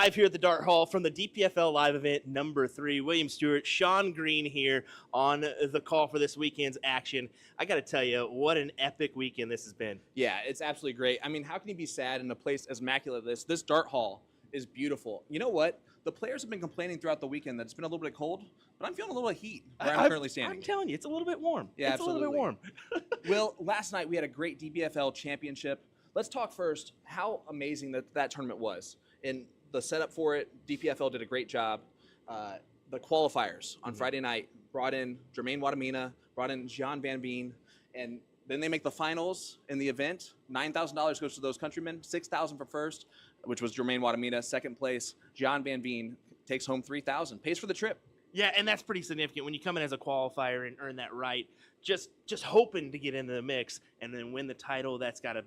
live here at the Dart Hall from the DPFL Live Event number 3. William Stuart, Sean Green here on the call for this weekend's action. I got to tell you, what an epic weekend this has been. Yeah, it's absolutely great. I mean, how can you be sad in a place as immaculate as this? This Dart Hall is beautiful. You know what? The players have been complaining throughout the weekend that it's been a little bit cold, but I'm feeling a little bit of heat where I'm currently standing. I'm telling you, it's a little bit warm. Yeah, it's absolutely. a little bit warm. Will, last night we had a great DPFL championship. Let's talk first how amazing that tournament was. And the setup for it, DPFL did a great job. The qualifiers on Friday night brought in Jermaine Wadamina, brought in Gian Van Veen, and then they make the finals in the event. $9,000 goes to those countrymen, $6,000 for first, which was Jermaine Wadamina. Second place, Gian Van Veen takes home $3,000, pays for the trip. Yeah, and that's pretty significant when you come in as a qualifier and earn that right. Just hoping to get into the mix and then win the title. That's got to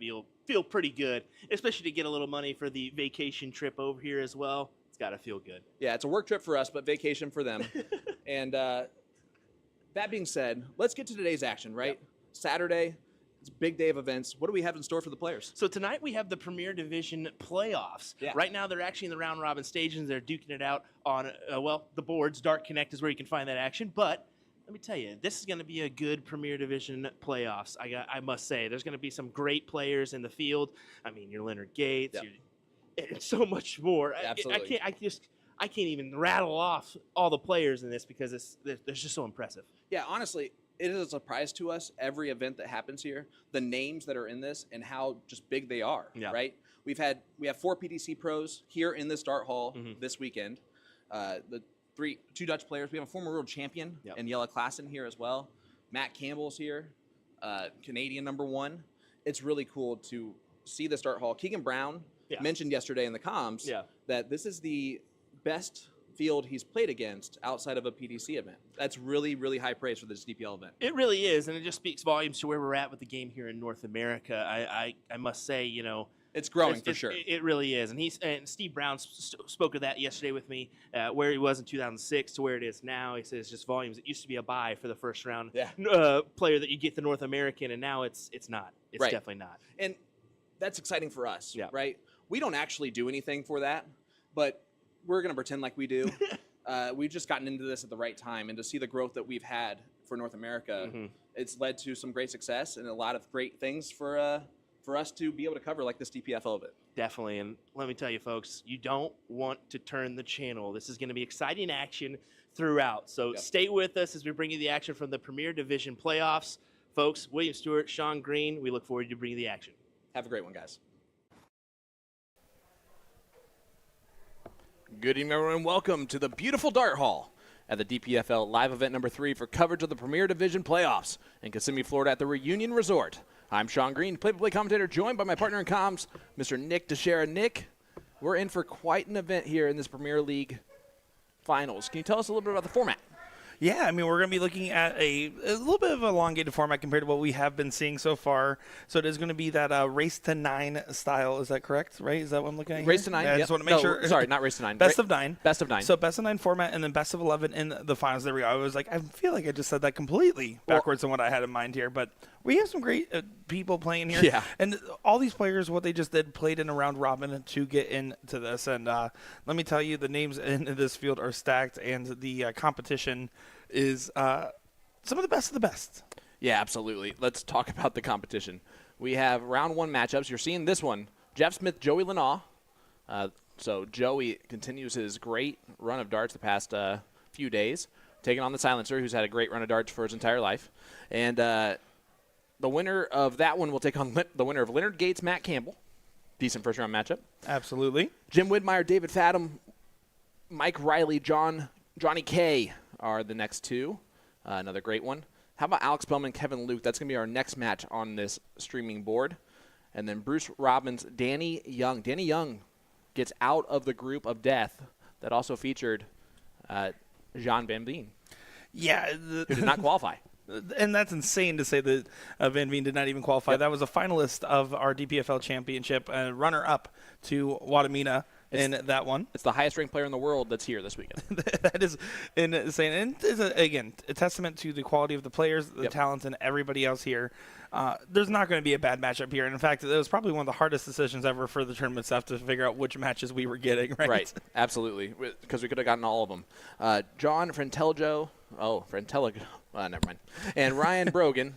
feel pretty good, especially to get a little money for the vacation trip over here as well. It's got to feel good. Yeah, it's a work trip for us, but vacation for them. And that being said, let's get to today's action. Right, Yep. Saturday. It's a big day of events. What do we have in store for the players? So tonight we have the Premier Division playoffs. Yeah. Right now they're actually in the round robin stage and they're duking it out on, the boards. Dart Connect is where you can find that action. But let me tell you, this is going to be a good Premier Division playoffs. I must say, there's going to be some great players in the field. I mean, your Leonard Gates, and so much more. Absolutely. I can't even rattle off all the players in this because they're just so impressive. Yeah, honestly, it is a surprise to us every event that happens here, the names that are in this and how just big they are, right? We have 4 PDC pros here in this Dart Hall this weekend. The two Dutch players. We have a former world champion and Jelle Klaassen here as well. Matt Campbell's here, Canadian #1. It's really cool to see this Dart Hall. Keegan Brown mentioned yesterday in the comms that this is the best field he's played against outside of a PDC event. That's really, really high praise for this DPL event. It really is, and it just speaks volumes to where we're at with the game here in North America. I must say, it's growing for sure. It really is, and Steve Brown spoke of that yesterday with me, where he was in 2006 to where it is now. He says just volumes. It used to be a bye for the first round player that you get the North American, and now it's not. It's definitely not. And that's exciting for us, right? We don't actually do anything for that, but we're going to pretend like we do. We've just gotten into this at the right time, and to see the growth that we've had for North America, it's led to some great success and a lot of great things for us to be able to cover like this DPFL event. Definitely, and let me tell you, folks, you don't want to turn the channel. This is going to be exciting action throughout, so stay with us as we bring you the action from the Premier Division playoffs. Folks, William Stewart, Sean Green, we look forward to bringing you the action. Have a great one, guys. Good evening, everyone, and welcome to the beautiful Dart Hall at the DPFL Live Event number 3 for coverage of the Premier Division playoffs in Kissimmee, Florida at the Reunion Resort. I'm Sean Green, play-by-play commentator, joined by my partner in comms, Mr. Nick Dichiria. Nick, we're in for quite an event here in this Premier League Finals. Can you tell us a little bit about the format? Yeah, I mean, we're going to be looking at a little bit of an elongated format compared to what we have been seeing so far. So it is going to be that race to 9 style. Is that correct? Right? Is that what I'm looking at? Race to 9. I just want to make sure. Sorry, not race to 9. Best of 9. Best of 9. So best of 9 format, and then best of 11 in the finals. There we go. I was like, I feel like I just said that completely backwards than what I had in mind here, but we have some great people playing here. Yeah. And all these players, what they just did, played in a round robin to get into this. And let me tell you, the names in this field are stacked, and the competition is some of the best of the best. Yeah, absolutely. Let's talk about the competition. We have round 1 matchups. You're seeing this one. Jeff Smith, Joey Lanaugh. So Joey continues his great run of darts the past few days, taking on the Silencer, who's had a great run of darts for his entire life. And the winner of that one will take on the winner of Leonard Gates, Matt Campbell. Decent first-round matchup. Absolutely. Jim Widmeyer, David Fathom, Mike Riley, Johnny K are the next 2. Another great one. How about Alex Bellman, Kevin Luke? That's going to be our next match on this streaming board. And then Bruce Robbins, Danny Young. Danny Young gets out of the group of death that also featured Gian Van Veen. Yeah. Who did not qualify. And that's insane to say that Van Veen did not even qualify. That was a finalist of our DPFL championship, runner-up to Wadamina in that one. It's the highest-ranked player in the world that's here this weekend. That is insane. And it's, again, a testament to the quality of the players, the talent, and everybody else here. there's not going to be a bad matchup here. And in fact, it was probably one of the hardest decisions ever for the tournament staff to figure out which matches we were getting, right? Right, absolutely, because we could have gotten all of them. John Frenteligo, never mind, and Ryan Brogan,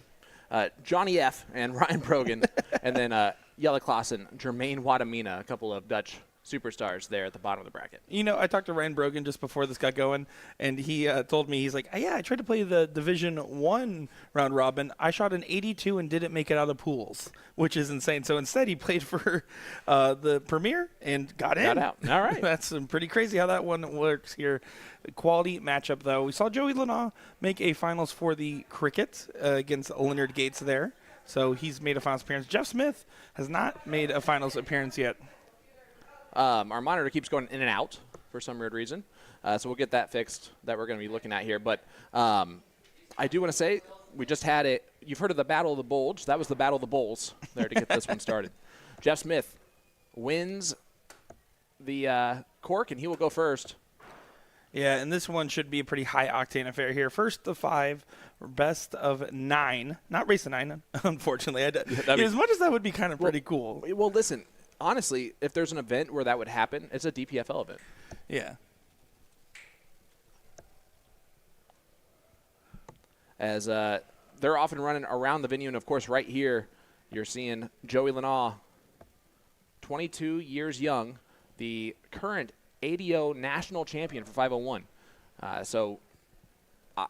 Johnny F. and Ryan Brogan, and then Jelle Klaassen, Jermaine Wadamina, a couple of Dutch superstars there at the bottom of the bracket. I talked to Ryan Brogan just before this got going, and he told me, he's like, I tried to play the Division 1 round robin. I shot an 82 and didn't make it out of pools, which is insane. So instead, he played for the Premier and got in. Got out. All right. That's pretty crazy how that one works here. Quality matchup, though. We saw Joey Lanaugh make a finals for the Cricket against Leonard Gates there. So he's made a finals appearance. Jeff Smith has not made a finals appearance yet. Our monitor keeps going in and out for some weird reason. So we'll get that fixed that we're going to be looking at here. But I do want to say we just had it. You've heard of the Battle of the Bulge. That was the Battle of the Bulls there to get this one started. Jeff Smith wins the cork, and he will go first. Yeah, and this one should be a pretty high-octane affair here. First of 5, best of 9. Not race of 9, unfortunately. As much as that would be kind of pretty cool. Well, listen. Honestly, if there's an event where that would happen, it's a DPFL event. Yeah. As they're often running around the venue, and of course right here you're seeing Joey Lanaugh, 22 years young, the current ADO national champion for 501. So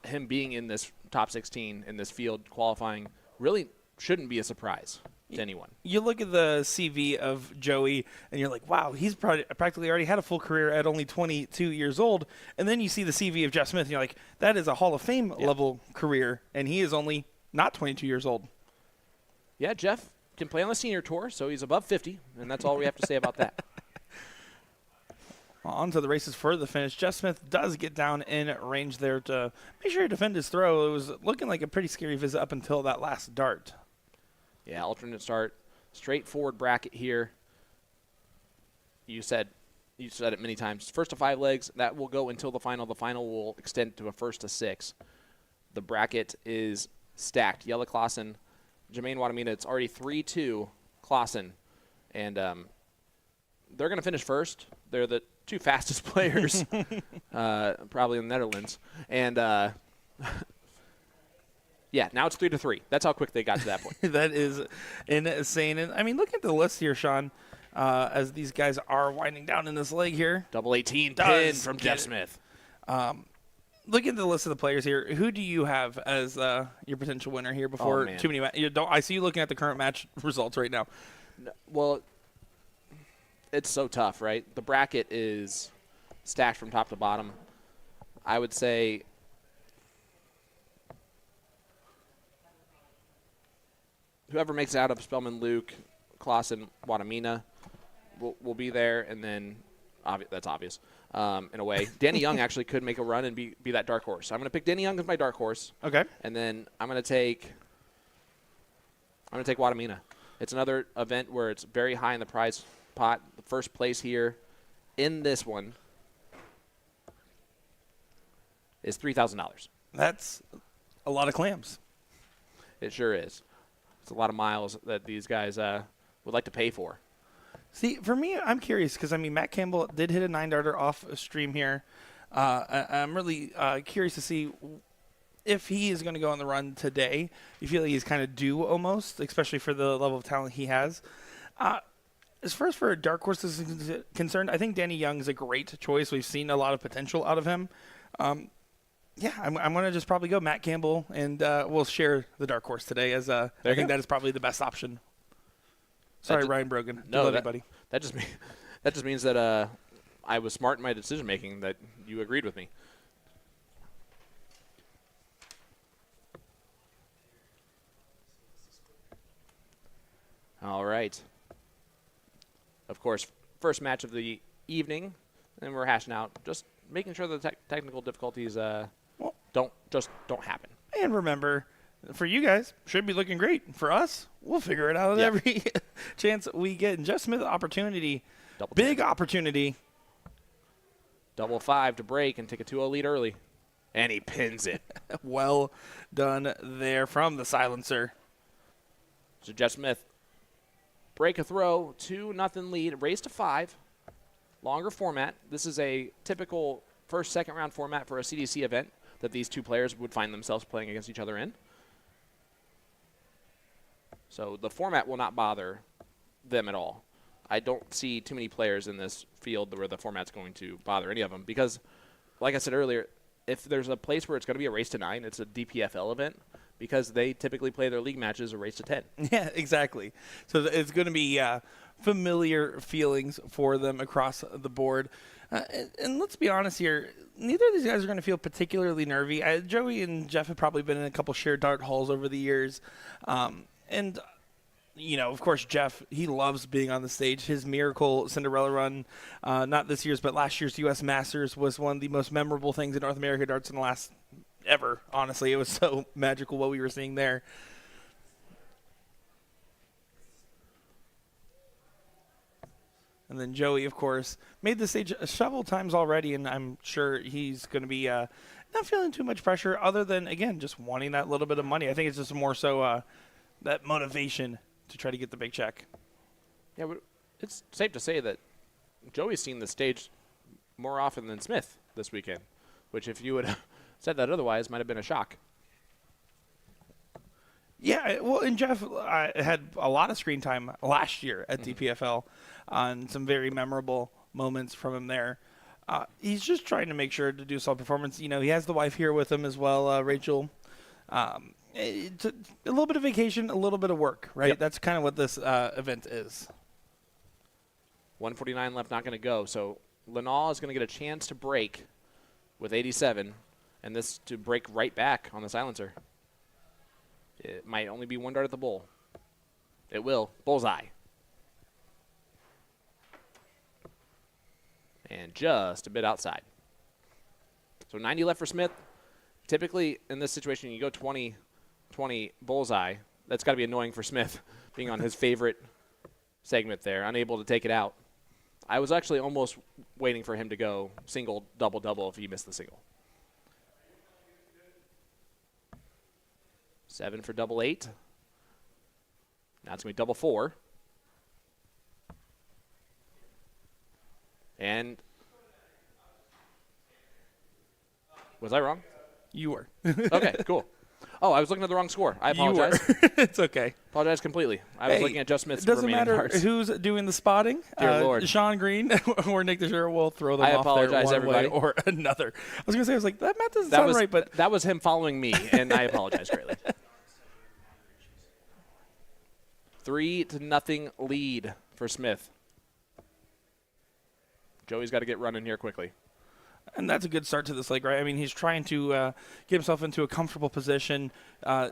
him being in this top 16 in this field qualifying really shouldn't be a surprise to anyone. You look at the CV of Joey, and you're like, wow, he's practically already had a full career at only 22 years old. And then you see the CV of Jeff Smith, and you're like, that is a Hall of Fame level career, and he is only not 22 years old. Yeah, Jeff can play on the senior tour, so he's above 50, and that's all we have to say about that. On to the races for the finish. Jeff Smith does get down in range there to make sure he defend his throw. It was looking like a pretty scary visit up until that last dart. Yeah, alternate start, straightforward bracket here. You said it many times. First to 5 legs, that will go until the final. The final will extend to a first to 6. The bracket is stacked. Jelle Klaassen, Jermaine Wadamina, it's already 3-2 Klaassen. And they're going to finish first. They're the 2 fastest players, probably in the Netherlands. And yeah, now it's 3-3. That's how quick they got to that point. That is insane. And I mean, look at the list here, Sean, as these guys are winding down in this leg here. Double 18 pin from Jeff Smith. Look at the list of the players here. Who do you have as your potential winner here before too many I see you looking at the current match results right now. Well, it's so tough, right? The bracket is stacked from top to bottom. I would say whoever makes it out of Spellman, Luke, Klaassen, Wadamina will be there, and then that's obvious in a way. Danny Young actually could make a run and be that dark horse. I'm going to pick Danny Young as my dark horse. Okay. And then I'm going to take Wadamina. It's another event where it's very high in the prize pot. The first place here in this one is $3,000. That's a lot of clams. It sure is. It's a lot of miles that these guys would like to pay for. See, for me, I'm curious because, I mean, Matt Campbell did hit a 9-darter off stream here. I'm really curious to see if he is going to go on the run today. You feel like he's kind of due almost, especially for the level of talent he has. As far as for a dark horse is concerned, I think Danny Young is a great choice. We've seen a lot of potential out of him. Yeah, I'm going to just probably go Matt Campbell, and we'll share the dark horse today as I think that is probably the best option. Sorry, Ryan Brogan. No, buddy. That just means that I was smart in my decision making. That you agreed with me. All right. Of course, first match of the evening, and we're hashing out, just making sure the technical difficulties don't happen. And remember, for you guys, should be looking great. For us, we'll figure it out every chance we get. And Jeff Smith, opportunity, big opportunity. Double 5 to break and take a 2-0 lead early. And he pins it. Well done there from the silencer. So Jeff Smith, break a throw, 2-0 lead, raise to 5. Longer format. This is a typical first, second round format for a CDC event that these two players would find themselves playing against each other in. So the format will not bother them at all. I don't see too many players in this field where the format's going to bother any of them because, like I said earlier, if there's a place where it's going to be a race to 9, it's a DPFL event because they typically play their league matches a race to 10. Yeah, exactly. So it's going to be familiar feelings for them across the board. And let's be honest here, neither of these guys are going to feel particularly nervy. Joey and Jeff have probably been in a couple shared dart halls over the years. And you know, of course, Jeff, he loves being on the stage. His Miracle Cinderella run, not this year's, but last year's U.S. Masters was one of the most memorable things in North America darts in the last ever, honestly. It was so magical what we were seeing there. And then Joey, of course, made the stage several times already, and I'm sure he's going to be not feeling too much pressure other than, again, just wanting that little bit of money. I think it's just more so that motivation to try to get the big check. Yeah, but it's safe to say that Joey's seen the stage more often than Smith this weekend, which if you would have said that otherwise might have been a shock. Yeah, well, and Jeff had a lot of screen time last year at DPFL on some very memorable moments from him there. He's just trying to make sure to do solid performance. You know, he has the wife here with him as well, Rachel. It's a little bit of vacation, a little bit of work, right? Yep. That's kind of what this event is. 149 left, not going to go. So Lenal is going to get a chance to break with 87, and this to break right back on the silencer. It might only be one dart at the bull. It will. Bullseye. And just a bit outside. So 90 left for Smith. Typically, in this situation, you go 20 bullseye. That's got to be annoying for Smith, being on his favorite segment there, unable to take it out. I was actually almost waiting for him to go single, double, double if he missed the single. 7 for double 8. Now it's going to be double 4. And was I wrong? You were. Okay, cool. Oh, I was looking at the wrong score. I apologize. It's okay. Apologize completely. I was looking at Jeff Smith's It doesn't remaining matter darts. who's doing the spotting. Dear Lord. Sean Green or Nick Dichiria will throw them I off there apologize, one everybody. way or another. I was going to say, I was like, that math doesn't sound right, but that was him following me, and I apologize greatly. 3-0 lead for Smith. Joey's got to get running here quickly. and that's a good start to this leg, right? I mean, he's trying to get himself into a comfortable position.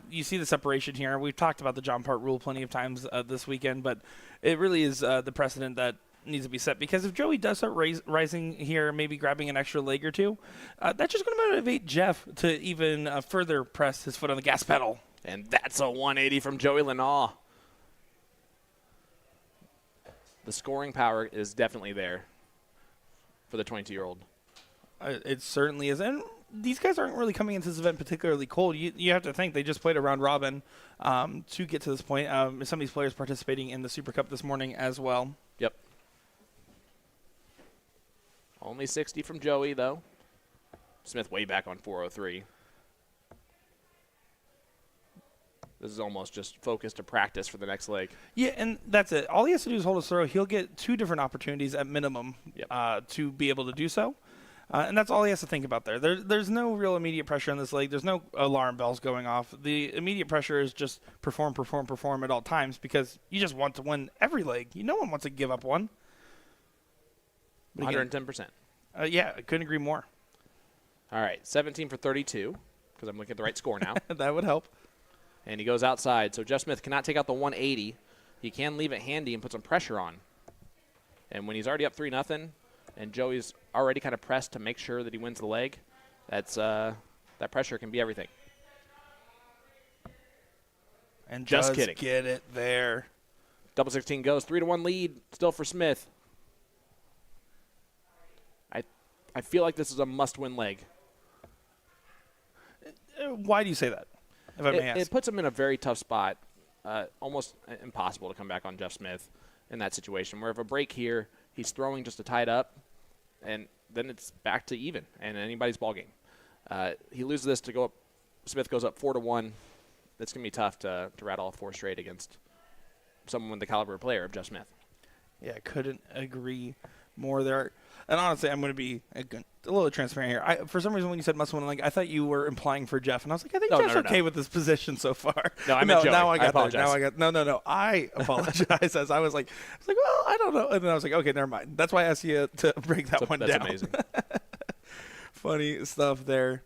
You see the separation here. We've talked about the John Part rule plenty of times this weekend, but it really is the precedent that needs to be set, because if Joey does start rising here, maybe grabbing an extra leg or two, that's just going to motivate Jeff to even further press his foot on the gas pedal. And that's a 180 from Joey Lenaw. The scoring power is definitely there for the 22-year-old. It certainly is. And these guys aren't really coming into this event particularly cold. You have to think they just played a round robin to get to this point. Some of these players participating in the Super Cup this morning as well. Yep. Only 60 from Joey, though. Smith way back on 403. This is almost just focus to practice for the next leg. Yeah, and that's it. All he has to do is hold his throw. He'll get 2 different opportunities at minimum to be able to do so. And that's all he has to think about there. There's no real immediate pressure on this leg. There's no alarm bells going off. The immediate pressure is just perform at all times, because you just want to win every leg. No one wants to give up one. But 110%. Yeah, I couldn't agree more. All right, 17 for 32, because I'm looking at the right score now. That would help. And he goes outside. So Jeff Smith cannot take out the 180. He can leave it handy and put some pressure on. And when he's already up 3-0, and Joey's already kind of pressed to make sure that he wins the leg, that's that pressure can be everything. And just kidding. Get it there. Double 16 goes. 3-1 lead still for Smith. I feel like this is a must-win leg. Why do you say that, if I may ask? It puts him in a very tough spot. almost impossible to come back on Jeff Smith in that situation. Where if a break here, he's throwing just to tie it up, and then it's back to even and anybody's ball game. He loses this to go up. Smith goes up 4-1. It's going to be tough to rattle off 4 straight against someone with the caliber of player of Jeff Smith. Yeah, couldn't agree more there. And honestly, I'm going to be a little transparent here. For some reason, when you said must win, like, I thought you were implying for Jeff, and I was like, I think Jeff's okay with this position so far. No, I meant Joey. Now I got apologize. there. Now I got no. I apologize. As I was like, well, I don't know, and then I was like, okay, never mind. That's why I asked you to break that one down. That's amazing. Funny stuff there.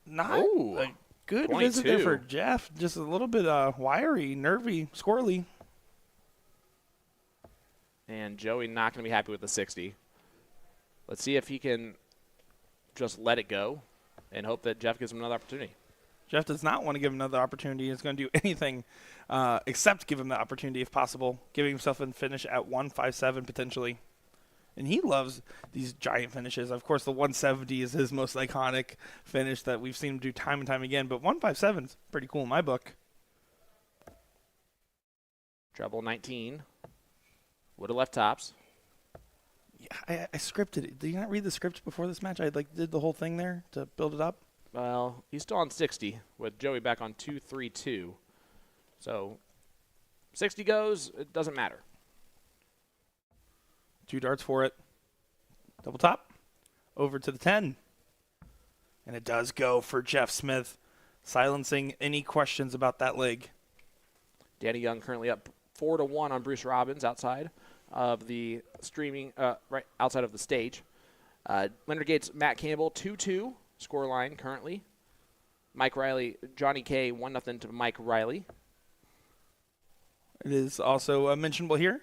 Not Ooh, a good 22. visit there for Jeff. Just a little bit wiry, nervy, squirrely. And Joey not going to be happy with the 60. Let's see if he can just let it go and hope that Jeff gives him another opportunity. Jeff does not want to give him another opportunity. He's going to do anything except give him the opportunity if possible, giving himself a finish at 157 potentially. And he loves these giant finishes. Of course, the 170 is his most iconic finish that we've seen him do time and time again. But 157 is pretty cool in my book. Treble 19. Would have left tops. Yeah, I scripted it. Did you not read the script before this match? I did the whole thing there to build it up. Well, he's still on 60 with Joey back on 232. So 60 goes, it doesn't matter. 2 darts for it. Double top. Over to the 10. And it does go for Jeff Smith, silencing any questions about that leg. Danny Young currently up 4-1 on Bruce Robbins outside of the streaming, right outside of the stage. Leonard Gates, Matt Campbell, 2-2 scoreline currently. Mike Riley, Johnny K, 1-0 to Mike Riley. It is also mentionable here.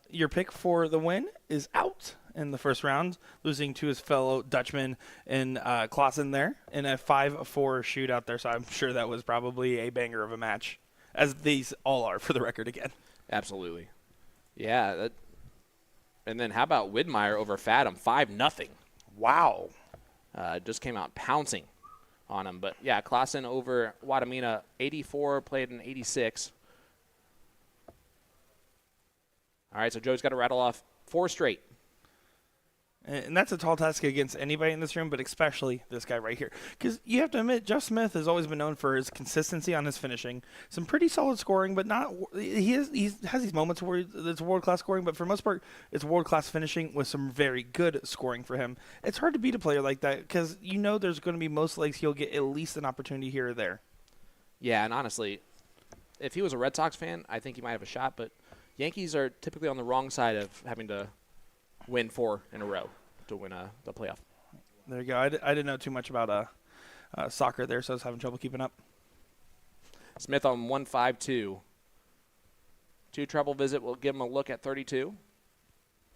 Your pick for the win is out in the first round, losing to his fellow Dutchman in Klaassen there in a 5-4 shootout there. So I'm sure that was probably a banger of a match, as these all are for the record again. Absolutely. Yeah. And then how about Widmeyer over Fathom, 5-0. Wow. Just came out pouncing on him. But, yeah, Klaassen over Wadamina, 84, played in 86. All right, so Joe's got to rattle off 4 straight. And that's a tall task against anybody in this room, but especially this guy right here. Because you have to admit, Jeff Smith has always been known for his consistency on his finishing. Some pretty solid scoring, but not he has these moments where it's world-class scoring, but for the most part, it's world-class finishing with some very good scoring for him. It's hard to beat a player like that because you know there's going to be most legs he'll get at least an opportunity here or there. Yeah, and honestly, if he was a Red Sox fan, I think he might have a shot, but Yankees are typically on the wrong side of having to win 4 in a row to win the playoff. There you go. I didn't know too much about soccer there, so I was having trouble keeping up. Smith on 152. 2 treble visit will give him a look at 32.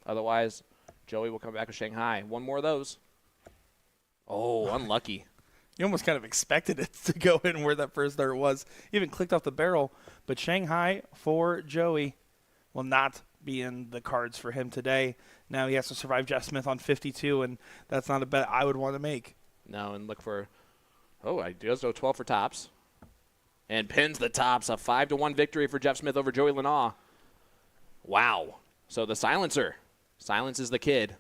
Otherwise, Joey will come back with Shanghai. 1 more of those. Oh, unlucky. You almost kind of expected it to go in where that first dart was. Even clicked off the barrel. But Shanghai for Joey will not be in the cards for him today. Now he has to survive Jeff Smith on 52, and that's not a bet I would want to make. No, and look for, he does go 12 for tops. And pins the tops. A 5-1 victory for Jeff Smith over Joey Lenaw. Wow. So the silencer silences the kid.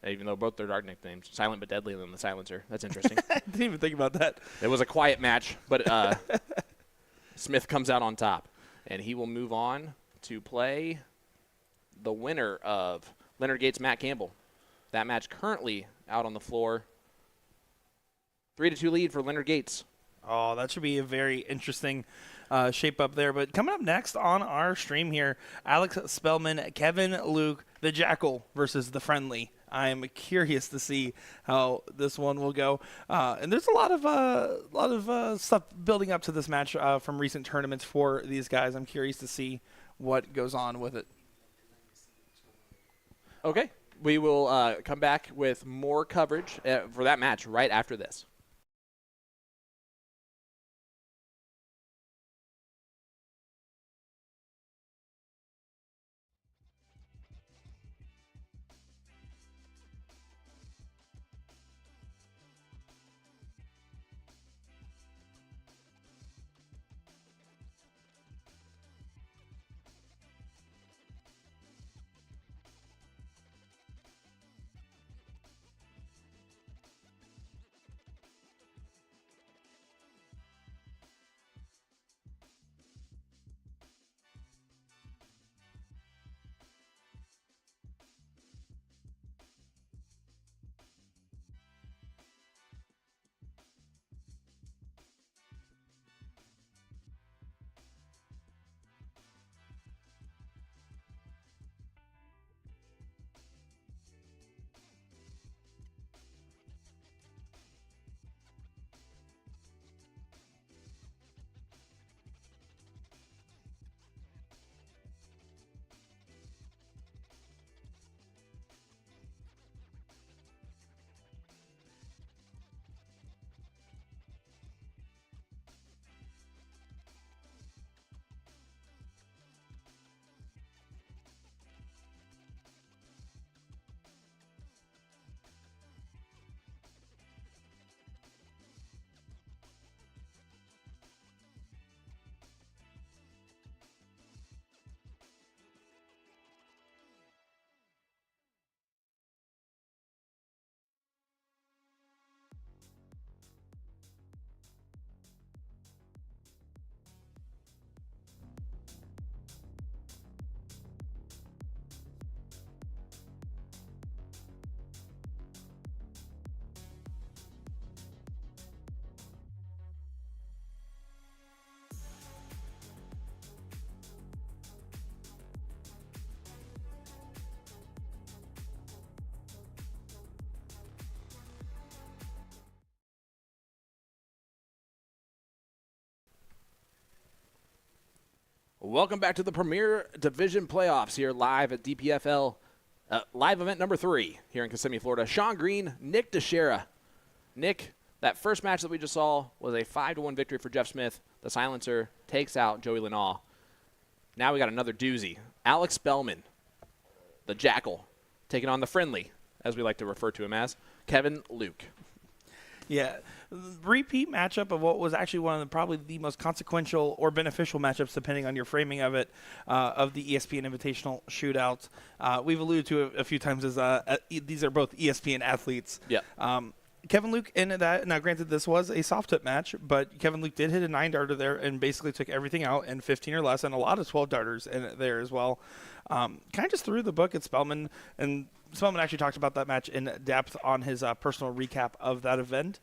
Even though both their dart nicknames, Silent but Deadly, and then the silencer. That's interesting. I didn't even think about that. It was a quiet match, but Smith comes out on top. And he will move on to play the winner of Leonard Gates, Matt Campbell. That match currently out on the floor. 3-2 lead for Leonard Gates. Oh, that should be a very interesting shape up there. But coming up next on our stream here, Alex Spellman, Kevin Luke, the Jackal versus the Friendly. I'm curious to see how this one will go. And there's a lot of stuff building up to this match from recent tournaments for these guys. I'm curious to see what goes on with it. Okay. We will come back with more coverage for that match right after this. Welcome back to the Premier Division Playoffs here live at DPFL Live Event number 3 here in Kissimmee, Florida. Sean Green, Nick Dichiria. Nick, that first match that we just saw was a 5-1 victory for Jeff Smith. The silencer takes out Joey Linaw. Now we got another doozy. Alex Spellman, the Jackal, taking on the friendly, as we like to refer to him as, Kevin Luke. Yeah, repeat matchup of what was actually one of probably the most consequential or beneficial matchups, depending on your framing of it, of the ESPN Invitational Shootout. We've alluded to it a few times as these are both ESPN athletes. Yeah. Kevin Luke in that. Now, granted, this was a soft tip match, but Kevin Luke did hit a 9-darter there and basically took everything out in 15 or less, and a lot of 12-darters in it there as well. Kind of just threw the book at Spellman, and Spellman actually talked about that match in depth on his personal recap of that event.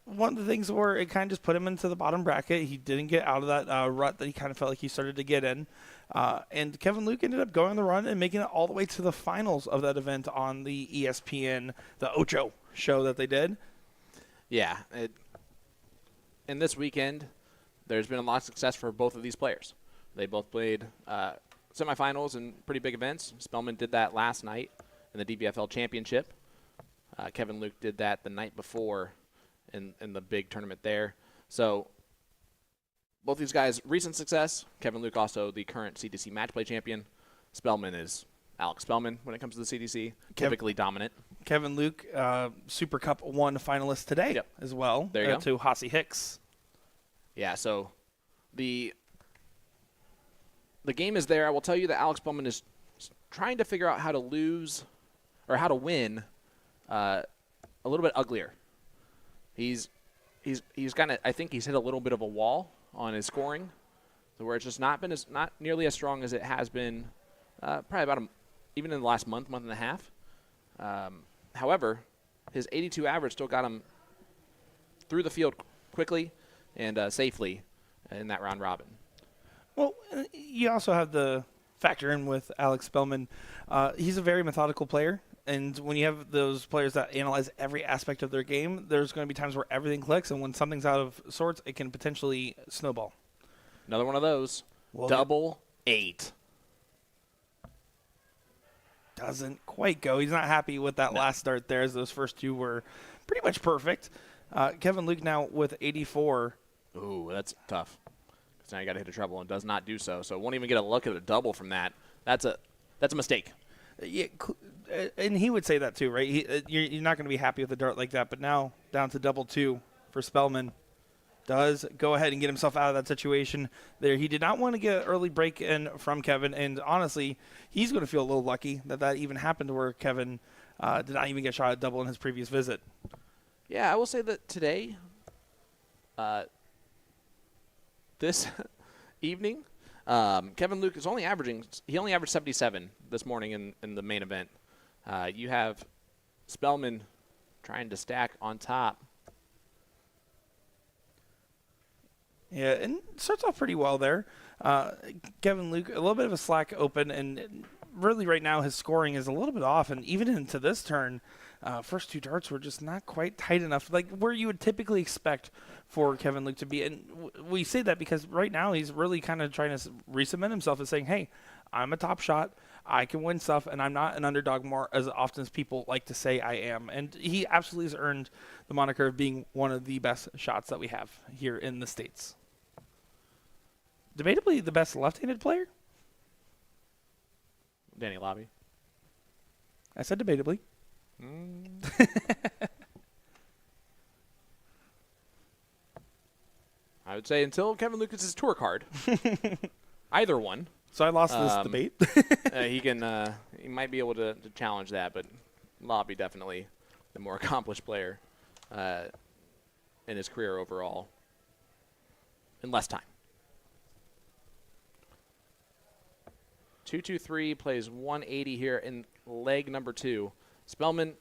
One of the things where it kind of just put him into the bottom bracket. He didn't get out of that rut that he kind of felt like he started to get in. And Kevin Luke ended up going on the run and making it all the way to the finals of that event on the ESPN, the Ocho show that they did. Yeah. In this weekend, there's been a lot of success for both of these players. They both played semifinals and pretty big events. Spellman did that last night in the DPFL Championship. Kevin Luke did that the night before in the big tournament there. So both these guys, recent success. Kevin Luke also the current CDC match play champion. Spellman is Alex Spellman when it comes to the CDC, typically dominant. Kevin Luke, Super Cup 1 finalist today as well. There you go. To Hossie Hicks. Yeah, so the game is there. I will tell you that Alex Spellman is trying to figure out how to lose or how to win a little bit uglier. He's kind of, I think he's hit a little bit of a wall on his scoring, so where it's just not nearly as strong as it has been, probably about even in the last month and a half. However, his 82 average still got him through the field quickly and safely in that round robin. Well, you also have the factor in with Alex Spellman. He's a very methodical player. And when you have those players that analyze every aspect of their game, there's going to be times where everything clicks, and when something's out of sorts, it can potentially snowball. Another one of those. Double 8. Doesn't quite go. He's not happy with that last start there, as those first two were pretty much perfect. Kevin Luke now with 84. Ooh, that's tough. Because now you got to hit a treble and does not do so. So won't even get a look at a double from that. That's a mistake. Yeah, and he would say that too, right? You're not going to be happy with a dart like that. But now down to double 2 for Spellman. Does go ahead and get himself out of that situation there. He did not want to get an early break in from Kevin, and honestly, he's going to feel a little lucky that even happened where Kevin did not even get shot at double in his previous visit. Yeah, I will say that today, this evening, Kevin Luke is only averaged 77 this morning in the main event. You have Spellman trying to stack on top. Yeah, and starts off pretty well there. Kevin Luke, a little bit of a slack open, and really right now his scoring is a little bit off. And even into this turn, first 2 darts were just not quite tight enough, like where you would typically expect for Kevin Luke to be. And we say that because right now he's really kind of trying to resubmit himself as saying, hey, I'm a top shot. I can win stuff, and I'm not an underdog more as often as people like to say I am. And he absolutely has earned the moniker of being one of the best shots that we have here in the States. Debatably the best left-handed player? Danny Lobby. I said debatably. I would say until Kevin Lucas's tour card. Either one. So I lost this debate. He might be able to challenge that, but Lobby definitely the more accomplished player in his career overall in less time. 2-2-3 plays 180 here in leg number 2. Spellman,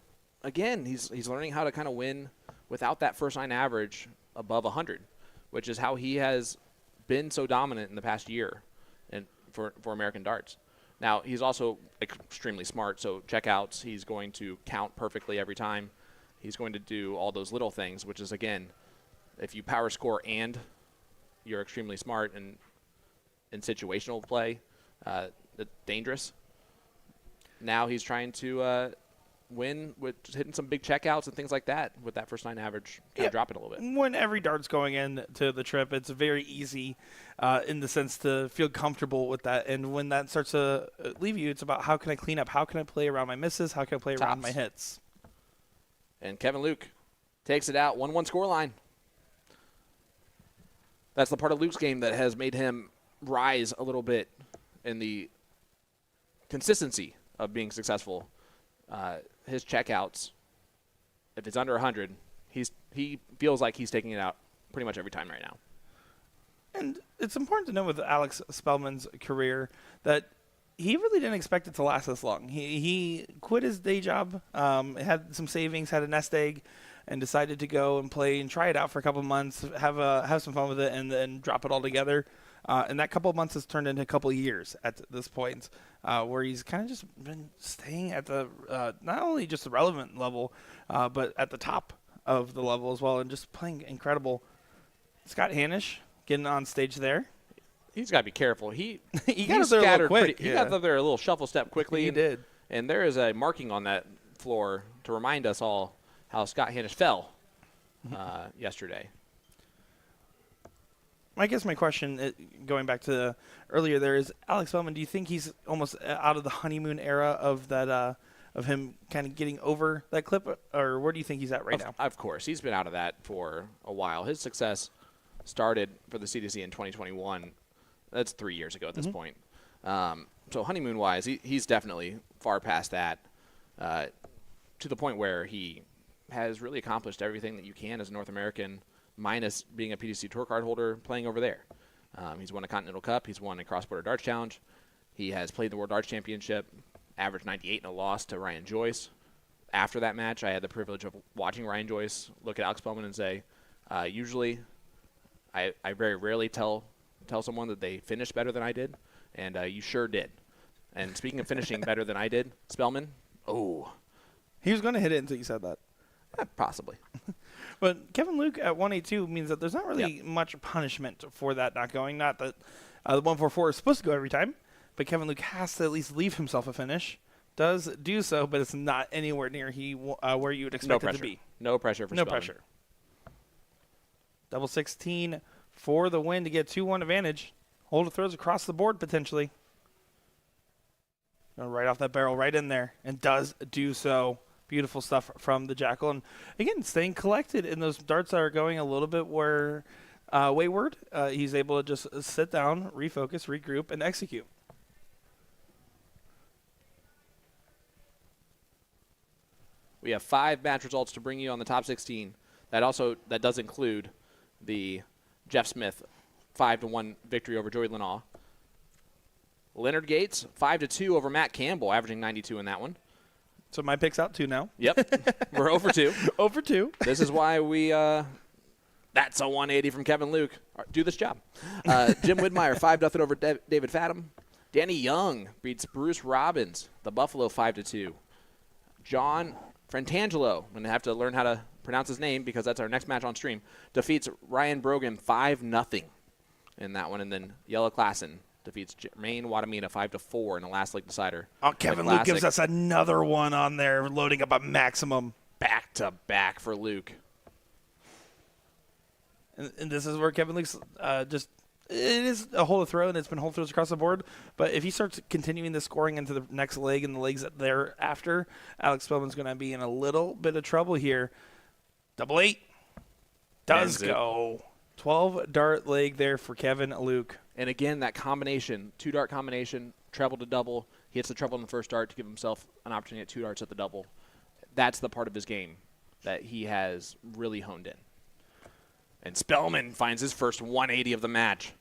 again, he's learning how to kind of win without that first line average above 100, which is how he has been so dominant in the past year and for American darts. Now, he's also extremely smart, so checkouts, he's going to count perfectly every time. He's going to do all those little things, which is, again, if you power score and you're extremely smart and in situational play that's dangerous. Now he's trying to win with just hitting some big checkouts and things like that with that first 9 average kind of dropping a little bit. When every dart's going into the trip, it's very easy in the sense to feel comfortable with that. And when that starts to leave you, it's about how can I clean up? How can I play around my misses? How can I play around my hits? And Kevin Luke takes it out, 1-1 scoreline. That's the part of Luke's game that has made him rise a little bit in the consistency of being successful. His checkouts, if it's under 100, he feels like he's taking it out pretty much every time right now. And it's important to know with Alex Spellman's career that he really didn't expect it to last this long. He quit his day job, had some savings, had a nest egg, and decided to go and play and try it out for a couple of months, have some fun with it, and then drop it all together. And that couple of months has turned into a couple of years at this point, where he's kind of just been staying at the not only just the relevant level, but at the top of the level as well, and just playing incredible. Scott Hanisch getting on stage there. He's got to be careful. He got up there a little quick. He got up there a little shuffle step quickly. He did. And there is a marking on that floor to remind us all how Scott Hanisch fell yesterday. I guess my question, going back to earlier, there is Alex Spellman. Do you think he's almost out of the honeymoon era of that, of him kind of getting over that clip, or where do you think he's at right now? Of course, he's been out of that for a while. His success started for the CDC in 2021. That's 3 years ago at this point. So honeymoon-wise, he's definitely far past that, to the point where he has really accomplished everything that you can as a North American, minus being a PDC Tour card holder playing over there. He's won a Continental Cup. He's won a Cross-Border Darts Challenge. He has played the World Darts Championship, averaged 98 in a loss to Ryan Joyce. After that match, I had the privilege of watching Ryan Joyce look at Alex Spellman and say, usually I very rarely tell someone that they finished better than I did, and you sure did. And speaking of finishing better than I did, Spellman, he was going to hit it until you said that. Possibly. But Kevin Luke at 182 means that there's not really much punishment for that not going. Not that the 144 is supposed to go every time, but Kevin Luke has to at least leave himself a finish. Does do so, but it's not anywhere near where you would expect it to be. No pressure for Spellman. No pressure. Double 16 for the win to get 2-1 advantage. Holder throws across the board potentially. Right off that barrel, right in there, and does do so. Beautiful stuff from the Jackal. And again, staying collected in those darts that are going a little bit wayward. He's able to just sit down, refocus, regroup, and execute. We have 5 match results to bring you on the top 16. That does include the Jeff Smith 5-1 victory over Joey Lanaugh. Leonard Gates 5-2 over Matt Campbell, averaging 92 in that one. So my pick's out too now. Yep. We're 0 for 2. 0 for 2. This is why we that's a 180 from Kevin Luke. Do this job. Jim Widmeyer 5-0 over David Fathom. Danny Young beats Bruce Robbins, the Buffalo 5-2. John Frantangelo, I'm going to have to learn how to pronounce his name because that's our next match on stream, defeats Ryan Brogan 5-0 in that one. And then Yella Klassen defeats Jermaine Wadamina 5-4 in the last leg decider. Oh, Kevin Luke gives us another one on there, loading up a maximum. Back-to-back for Luke. And this is where Kevin Luke's it is a hole to throw, and it's been hole throws across the board. But if he starts continuing the scoring into the next leg and the legs thereafter, Alex Spellman's going to be in a little bit of trouble here. 8 does go. 12 dart leg there for Kevin Luke. And again, that combination, 2-dart combination, treble to double. He hits the treble in the first dart to give himself an opportunity at 2 darts at the double. That's the part of his game that he has really honed in. And Spellman finds his first 180 of the match.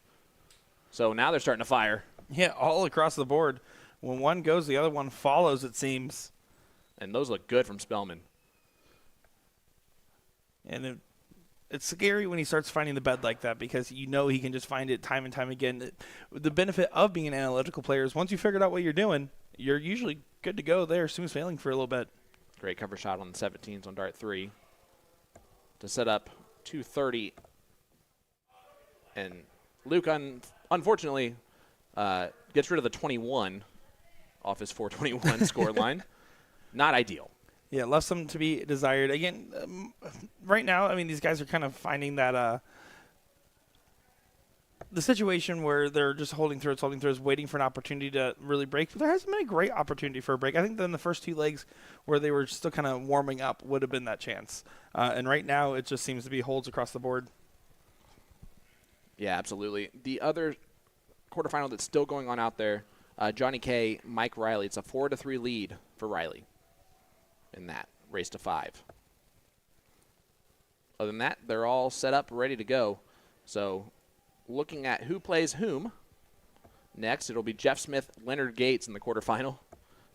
So now they're starting to fire. Yeah, all across the board. When one goes, the other one follows, it seems. And those look good from Spellman. And it's scary when he starts finding the bed like that because you know he can just find it time and time again. The benefit of being an analytical player is once you figured out what you're doing, you're usually good to go there, smooth sailing for a little bit. Great cover shot on the 17s on dart 3 to set up 230. And Luke, unfortunately, Gets rid of the 21 off his 421 score line. Not ideal. Yeah, left some to be desired. Again, right now, I mean, these guys are kind of finding that the situation where they're just holding throws, waiting for an opportunity to really break. But there hasn't been a great opportunity for a break. I think then the first 2 legs where they were still kind of warming up would have been that chance. And right now, it just seems to be holds across the board. Yeah, absolutely. The other quarterfinal that's still going on out there, Johnny K, Mike Riley. It's a 4-3 lead for Riley in that race to 5. Other than that, they're all set up, ready to go. So looking at who plays whom, next it'll be Jeff Smith, Leonard Gates in the quarterfinal.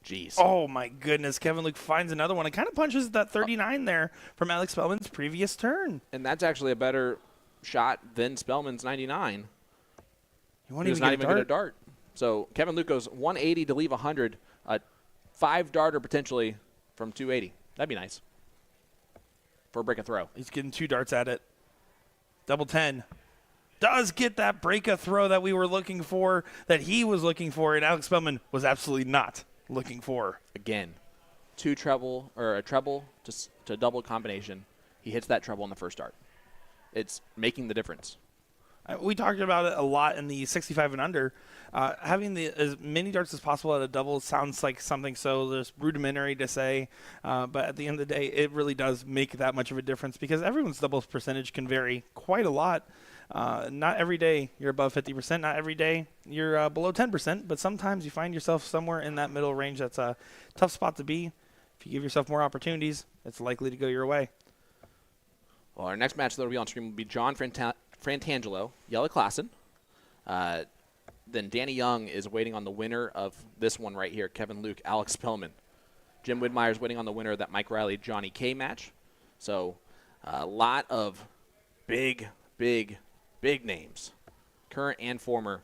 Jeez. Oh, my goodness. Kevin Luke finds another one. It kind of punches that 39 there from Alex Spellman's previous turn. And that's actually a better shot than Spellman's 99. He won't He was even not get even a good dart. at dart. So Kevin Luke goes 180 to leave 100. A 5-darter potentially from 280. That'd be nice for a break a throw. He's getting 2 darts at it. Double 10. Does get that break a throw that we were looking for, that he was looking for, and Alex Spellman was absolutely not looking for. Again, a treble to double combination. He hits that treble on the first dart. It's making the difference. We talked about it a lot in the 65 and under. Having as many darts as possible at a double sounds like something so there's rudimentary to say, but at the end of the day, it really does make that much of a difference because everyone's doubles percentage can vary quite a lot. Not every day you're above 50%. Not every day you're below 10%, but sometimes you find yourself somewhere in that middle range. That's a tough spot to be. If you give yourself more opportunities, it's likely to go your way. Well, our next match that will be on stream will be John Frantangelo, Yella Klassen. Then Danny Young is waiting on the winner of this one right here, Kevin Luke, Alex Spellman. Jim Widmeyer's waiting on the winner of that Mike Riley, Johnny K match. So a lot of big names, current and former,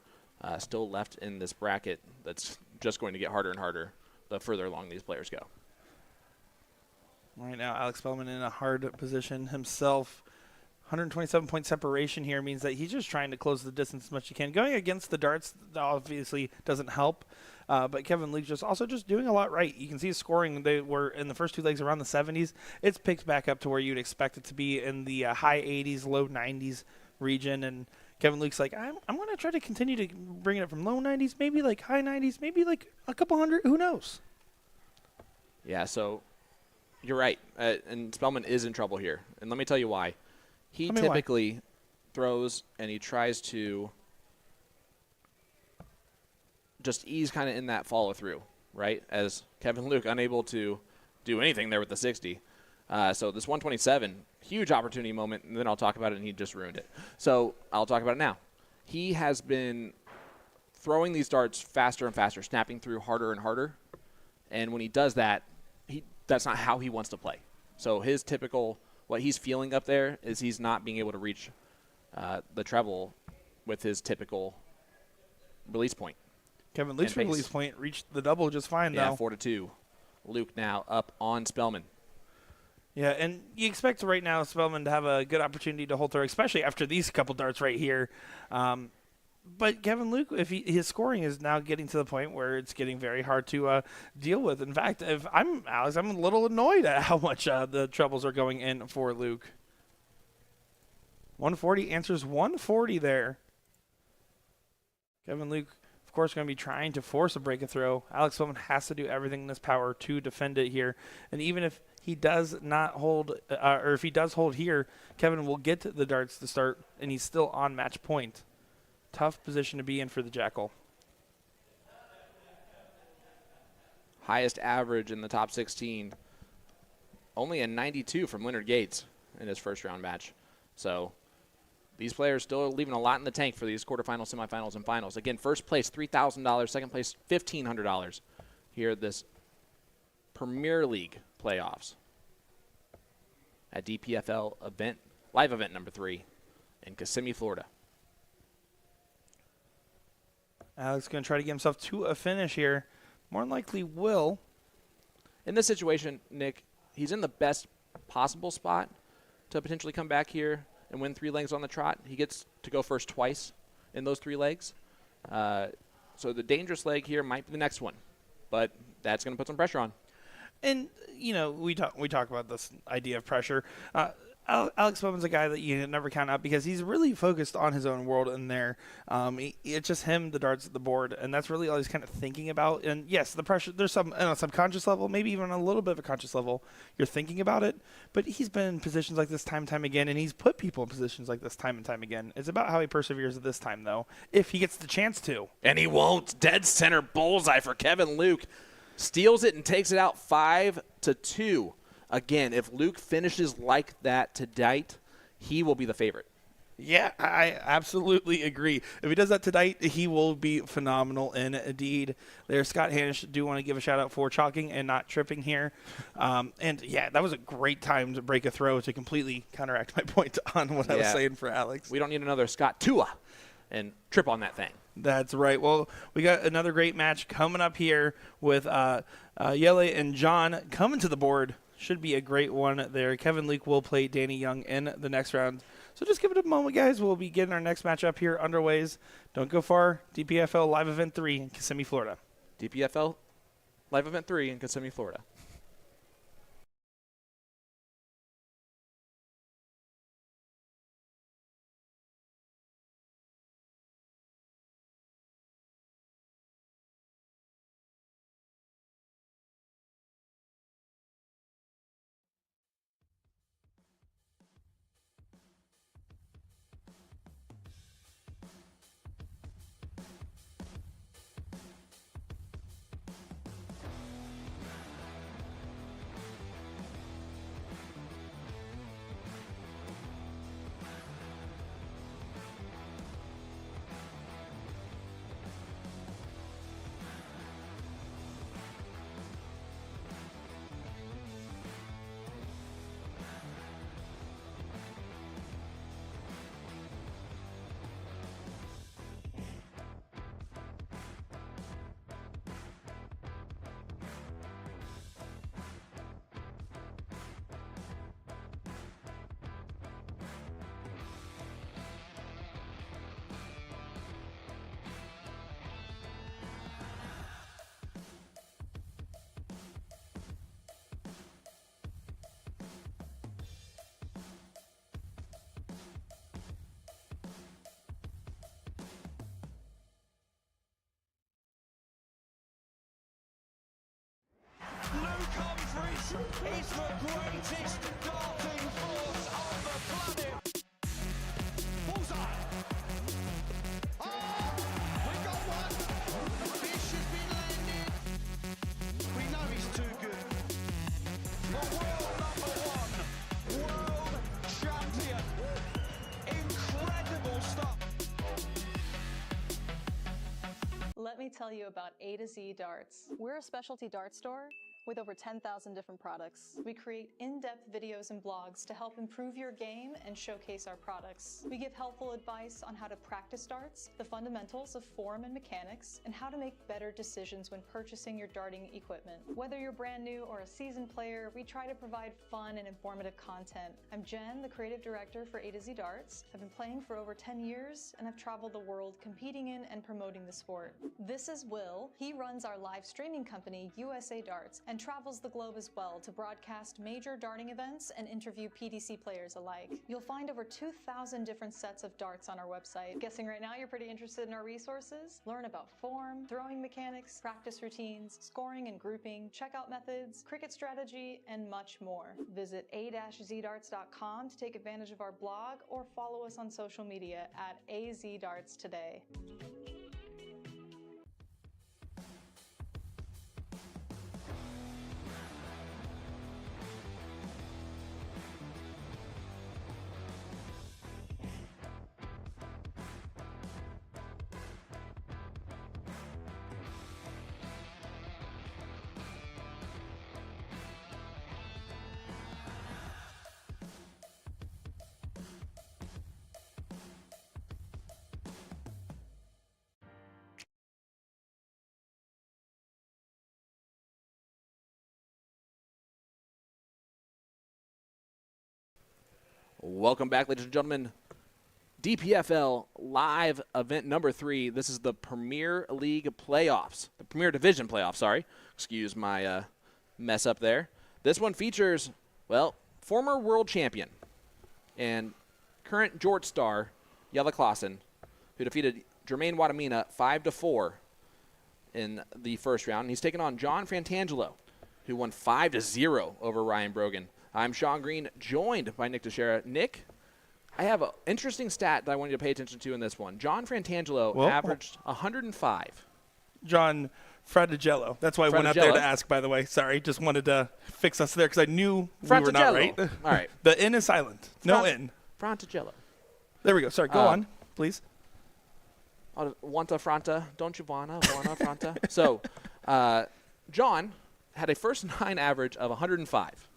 still left in this bracket that's just going to get harder and harder the further along these players go. Right now, Alex Spellman in a hard position himself. 127-point separation here means that he's just trying to close the distance as much as he can. Going against the darts obviously doesn't help, but Kevin Luke's just doing a lot right. You can see his scoring. They were in the first 2 legs around the 70s. It's picked back up to where you'd expect it to be in the high 80s, low 90s region, and Kevin Luke's like, I'm going to try to continue to bring it up from low 90s, maybe like high 90s, maybe like a couple hundred, who knows? Yeah, so you're right, and Spellman is in trouble here, and let me tell you why. He typically throws and he tries to just ease kind of in that follow through, right? As Kevin Luke unable to do anything there with the 60. So this 127, huge opportunity moment, and then I'll talk about it, and he just ruined it. So I'll talk about it now. He has been throwing these darts faster and faster, snapping through harder and harder, and when he does that, that's not how he wants to play. So his typical, what he's feeling up there is he's not being able to reach the treble with his typical release point. Kevin Luke's release point reached the double just fine, though. Yeah, 4-2. Luke now up on Spellman. Yeah, and you expect right now Spellman to have a good opportunity to hold through, especially after these couple darts right here. But Kevin Luke, his scoring is now getting to the point where it's getting very hard to deal with. In fact, if I'm Alex, I'm a little annoyed at how much the trebles are going in for Luke. 140 answers 140 there. Kevin Luke, of course, going to be trying to force a break a throw. Alex Spellman has to do everything in his power to defend it here. And even if he does not hold, or if he does hold here, Kevin will get the darts to start, and he's still on match point. Tough position to be in for the Jackal. Highest average in the top 16. Only a 92 from Leonard Gates in his first round match. So these players still leaving a lot in the tank for these quarterfinals, semifinals, and finals. Again, first place, $3,000. Second place, $1,500 here at this Premier League playoffs at DPFL event, live event number 3 in Kissimmee, Florida. Alex going to try to get himself to a finish here. More than likely will. In this situation, Nick, he's in the best possible spot to potentially come back here and win 3 legs on the trot. He gets to go first twice in those 3 legs. So the dangerous leg here might be the next one, but that's going to put some pressure on. And, you know, we talk about this idea of pressure. Alex Bowman's a guy that you never count out because he's really focused on his own world in there. It's just him, the darts at the board, and that's really all he's kind of thinking about. And yes, the pressure, there's some on a subconscious level, maybe even on a little bit of a conscious level, you're thinking about it. But he's been in positions like this time and time again, and he's put people in positions like this time and time again. It's about how he perseveres at this time, though, if he gets the chance to. And he won't. Dead center bullseye for Kevin Luke. Steals it and takes it out 5-2. Again, if Luke finishes like that tonight, he will be the favorite. Yeah, I absolutely agree. If he does that tonight, he will be phenomenal indeed. There, Scott Hanish, do want to give a shout out for chalking and not tripping here. And yeah, that was a great time to break a throw to completely counteract my point on what I was saying for Alex. We don't need another Scott Tua and trip on that thing. That's right. Well, we got another great match coming up here with Yele and John coming to the board. Should be a great one there. Kevin Luke will play Danny Young in the next round. So just give it a moment, guys. We'll be getting our next matchup here underways. Don't go far. DPFL Live Event 3 in Kissimmee, Florida. DPFL Live Event 3 in Kissimmee, Florida. Luke Humphries is the greatest darting force on the planet. Bullseye. Oh, we got one. The fish has been landed. We know he's too good. The world #1, world champion. Incredible stuff. Let me tell you about A to Z Darts. We're a specialty dart store with over 10,000 different products. We create in-depth videos and blogs to help improve your game and showcase our products. We give helpful advice on how to practice darts, the fundamentals of form and mechanics, and how to make better decisions when purchasing your darting equipment. Whether you're brand new or a seasoned player, we try to provide fun and informative content. I'm Jen, the creative director for A to Z Darts. I've been playing for over 10 years and I've traveled the world competing in and promoting the sport. This is Will. He runs our live streaming company, USA Darts, and travels the globe as well to broadcast major darting events and interview PDC players alike. You'll find over 2,000 different sets of darts on our website. Guessing right now you're pretty interested in our resources? Learn about form, throwing mechanics, practice routines, scoring and grouping, checkout methods, cricket strategy, and much more. Visit a-zdarts.com to take advantage of our blog or follow us on social media at AZDarts today. Welcome back, ladies and gentlemen. DPFL Live Event number 3. This is the Premier League playoffs. The Premier Division playoffs, sorry. Excuse my mess up there. This one features, well, former world champion and current Jort star, Jelle Klaassen, who defeated Jermaine Wadamina 5-4 in the first round. And he's taken on John Frantangelo, who won 5-0 over Ryan Brogan. I'm Sean Green, joined by Nick Dichiria. Nick, I have an interesting stat that I want you to pay attention to in this one. John Frantangelo averaged 105. John Fratigello. That's why I went out there to ask, by the way. Sorry, just wanted to fix us there because I knew we were not right. All right. The N is silent. No N. Fratigello. There we go. Sorry, go on, please. Wanta Franta, don't you wanna Franta? So, John had a first 9 average of 105,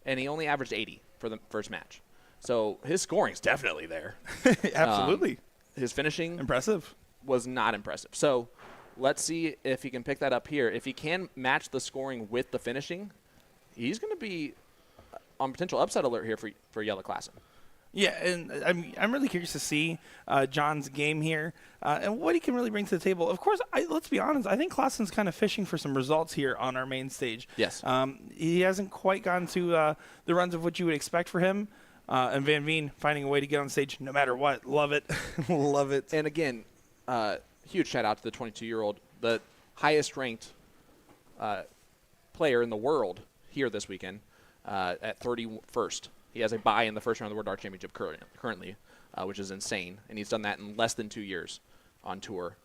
and he only averaged 80 for the first match. So his scoring's definitely there. Absolutely. His finishing impressive was not impressive. So let's see if he can pick that up here. If he can match the scoring with the finishing, he's going to be on potential upset alert here for Jelle Klaassen. Yeah, and I'm really curious to see John's game here and what he can really bring to the table. Of course, let's be honest, I think Klaassen's kind of fishing for some results here on our main stage. Yes. He hasn't quite gotten to the runs of what you would expect for him. And Van Veen finding a way to get on stage no matter what. Love it. Love it. And again, huge shout out to the 22-year-old, the highest ranked player in the world here this weekend at 31st. He has a bye in the first round of the World Dart Championship currently, which is insane. And he's done that in less than 2 years on tour.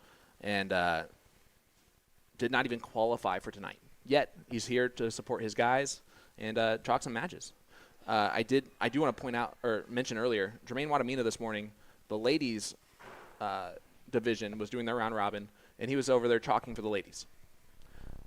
And did not even qualify for tonight. Yet he's here to support his guys and chalk some matches. I do want to point out or mention earlier, Jermaine Wadamina this morning, the ladies division was doing their round robin, and he was over there chalking for the ladies.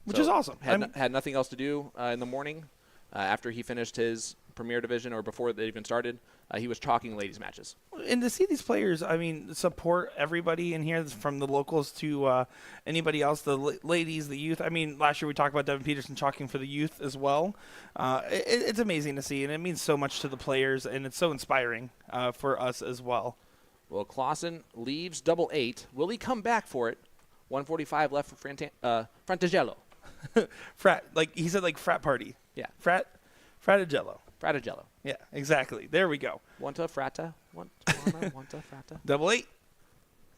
Which is awesome. Had nothing else to do in the morning after he finished his Premier Division or before they even started. He was chalking ladies matches. And to see these players, I mean, support everybody in here from the locals to anybody else, the ladies, the youth. I mean, last year we talked about Devin Peterson chalking for the youth as well. It's amazing to see, and it means so much to the players, and it's so inspiring for us as well. Well, Klaassen leaves double 8. Will he come back for it? 145 left for Fratigello. Frat, like he said, like frat party. Yeah. Fratigello. Fratigello. Yeah, exactly. There we go. Wanta frata. Wanta frata. Double 8.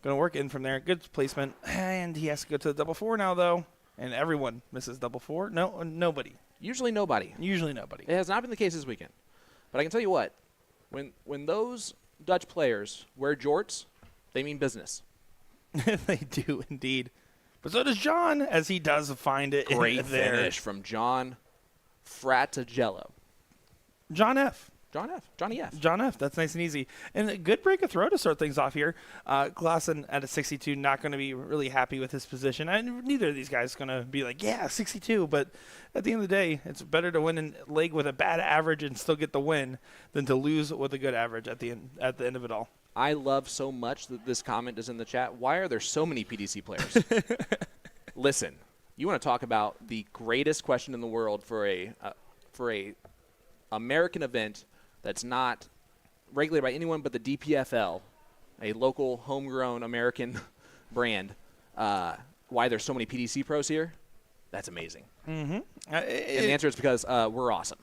Going to work in from there. Good placement. And he has to go to the double 4 now, though. And everyone misses double 4. No, nobody. Usually nobody. It has not been the case this weekend. But I can tell you what. When those Dutch players wear jorts, they mean business. They do indeed. But so does John, as he does find it Great in there. finish from John Fratigello. Johnny F. John F. That's nice and easy. And a good break of throw to start things off here. Klaassen at a 62, not going to be really happy with his position. And neither of these guys going to be like, yeah, 62. But at the end of the day, it's better to win a leg with a bad average and still get the win than to lose with a good average at the end of it all. I love so much that this comment is in the chat. Why are there so many PDC players? Listen, you want to talk about the greatest question in the world for a American event that's not regulated by anyone but the DPFL, a local homegrown American brand. Why there's so many PDC pros here? That's amazing. Mm-hmm. And the answer is because we're awesome.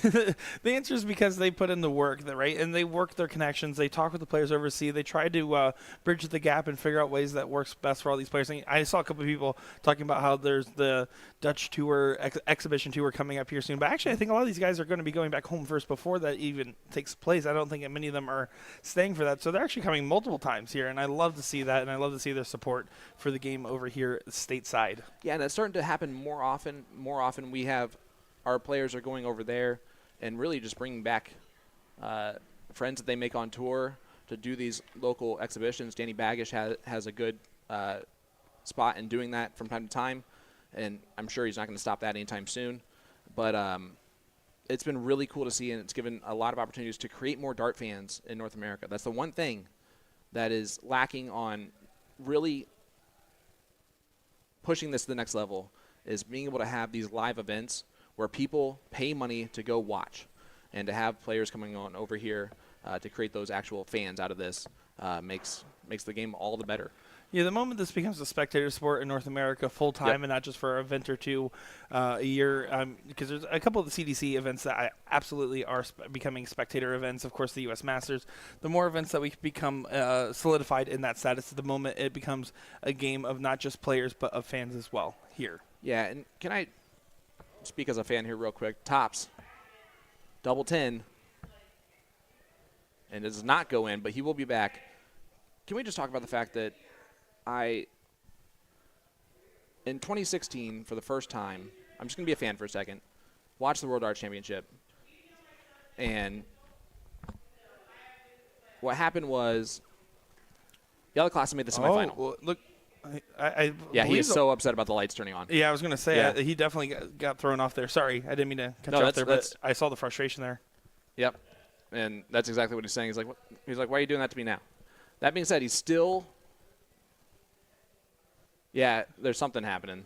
The answer is because they put in the work, right? And they work their connections. They talk with the players overseas. They try to bridge the gap and figure out ways that works best for all these players. I saw a couple of people talking about how there's the Dutch tour, exhibition tour coming up here soon. But actually, I think a lot of these guys are going to be going back home first before that even takes place. I don't think many of them are staying for that. So they're actually coming multiple times here, and I love to see that, and I love to see their support for the game over here stateside. Yeah, and it's starting to happen more often. We have our players are going over there and really just bringing back friends that they make on tour to do these local exhibitions. Danny Baggish has a good spot in doing that from time to time, and I'm sure he's not going to stop that anytime soon. But it's been really cool to see, and it's given a lot of opportunities to create more dart fans in North America. That's the one thing that is lacking on really pushing this to the next level, is being able to have these live events where people pay money to go watch, and to have players coming on over here to create those actual fans out of this makes the game all the better. Yeah, the moment this becomes a spectator sport in North America full time and not just for an event or two a year, because there's a couple of the CDC events that absolutely are becoming spectator events. Of course, the U.S. Masters. The more events that we become solidified in that status, the moment it becomes a game of not just players but of fans as well here. Yeah, and can I speak as a fan here real quick? Tops, double 10, and it does not go in, but he will be back. Can we just talk about the fact that in 2016, for the first time, I'm just going to be a fan for a second, watched the World Darts Championship, and what happened was the other class made the semifinal. Well, look, he is so upset about the lights turning on. Yeah, I was going to say, he definitely got thrown off there. Sorry, I didn't mean to cut you off there, but I saw the frustration there. Yep, and that's exactly what he's saying. He's like, why are you doing that to me now? That being said, he's still... Yeah, there's something happening.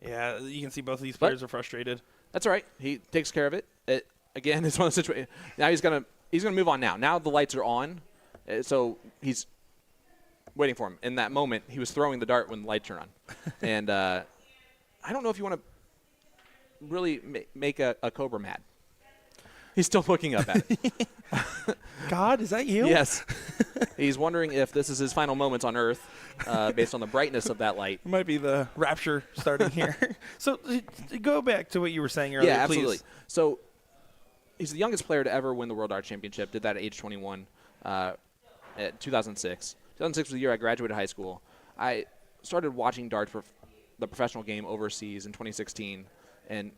Yeah, you can see both of these players are frustrated. That's all right. He takes care of it. Again, it's one of the situations. Now he's gonna move on now. Now the lights are on, so he's waiting for him. In that moment, he was throwing the dart when the lights turn on. And I don't know if you want to really make a Cobra mad. He's still looking up at it. God, is that you? Yes. He's wondering if this is his final moments on Earth based on the brightness of that light. It might be the rapture starting here. So go back to what you were saying earlier, Yeah, absolutely. please. So he's the youngest player to ever win the World Darts Championship. Did that at age 21 at 2006. 2006 was the year I graduated high school. I started watching darts for the professional game overseas in 2016, and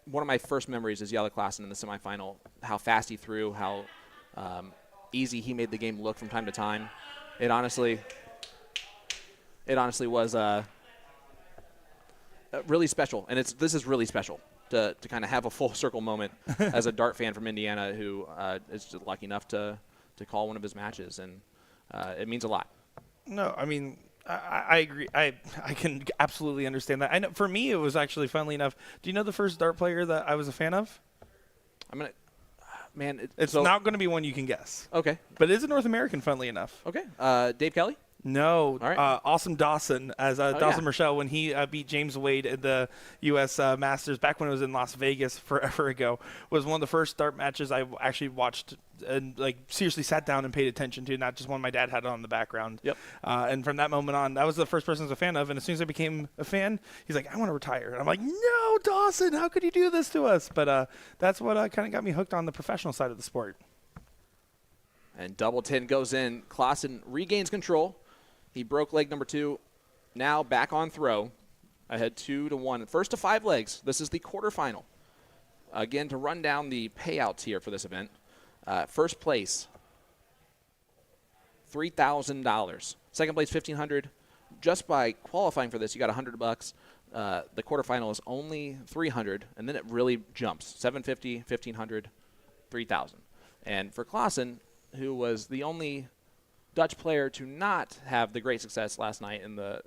one of my first memories is Jelle Klaassen in the semifinal, how fast he threw, how easy he made the game look from time to time. It honestly was really special, and this is really special to kind of have a full circle moment as a dart fan from Indiana who is just lucky enough to call one of his matches, and it means a lot. No, I mean, I agree. I can absolutely understand that. I know for me, it was actually, funnily enough. Do you know the first dart player that I was a fan of? It's not going to be one you can guess. Okay, but it is a North American, funnily enough. Okay, Dave Kelly. No, all right. Awesome Dawson Dawson Marshall when he beat James Wade at the U.S. Masters back when it was in Las Vegas forever ago was one of the first dart matches I actually watched and seriously sat down and paid attention to, not just one my dad had on in the background. Yep. And from that moment on, that was the first person I was a fan of. And as soon as I became a fan, he's like, I want to retire. And I'm like, no, Dawson, how could you do this to us? But that's what kind of got me hooked on the professional side of the sport. And double 10 goes in. Klaassen regains control. He broke leg number 2. Now back on throw. Ahead 2-1. First to 5 legs. This is the quarterfinal. Again, to run down the payouts here for this event. First place, $3,000. Second place, $1,500. Just by qualifying for this, you got $100. The quarterfinal is only $300, and then it really jumps: $750, $1,500, $3,000. And for Klaassen, who was the only Dutch player to not have the great success last night in the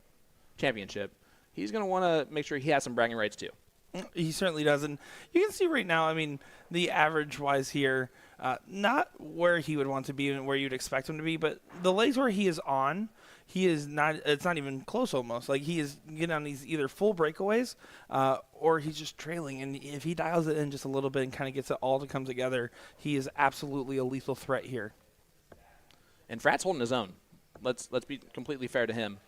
championship, he's going to want to make sure he has some bragging rights too. He certainly does. And you can see right now, I mean, the average-wise here, not where he would want to be and where you'd expect him to be, but the legs where he is on, he is not, it's not even close almost. Like, he is getting on these either full breakaways or he's just trailing. And if he dials it in just a little bit and kind of gets it all to come together, he is absolutely a lethal threat here. And Frat's holding his own. Let's be completely fair to him.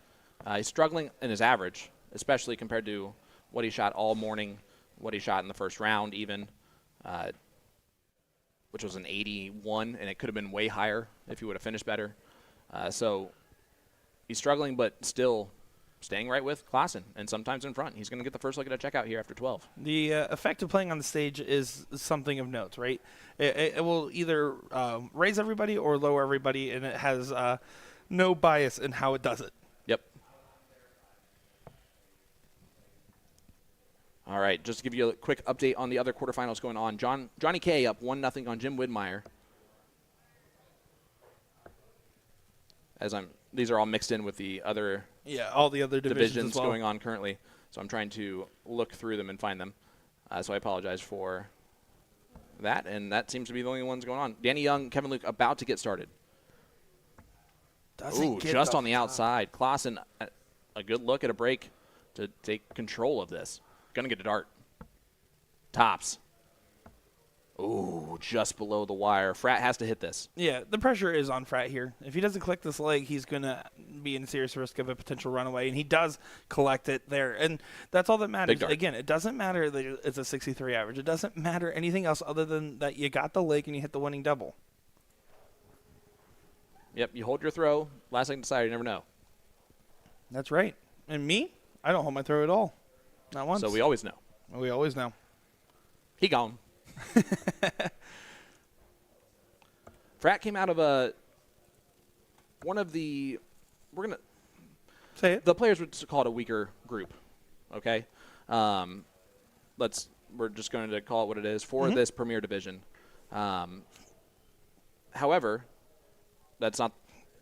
He's struggling in his average, especially compared to what he shot all morning, what he shot in the first round even, which was an 81, and it could have been way higher if he would have finished better. So he's struggling, but still staying right with Klaassen, and sometimes in front. He's going to get the first look at a checkout here after 12. The effect of playing on the stage is something of note, right? It will either raise everybody or lower everybody, and it has no bias in how it does it. Yep. All right, just to give you a quick update on the other quarterfinals going on. Johnny K up 1-0 on Jim Widmeyer. These are all mixed in with the other all the other divisions as well. Going on currently. So I'm trying to look through them and find them. So I apologize for that, and that seems to be the only ones going on. Danny Young, Kevin Luke about to get started. Ooh, just on the outside. Clausen, a good look at a break to take control of this. Going to get a dart. Tops. Ooh, just below the wire. Frat has to hit this. Yeah, the pressure is on Frat here. If he doesn't collect this leg, he's going to be in serious risk of a potential runaway, and he does collect it there. And that's all that matters. Again, it doesn't matter that it's a 63 average. It doesn't matter anything else other than that you got the leg and you hit the winning double. Yep, you hold your throw. Last thing to decide, you never know. That's right. And me, I don't hold my throw at all. Not once. So we always know. We always know. He gone. Frat came out of one of the, we're going to say it. The players would call it a weaker group, okay? We're just going to call it what it is for this Premier Division. However, that's not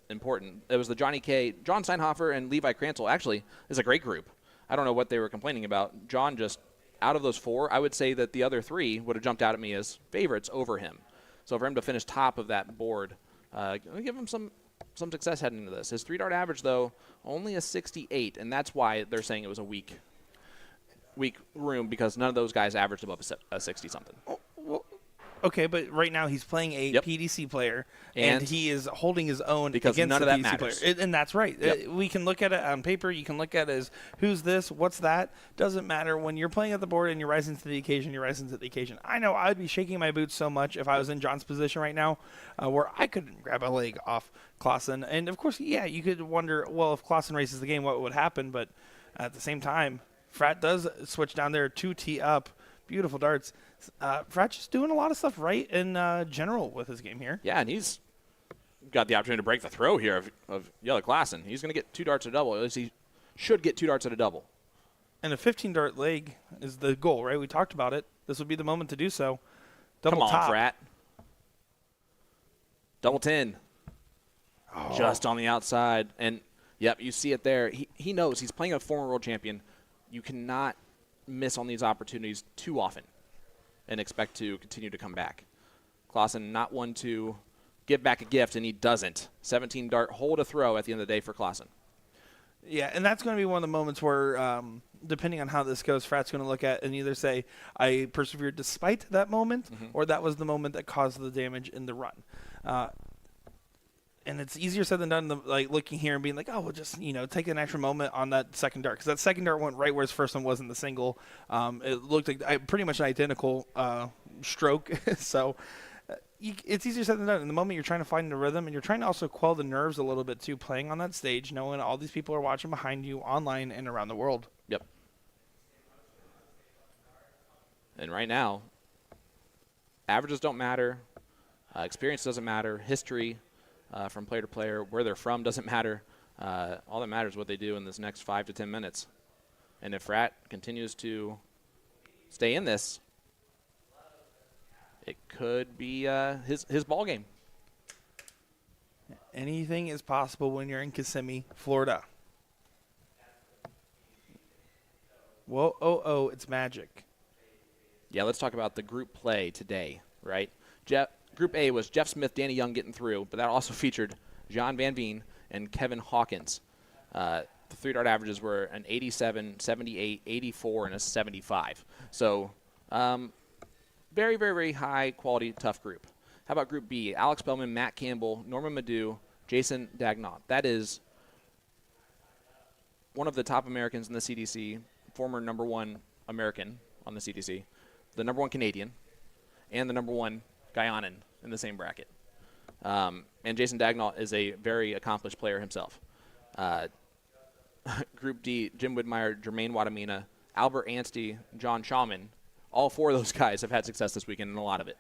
important. It was the John Steinhofer and Levi Kranzel. Actually, is a great group. I don't know what they were complaining about. John just, out of those four, I would say that the other three would have jumped out at me as favorites over him. So for him to finish top of that board, give him some success heading into this. His 3-dart average, though, only a 68, and that's why they're saying it was a weak room, because none of those guys averaged above a 60-something. Well, okay, but right now he's playing a PDC player, and he is holding his own because against none the of that PDC matters. player. And that's right. Yep. We can look at it on paper. You can look at it as who's this, what's that. Doesn't matter. When you're playing at the board and you're rising to the occasion, you're rising to the occasion. I know I'd be shaking my boots so much if I was in John's position right now, where I couldn't grab a leg off Clausen. And, of course, yeah, you could wonder, well, if Clausen races the game, what would happen? But at the same time, Frat does switch down there, 2-tee up. Beautiful darts. Frat's just doing a lot of stuff right in general with his game here. Yeah, and he's got the opportunity to break the throw here of Yellow Clausen. He's going to get 2 darts at a double. At least he should get 2 darts at a double. And a 15-dart leg is the goal, right? We talked about it. This would be the moment to do so. Double Come on, top. Frat. Double 10. Oh. Just on the outside. And, yep, you see it there. He knows. He's playing a former world champion. You cannot miss on these opportunities too often and expect to continue to come back. Clausen not one to give back a gift, and he doesn't. 17-dart, hold a throw at the end of the day for Clausen. Yeah, and that's going to be one of the moments where, depending on how this goes, Frat's going to look at and either say, I persevered despite that moment, or that was the moment that caused the damage in the run. And it's easier said than done, like looking here and being like, oh, we'll just, take an extra moment on that second dart. Because that second dart went right where his first one was in the single. It looked like pretty much an identical stroke. So it's easier said than done. In the moment, you're trying to find the rhythm, and you're trying to also quell the nerves a little bit, too, playing on that stage, knowing all these people are watching behind you online and around the world. Yep. And right now, averages don't matter. Experience doesn't matter. History from player to player, where they're from doesn't matter. All that matters is what they do in this next 5 to 10 minutes. And if Frat continues to stay in this, it could be his ball game. Anything is possible when you're in Kissimmee, Florida. Whoa, it's magic. Yeah, let's talk about the group play today, right? Group A was Jeff Smith, Danny Young getting through, but that also featured John Van Veen and Kevin Hawkins. The 3-dart averages were an 87, 78, 84, and a 75. So very, very, very high quality, tough group. How about Group B? Alex Bellman, Matt Campbell, Norman Madu, Jason Dagnall. That is one of the top Americans in the CDC, former #1 American on the CDC, the #1 Canadian, and the #1 Guyanan in the same bracket. And Jason Dagnall is a very accomplished player himself. Group D, Jim Widmeyer, Jermaine Wadamina, Albert Anstey, John Schauman. All 4 of those guys have had success this weekend, and a lot of it.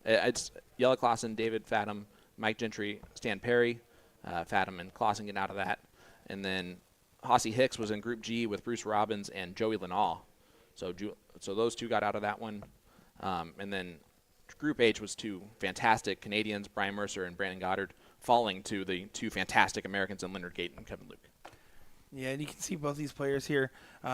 It's Yella Clausen, David Fathom, Mike Gentry, Stan Perry, Fathom and Clausen getting out of that. And then Hossie Hicks was in Group G with Bruce Robbins and Joey Lenaw. So those 2 got out of that one. And then Group H was 2 fantastic Canadians, Brian Mercer and Brandon Goddard, falling to the 2 fantastic Americans in Leonard Gate and Kevin Luke. Yeah, and you can see both these players here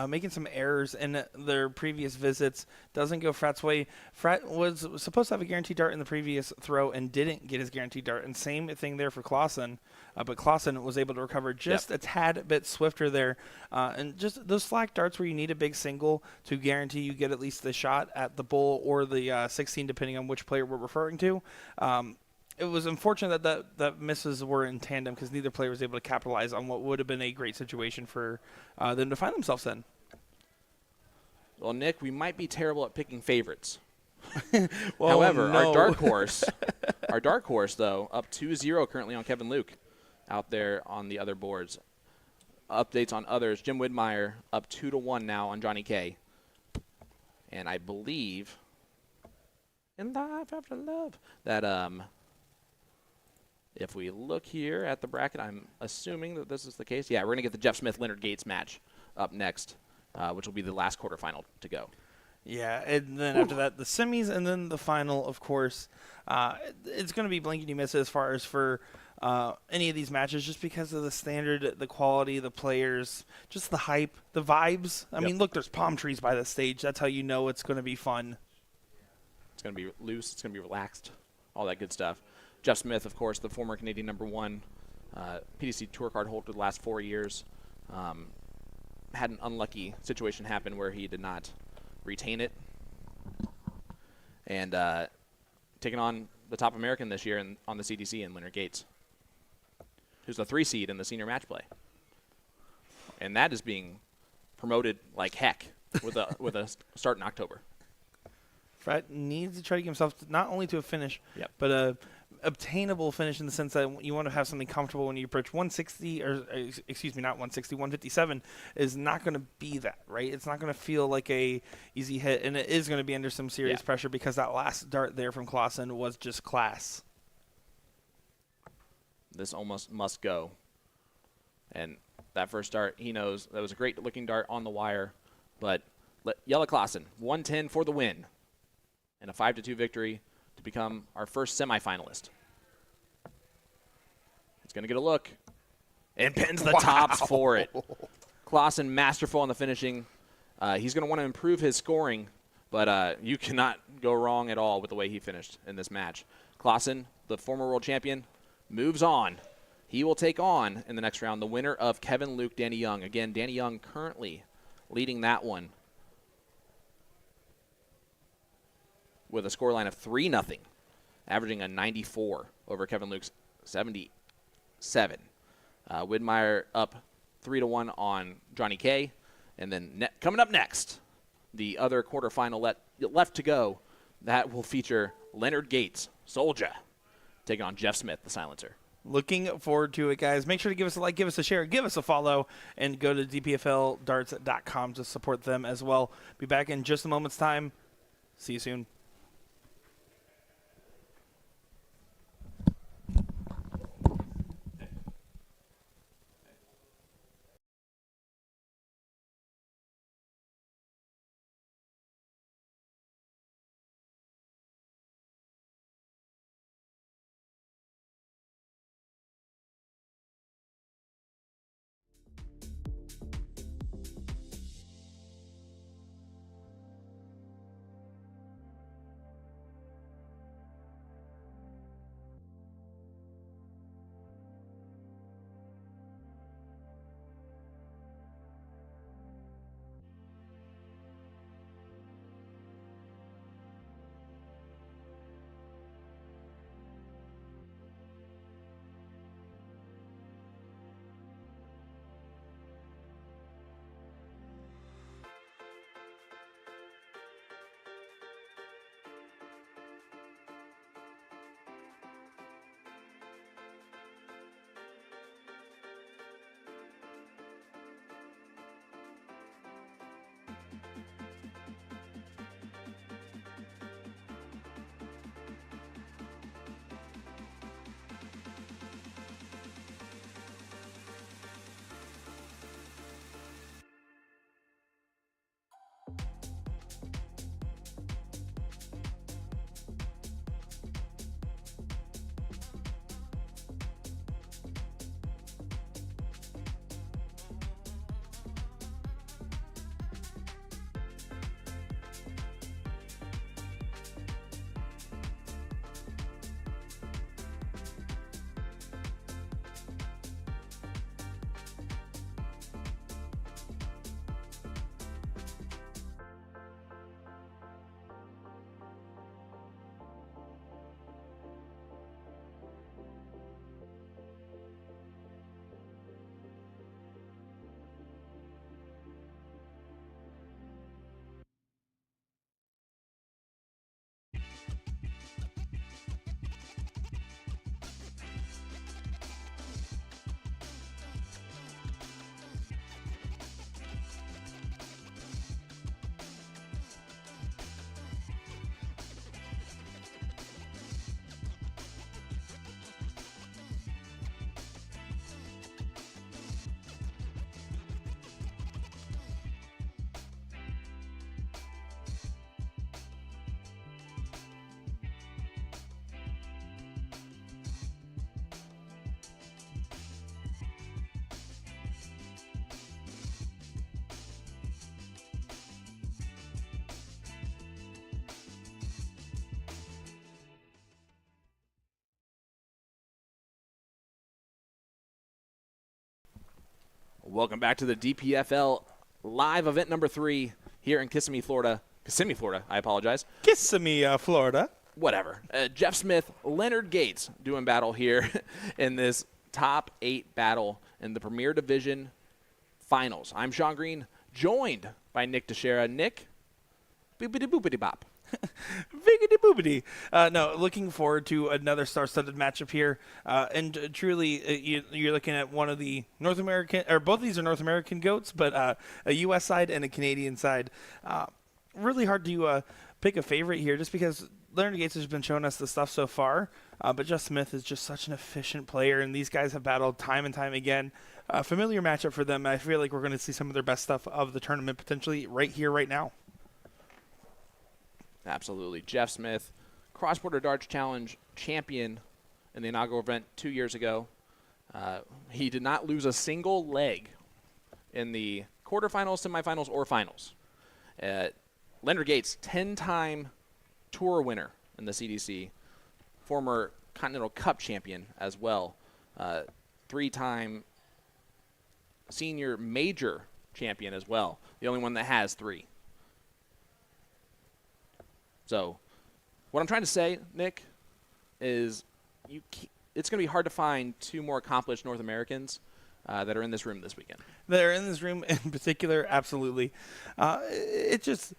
making some errors in their previous visits. Doesn't go Frat's way. Frat was supposed to have a guaranteed dart in the previous throw and didn't get his guaranteed dart. And same thing there for Clausen. But Clausen was able to recover just a tad bit swifter there. And just those slack darts where you need a big single to guarantee you get at least the shot at the bull or the 16, depending on which player we're referring to. It was unfortunate that misses were in tandem because neither player was able to capitalize on what would have been a great situation for them to find themselves in. Well, Nick, we might be terrible at picking favorites. Well, However, no. our dark horse, though, up 2-0 currently on Kevin Luke out there on the other boards. Updates on others. Jim Widmeyer up 2-1 now on Johnny K. And I believe in life after love that if we look here at the bracket, I'm assuming that this is the case. Yeah, we're going to get the Jeff Smith-Leonard Gates match up next, which will be the last quarterfinal to go. Yeah, and then after that, the semis, and then the final, of course. It's going to be blankety miss as far as for any of these matches, just because of the standard, the quality, the players, just the hype, the vibes. I mean, look, there's palm trees by the stage. That's how you know it's going to be fun. It's going to be loose. It's going to be relaxed. All that good stuff. Jeff Smith, of course, the former Canadian #1 PDC Tour card holder the last 4 years, had an unlucky situation happen where he did not retain it. And taking on the top American this year on the CDC in Leonard Gates, who's the 3 seed in the senior match play. And that is being promoted like heck with a start in October. Frat needs to try to get himself not only to a finish, but a obtainable finish in the sense that you want to have something comfortable when you approach 160, or excuse me, not 160, 157 is not going to be that, right? It's not going to feel like a easy hit, and it is going to be under some serious pressure because that last dart there from Clausen was just class. This almost must go. And that first dart, he knows that was a great looking dart on the wire, but Jelle Clausen, 110 for the win, and a 5-2 victory to become our first semifinalist. He's going to get a look and pins the tops for it. Clausen masterful on the finishing. He's going to want to improve his scoring, but you cannot go wrong at all with the way he finished in this match. Clausen, the former world champion, moves on. He will take on, in the next round, the winner of Kevin Luke, Danny Young. Again, Danny Young currently leading that one with a scoreline of 3-0, averaging a 94 over Kevin Luke's 77. Widmeyer up 3-1 on Johnny K. And then coming up next, the other quarterfinal left to go, that will feature Leonard Gates, Soldier, taking on Jeff Smith, the Silencer. Looking forward to it, guys. Make sure to give us a like, give us a share, give us a follow, and go to dpfldarts.com to support them as well. Be back in just a moment's time. See you soon. Welcome back to the DPFL Live Event number 3 here in Kissimmee, Florida. I apologize. Kissimmee, Florida. Whatever. Jeff Smith, Leonard Gates doing battle here in this top 8 battle in the Premier Division Finals. I'm Sean Green, joined by Nick Dichiria. Nick, boopity-boopity-bop. Biggity boopity. No, looking forward to another star-studded matchup here. And truly, you're looking at one of the North American, or both of these are North American goats, but a U.S. side and a Canadian side. Really hard to pick a favorite here just because Leonard Gates has been showing us the stuff so far. But Jeff Smith is just such an efficient player, and these guys have battled time and time again. A familiar matchup for them. I feel like we're going to see some of their best stuff of the tournament potentially right here, right now. Absolutely. Jeff Smith, Cross-Border Darts Challenge champion in the inaugural event 2 years ago. He did not lose a single leg in the quarterfinals, semifinals, or finals. Leonard Gates, 10-time tour winner in the CDC, former Continental Cup champion as well, 3-time senior major champion as well, the only one that has 3. So what I'm trying to say, Nick, is it's going to be hard to find 2 more accomplished North Americans that are in this room this weekend. They're in this room in particular, absolutely. It just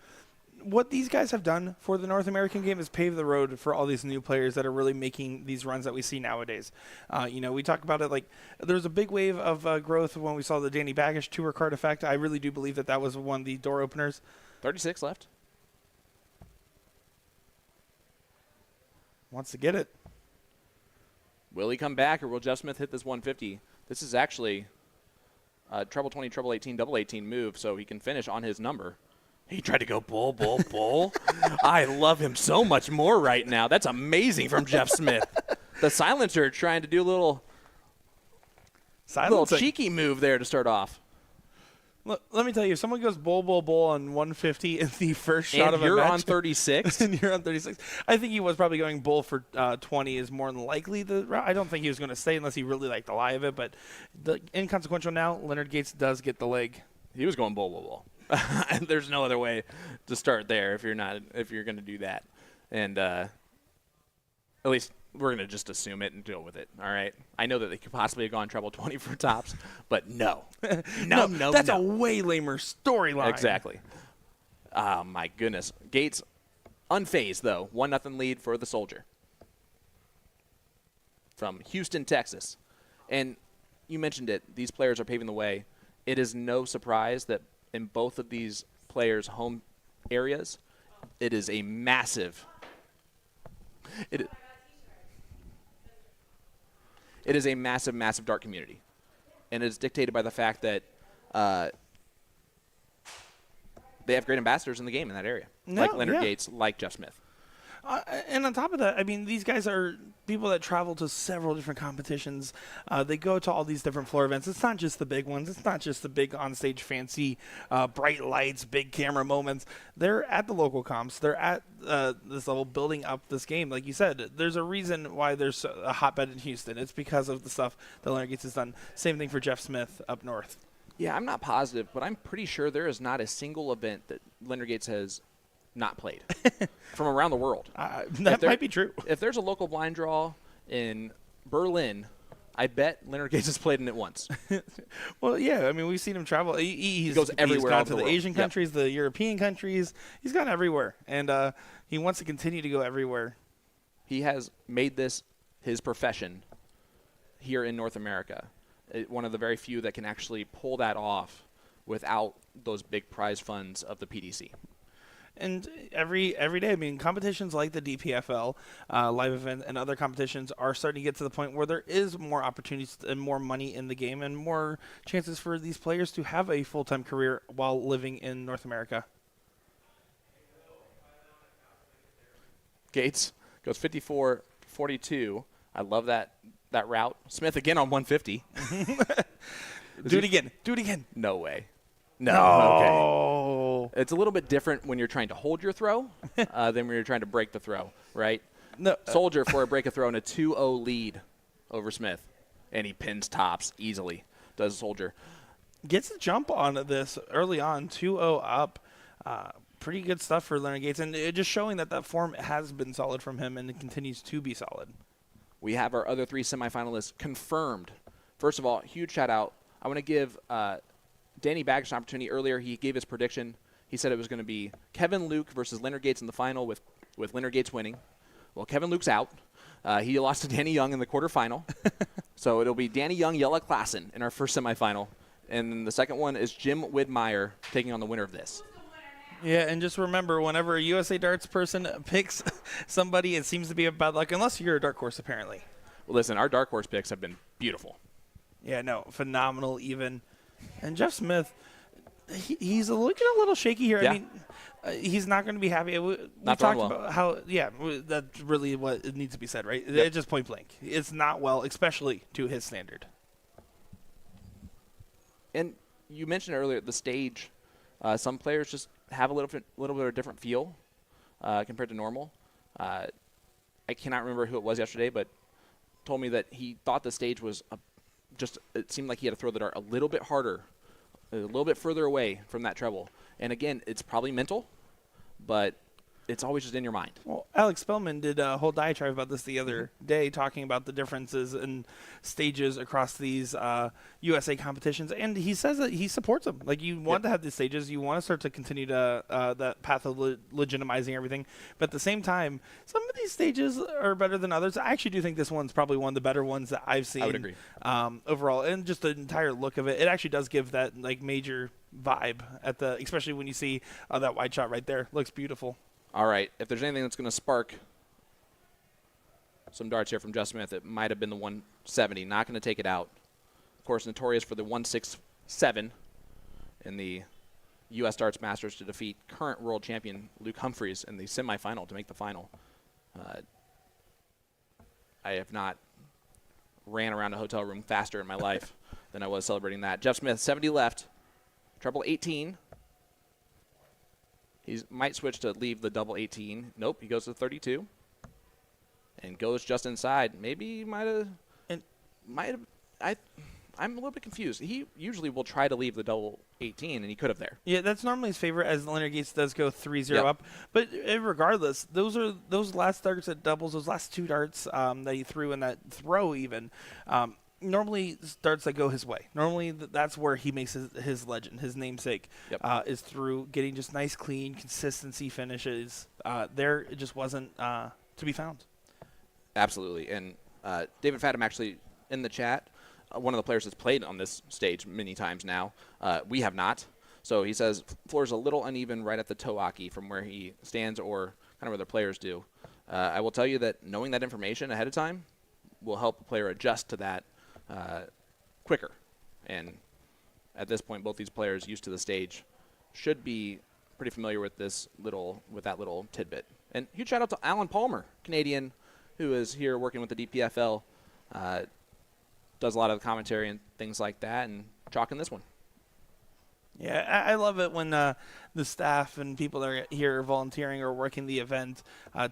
what these guys have done for the North American game is pave the road for all these new players that are really making these runs that we see nowadays. We talk about it like there was a big wave of growth when we saw the Danny Baggish tour card effect. I really do believe that was one of the door openers. 36 left. Wants to get it. Will he come back, or will Jeff Smith hit this 150? This is actually a treble 20, treble 18, double 18 move, so he can finish on his number. He tried to go bull, bull, bull. I love him so much more right now. That's amazing from Jeff Smith. The silencer trying to do a little cheeky move there to start off. Look, let me tell you, if someone goes bull, bull, bull on 150 in the first shot of a match. And you're on 36? And you're on 36. I think he was probably going bull for 20 is more than likely the route. I don't think he was going to stay unless he really liked the lie of it. But the inconsequential now, Leonard Gates does get the leg. He was going bull, bull, bull. And there's no other way to start there if you're going to do that. And at least we're going to just assume it and deal with it, all right? I know that they could possibly have gone treble 20 for tops, but no. No. That's a way lamer storyline. Exactly. Oh, my goodness. Gates unfazed, though. 1-0 lead for the Soldier from Houston, Texas. And you mentioned it. These players are paving the way. It is no surprise that in both of these players' home areas, it is a massive – It is a massive, massive dart community. And it is dictated by the fact that they have great ambassadors in the game in that area. Like Leonard Gates, like Jeff Smith. And on top of that, I mean, these guys are people that travel to several different competitions. They go to all these different floor events. It's not just the big ones. It's not just the big onstage fancy, bright lights, big camera moments. They're at the local comps. They're at this level building up this game. Like you said, there's a reason why there's a hotbed in Houston. It's because of the stuff that Leonard Gates has done. Same thing for Jeff Smith up north. Yeah, I'm not positive, but I'm pretty sure there is not a single event that Leonard Gates has not played from around the world. That might be true. If there's a local blind draw in Berlin, I bet Leonard Gates has played in it once. Well, yeah. I mean, we've seen him travel. He goes everywhere. He's gone to the Asian countries, the European countries. He's gone everywhere, and he wants to continue to go everywhere. He has made this his profession here in North America. One of the very few that can actually pull that off without those big prize funds of the PDC. And every day, I mean, competitions like the DPFL Live Event and other competitions are starting to get to the point where there is more opportunities and more money in the game and more chances for these players to have a full-time career while living in North America. Gates goes 54-42. I love that route. Smith again on 150. Do it again. No way. No. Okay. It's a little bit different when you're trying to hold your throw than when you're trying to break the throw, right? No. Soldier for a break a throw and a 2-0 lead over Smith. And he pins tops easily, does Soldier. gets a jump on this early on, 2-0 up. Pretty good stuff for Leonard Gates, and it just showing that form has been solid from him, and it continues to be solid. We have our other 3 semifinalists confirmed. First of all, huge shout out. I want to give Danny Baggish an opportunity. Earlier, he gave his prediction. He said it was going to be Kevin Luke versus Leonard Gates in the final with Leonard Gates winning. Well, Kevin Luke's out. He lost to Danny Young in the quarterfinal. So it'll be Danny Young, Jelle Klassen in our first semifinal. And then the second one is Jim Widmeyer taking on the winner of this. Yeah, and just remember, whenever a USA Darts person picks somebody, it seems to be a bad luck, unless you're a dark horse, apparently. Well, listen, our dark horse picks have been beautiful. Yeah, no, phenomenal even. And Jeff Smith, he's looking a little shaky here. Yeah. I mean, he's not going to be happy. We Not talked throwing about how, that's really what it needs to be said, right? Yep. It's just point blank. It's not well, especially to his standard. And you mentioned earlier the stage. Some players just have a little bit of a different feel compared to normal. I cannot remember who it was yesterday, but told me that he thought the stage was it seemed like he had to throw the dart a little bit harder, a little bit further away from that treble. And again, it's probably mental, but it's always just in your mind. Well, Alex Spellman did a whole diatribe about this the other day, talking about the differences in stages across these USA competitions, and he says that he supports them. Like, you want to have these stages, you want to start to continue to that path of legitimizing everything, but at the same time, some of these stages are better than others. I actually do think this one's probably one of the better ones that I've seen. I would agree. Overall, and just the entire look of it, it actually does give that like major vibe especially when you see that wide shot right there. Looks beautiful. All right, if there's anything that's going to spark some darts here from Jeff Smith, it might have been the 170. Not going to take it out. Of course, notorious for the 167 in the U.S. Darts Masters to defeat current world champion Luke Humphreys in the semifinal to make the final. I have not ran around a hotel room faster in my life than I was celebrating that. Jeff Smith, 70 left, treble 18. He might switch to leave the double 18. Nope, he goes to 32 and goes just inside. Maybe he might have. I'm a little bit confused. He usually will try to leave the double 18, and he could have there. Yeah, that's normally his favorite, as Leonard Gates does go 3-0 up. But regardless, those last darts at doubles, those last 2 darts that he threw in that throw even, normally darts that go his way. Normally that's where he makes his legend, his namesake, is through getting just nice, clean, consistency finishes. There it just wasn't to be found. Absolutely. And David Fathom actually in the chat, one of the players that's played on this stage many times now. We have not. So he says floor's a little uneven right at the toe-aki from where he stands or kind of where the players do. I will tell you that knowing that information ahead of time will help the player adjust to that quicker. And at this point, both these players used to the stage should be pretty familiar with that little tidbit. And huge shout out to Alan Palmer, Canadian, who is here working with the DPFL, does a lot of the commentary and things like that, and chalking this one. Yeah, I love it when the staff and people that are here volunteering or working the event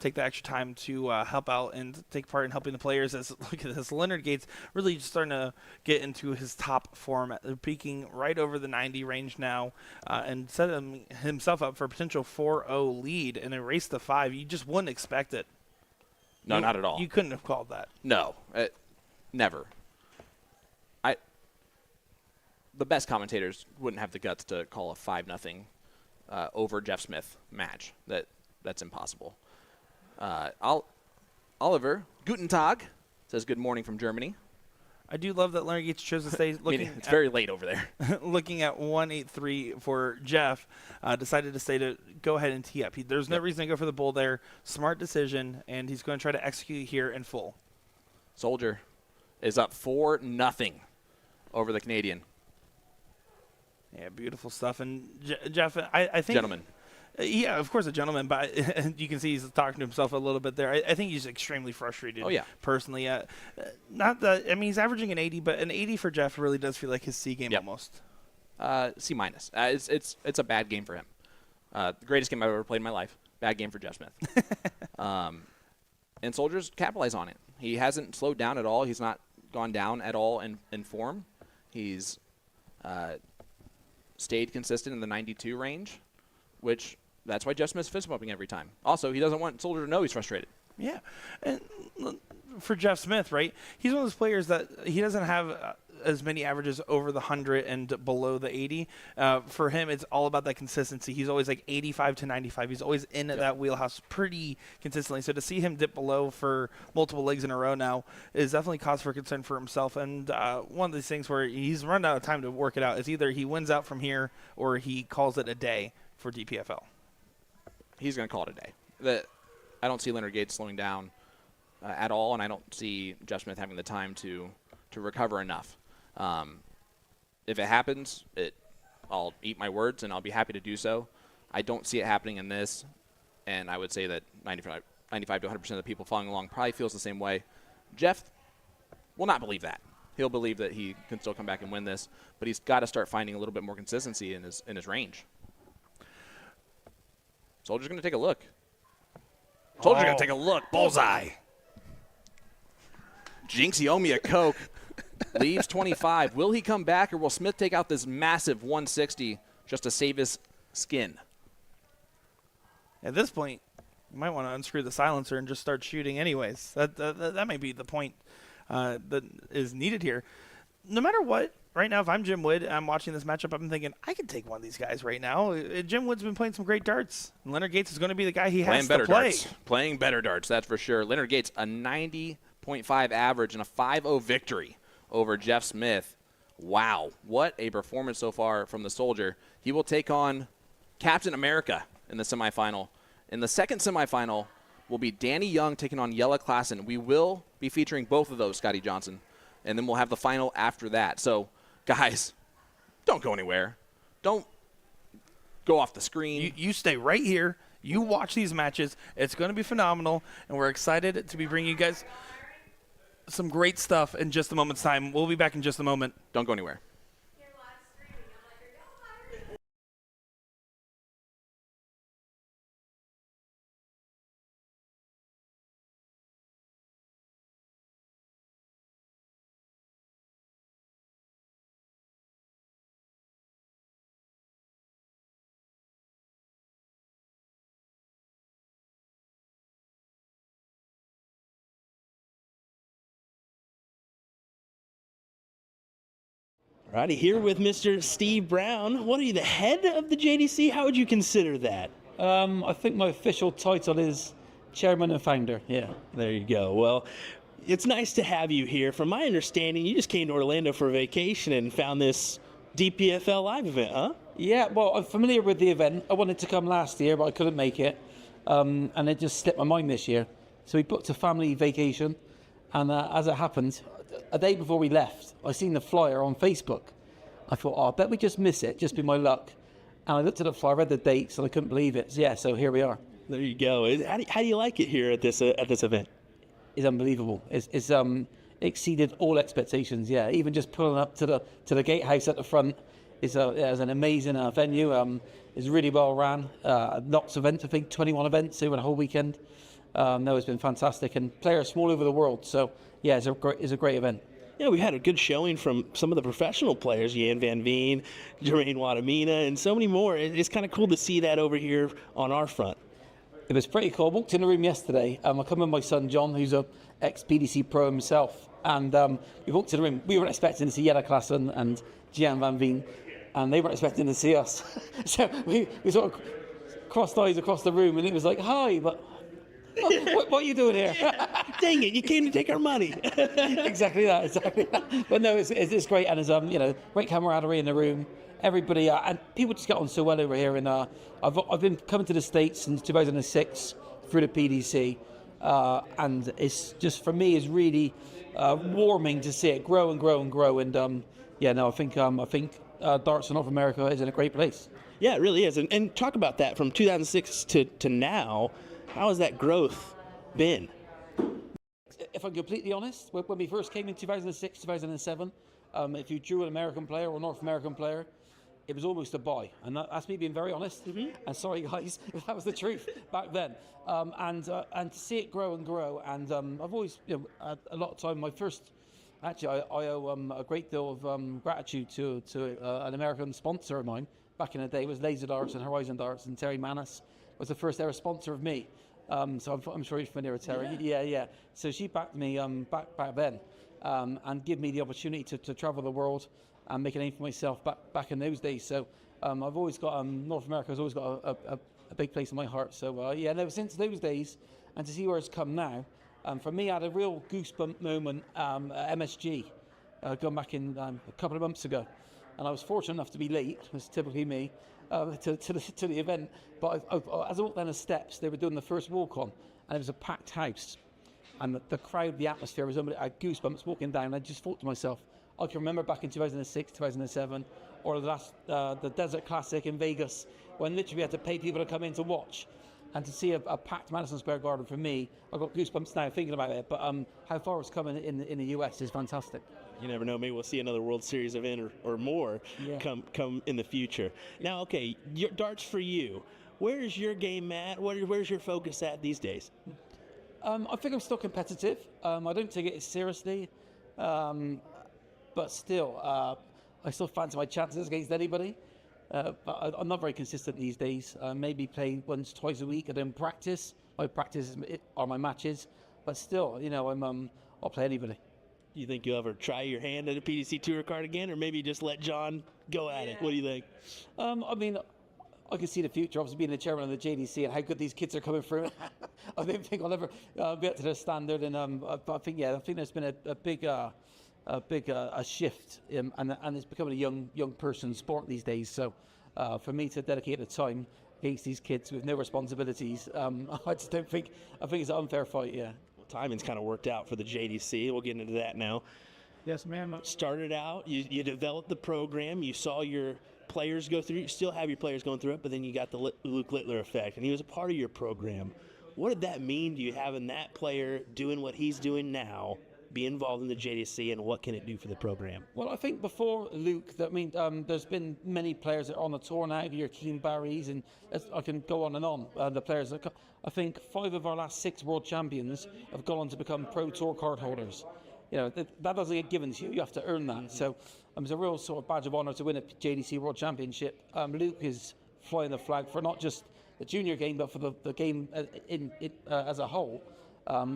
take the extra time to help out and take part in helping the players. Look at this, Leonard Gates really just starting to get into his top form. They're peaking right over the 90 range now and set himself up for a potential 4-0 lead in a race to 5. You just wouldn't expect it. No, not at all. You couldn't have called that. No, never. The best commentators wouldn't have the guts to call a 5-0 over Jeff Smith match. That's impossible. Oliver Guten Tag says good morning from Germany. I do love that Leonard Gates chose to stay looking. It's very late over there. Looking at 183 for Jeff, decided to stay to go ahead and tee up. There's no reason to go for the bull there. Smart decision, and he's going to try to execute here in full. Soldier is up 4-0 over the Canadian. Yeah, beautiful stuff. And Jeff, I think... Gentleman. Yeah, of course a gentleman, but you can see he's talking to himself a little bit there. I think he's extremely frustrated. Oh, yeah. Personally. Not that, I mean, he's averaging an 80, but an 80 for Jeff really does feel like his C game almost. C-. It's a bad game for him. The greatest game I've ever played in my life. Bad game for Jeff Smith. And Soldiers capitalize on it. He hasn't slowed down at all. He's not gone down at all in form. He's stayed consistent in the 92 range, which that's why Jeff Smith's fist bumping every time. Also, he doesn't want Soldier to know he's frustrated. Yeah. And for Jeff Smith, right, he's one of those players that he doesn't have as many averages over the 100 and below the 80. For him, it's all about that consistency. He's always like 85 to 95. He's always in that wheelhouse pretty consistently. So to see him dip below for multiple legs in a row now is definitely cause for concern for himself. And one of these things where he's run out of time to work it out is either he wins out from here or he calls it a day for DPFL. He's going to call it a day. I don't see Leonard Gates slowing down at all, and I don't see Jeff Smith having the time to recover enough. If it happens, I'll eat my words, and I'll be happy to do so. I don't see it happening in this, and I would say that 95 to 100% of the people following along probably feels the same way. Jeff will not believe that. He'll believe that he can still come back and win this, but he's got to start finding a little bit more consistency in his range. Soldier's going to take a look. Soldier's going to take a look. Bullseye. Jinx, he owe me a Coke. Leaves 25. Will he come back, or will Smith take out this massive 160 just to save his skin? At this point, you might want to unscrew the silencer and just start shooting anyways. That may be the point that is needed here. No matter what, right now, if I'm Jim Wood and I'm watching this matchup, I'm thinking, I could take one of these guys right now. Jim Wood's been playing some great darts. And Leonard Gates is going to be the guy he has to play. Playing better darts, that's for sure. Leonard Gates, a 90.5 average and a 5-0 victory over Jeff Smith. Wow, what a performance so far from the Soldier. He will take on Captain America in the semifinal. In the second semifinal will be Danny Young taking on Yella Klassen. We will be featuring both of those, Scotty Johnson. And then we'll have the final after that. So, guys, don't go anywhere. Don't go off the screen. You stay right here. You watch these matches. It's going to be phenomenal, and we're excited to be bringing you guys some great stuff in just a moment's time. We'll be back in just a moment. Don't go anywhere. Alrighty, here with Mr. Steve Brown. What are you, the head of the JDC? How would you consider that? I think my official title is chairman and founder. Yeah. There you go. Well, it's nice to have you here. From my understanding, you just came to Orlando for a vacation and found this DPFL Live event, huh? Yeah, well, I'm familiar with the event. I wanted to come last year, but I couldn't make it. And it just slipped my mind this year. So we booked a family vacation. And as it happened, a day before we left, I seen the flyer on Facebook. I thought, I bet we just miss it, just be my luck. And I looked at the flyer, read the dates, and I couldn't believe it. So, yeah, so here we are. There you go. How do you like it here at this event? It's unbelievable. It's exceeded all expectations. Yeah, even just pulling up to the gatehouse at the front is an amazing venue. It's really well ran. Lots of events, I think 21 events over the whole weekend. No, it's been fantastic, and players from all over the world. So yeah, it's a great event. Yeah, we had a good showing from some of the professional players, Jan Van Veen, Jermaine Wadamina, and so many more. It's kind of cool to see that over here on our front. It was pretty cool. I walked in the room yesterday. I come with my son John, who's a ex-PDC pro himself, and we walked in the room. We weren't expecting to see Jelle Klassen and Jan Van Veen, and they weren't expecting to see us. So we sort of crossed eyes across the room, and it was like, hi, but what are you doing here? Dang it, you came to take our money. Exactly that. But no, it's great, and there's great camaraderie in the room. Everybody and people just get on so well over here. And I've been coming to the States since 2006 through the PDC, and it's just for me is really warming to see it grow and grow and grow. And I think darts in North America is in a great place. Yeah, it really is. And talk about that from 2006 to now. How has that growth been? If I'm completely honest, when we first came in 2006, 2007, if you drew an American player or a North American player, it was almost a buy. And that's me being very honest. Mm-hmm. And sorry, guys, if that was the truth back then. And to see it grow and grow. And I've always, a lot of time, my first Actually, I owe a great deal of gratitude to an American sponsor of mine back in the day. It was Laser Darts and Horizon Darts, and Terry Manis was the first ever sponsor of me. So I'm sure you're familiar with Terry. Yeah. So she backed me back then, and gave me the opportunity to travel the world and make a name for myself back in those days. So I've always got North America has always got a big place in my heart. So since those days, and to see where it's come now, for me, I had a real goosebump moment at MSG, going back in a couple of months ago, and I was fortunate enough to be late, as typically me, to the event. But as I walked down the steps, they were doing the first walk on, and it was a packed house, and the crowd, the atmosphere was unbelievable. I had goosebumps walking down. I just thought to myself, I can remember back in 2006, 2007, or the Desert Classic in Vegas, when literally we had to pay people to come in to watch. And to see a packed Madison Square Garden, for me, I've got goosebumps now thinking about it. But how far it's coming in the US is fantastic. You never know. Maybe we'll see another World Series event or more come in the future. Now, okay, your darts for you. Where is your game at? Where's your focus at these days? I think I'm still competitive. I don't take it as seriously. But still, I still fancy my chances against anybody. But I'm not very consistent these days. Maybe play once, twice a week. I don't practice. My practice are my matches. But still, I'll play anybody. Do you think you'll ever try your hand at a PDC Tour card again, or maybe just let John go at it? What do you think? I can see the future, obviously being the chairman of the JDC and how good these kids are coming through. I don't think I'll ever be up to their standard. And but I think there's been a big shift, and it's becoming a young person's sport these days. So for me to dedicate the time against these kids with no responsibilities, I just don't think. I think it's an unfair fight. Yeah. Well, timing's kind of worked out for the JDC. We'll get into that now. Yes, ma'am. Started out, you developed the program. You saw your players go through. You still have your players going through it, but then you got the Luke Littler effect, and he was a part of your program. What did that mean to you, having that player doing what he's doing now, be involved in the JDC, and what can it do for the program? Well, I think before Luke, there's been many players that are on the tour now, your Keen Barrys, and I can go on and on. The players, I think 5 of our last 6 world champions have gone on to become pro tour card holders. That doesn't get given to you. You have to earn that. So it's a real sort of badge of honour to win a JDC World Championship. Luke is flying the flag for not just the junior game, but for the game as a whole.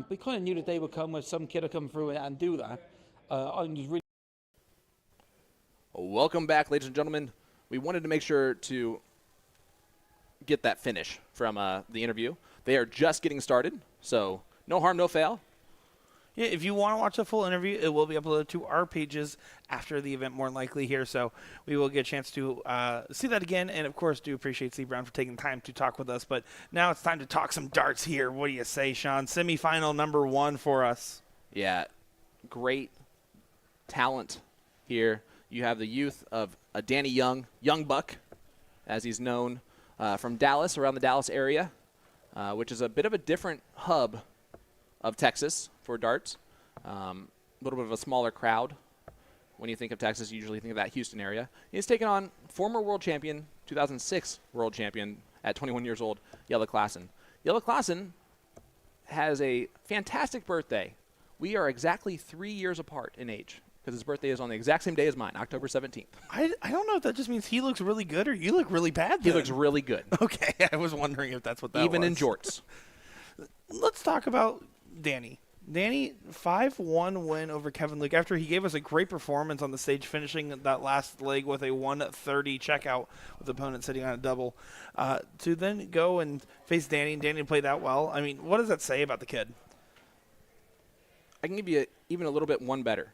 We kind of knew the day would come where some kid would come through and do that. I'm just really. Welcome back, ladies and gentlemen. We wanted to make sure to get that finish from the interview. They are just getting started, so no harm, no foul. Yeah, if you want to watch the full interview, it will be uploaded to our pages after the event, more than likely here. So we will get a chance to see that again. And, of course, do appreciate Steve Brown for taking time to talk with us. But now it's time to talk some darts here. What do you say, Sean? Semifinal number 1 for us. Yeah, great talent here. You have the youth of Danny Young Buck, as he's known, from Dallas, around the Dallas area, which is a bit of a different hub of Texas for darts. A little bit of a smaller crowd. When you think of Texas, you usually think of that Houston area. He's taken on former world champion, 2006 world champion at 21 years old, Jelle Klaassen. Jelle Klaassen has a fantastic birthday. We are exactly 3 years apart in age, because his birthday is on the exact same day as mine, October 17th. I don't know if that just means he looks really good or you look really bad then. He looks really good. Okay, I was wondering if that's what that was. Even in jorts. Let's talk about Danny. Danny, 5-1 win over Kevin Luke after he gave us a great performance on the stage, finishing that last leg with a 130 checkout with the opponent sitting on a double. To then go and face Danny, and Danny played that well. I mean, what does that say about the kid? I can give you even a little bit one better.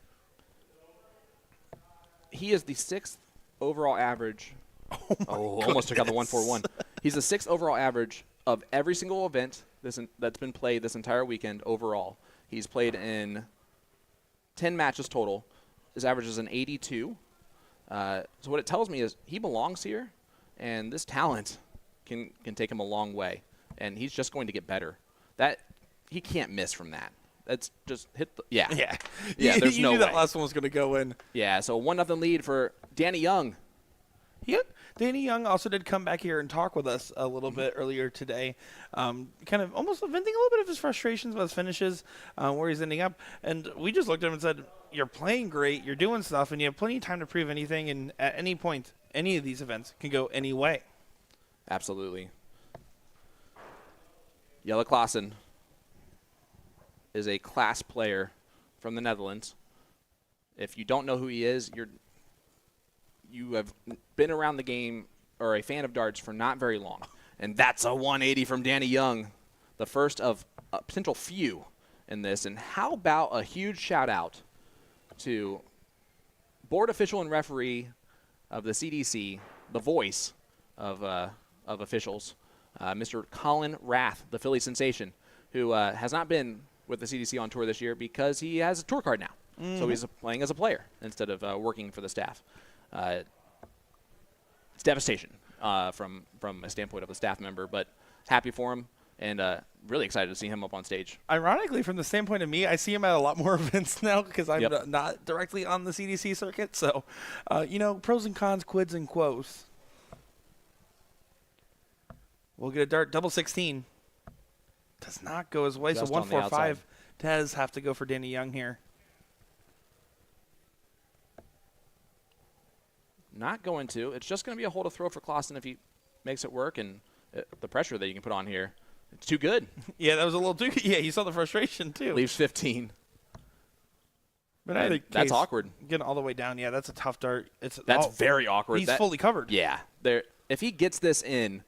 He is the 6th overall average. Almost took out the 141. He's the 6th overall average of every single event that's been played this entire weekend overall. He's played in 10 matches total. His average is an 82. So what it tells me is he belongs here, and this talent can take him a long way, and he's just going to get better. That he can't miss from that. That's just hit the yeah. There's no knew way. That last one was going to go in. Yeah, so 1-0 lead for Danny Young. Danny Young also did come back here and talk with us a little bit earlier today, kind of almost venting a little bit of his frustrations about his finishes, where he's ending up. And we just looked at him and said, you're playing great, you're doing stuff, and you have plenty of time to prove anything. And at any point, any of these events can go any way. Absolutely. Jelle Klaassen is a class player from the Netherlands. If you don't know who he is, you have been around the game or a fan of darts for not very long. And that's a 180 from Danny Young, the first of a potential few in this. And how about a huge shout out to board official and referee of the CDC, the voice of officials, Mr. Colin Rath, the Philly sensation, who has not been with the CDC on tour this year because he has a tour card now. So he's playing as a player instead of working for the staff. It's devastation from a standpoint of a staff member, but happy for him and really excited to see him up on stage. Ironically, from the standpoint of me, I see him at a lot more events now because I'm not directly on the CDC circuit. So, pros and cons, quids and quos. We'll get a dart double 16. Does not go his way. Just so 145 does have to go for Danny Young here. Not going to. It's just going to be a hold to throw for Klaassen if he makes it work, and the pressure that you can put on here, it's too good. Yeah, that was a little too good. Yeah, you saw the frustration too. Leaves 15. But I think that's awkward. Getting all the way down, yeah, that's a tough dart. That's very awkward. He's fully covered. Yeah. If he gets this in,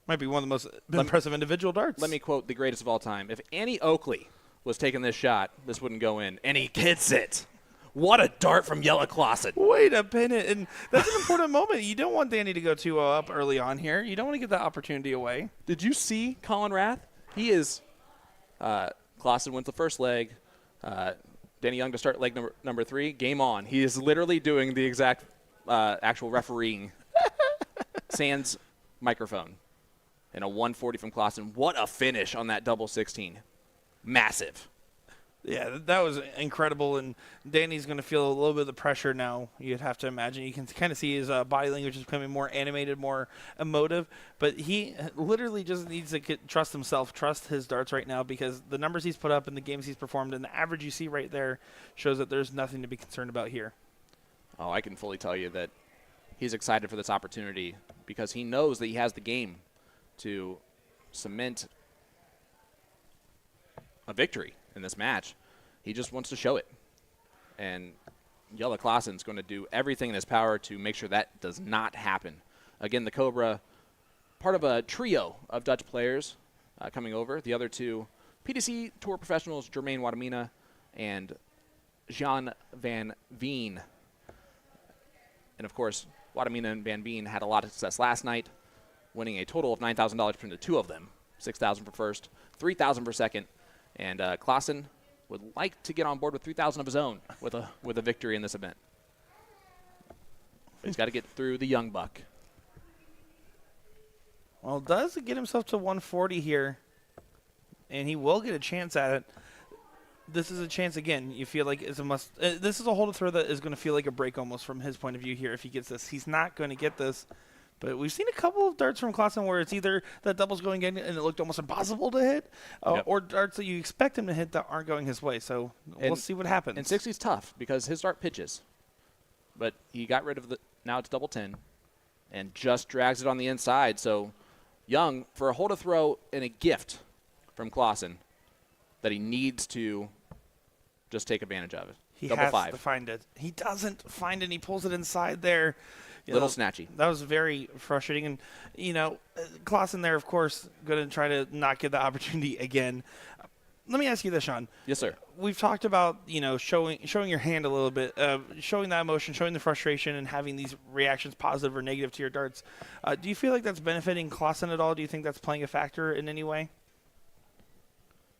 might be one of the most impressive individual darts. Let me quote the greatest of all time. If Annie Oakley was taking this shot, this wouldn't go in. And he hits it. What a dart from Jelle Klaassen. Way to pin it. And that's an important moment. You don't want Danny to go 2-0 up early on here. You don't want to get that opportunity away. Did you see Colin Rath? He is Klaassen wins the first leg. Danny Young to start leg number 3. Game on. He is literally doing the exact actual refereeing. Sans microphone. And a 140 from Klaassen. What a finish on that double 16. Massive. Yeah, that was incredible, and Danny's going to feel a little bit of the pressure now, you'd have to imagine. You can kind of see his body language is becoming more animated, more emotive, but he literally just needs to trust himself, trust his darts right now, because the numbers he's put up and the games he's performed and the average you see right there shows that there's nothing to be concerned about here. Oh, I can fully tell you that he's excited for this opportunity because he knows that he has the game to cement a victory in this match. He just wants to show it. And Jelle Klaassen's going to do everything in his power to make sure that does not happen. Again, the Cobra, part of a trio of Dutch players coming over. The other two, PDC Tour professionals Jermaine Wadamina and Jean Van Veen. And, of course, Wadamina and Van Veen had a lot of success last night, winning a total of $9,000 between the two of them. $6,000 for first, $3,000 for second. And Klaassen would like to get on board with $3,000 of his own with a victory in this event. But he's got to get through the young buck. Well, does get himself to 140 here, and he will get a chance at it. This is a chance again. You feel like it's a must. This is a hold to throw that is going to feel like a break almost from his point of view here. If he gets this, he's not going to get this. But we've seen a couple of darts from Klaassen where it's either that double's going in and it looked almost impossible to hit, or darts that you expect him to hit that aren't going his way. So we'll see what happens. And 60's tough because his dart pitches. But he got rid of now it's double 10, and just drags it on the inside. So Young, for a hold to throw and a gift from Klaassen that he needs to just take advantage of it. He double has 5. to find it. He doesn't find it, and he pulls it inside there. Little snatchy. That was very frustrating. And, Klaassen there, of course, going to try to not get the opportunity again. Let me ask you this, Sean. Yes, sir. We've talked about, showing your hand a little bit, showing that emotion, showing the frustration, and having these reactions, positive or negative, to your darts. Do you feel like that's benefiting Klaassen at all? Do you think that's playing a factor in any way?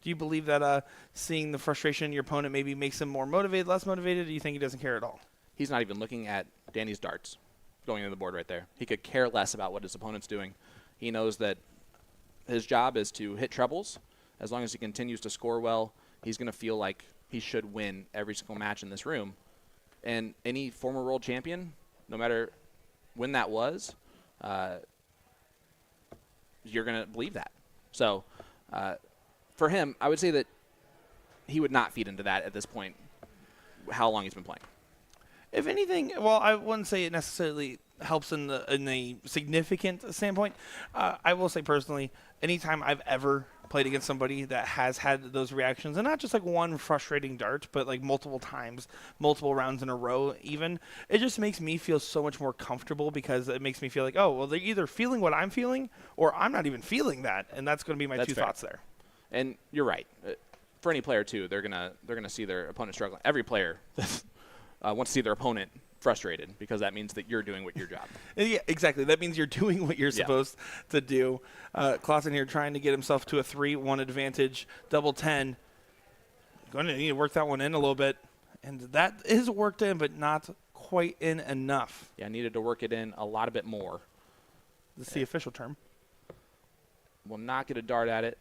Do you believe that seeing the frustration in your opponent maybe makes him more motivated, less motivated, or do you think he doesn't care at all? He's not even looking at Danny's darts going into the board right there. He could care less about what his opponent's doing. He knows that his job is to hit trebles. As long as he continues to score well, he's going to feel like he should win every single match in this room. And any former world champion, no matter when that was, you're going to believe that. So for him, I would say that he would not feed into that at this point, how long he's been playing. If anything, well, I wouldn't say it necessarily helps in a significant standpoint. I will say personally, anytime I've ever played against somebody that has had those reactions, and not just like one frustrating dart, but like multiple times, multiple rounds in a row even, it just makes me feel so much more comfortable, because it makes me feel like, oh, well, they're either feeling what I'm feeling or I'm not even feeling that, and that's going to be my two thoughts there. And you're right. For any player too, they're gonna see their opponent struggling. Every player wants to see their opponent frustrated, because that means that you're doing your job. Yeah, exactly. That means you're doing what you're supposed to do. Clausen here trying to get himself to a 3-1 advantage, double 10. Going to need to work that one in a little bit. And that is worked in, but not quite in enough. Yeah, needed to work it in a lot bit more. That's the official term. Will not get a dart at it.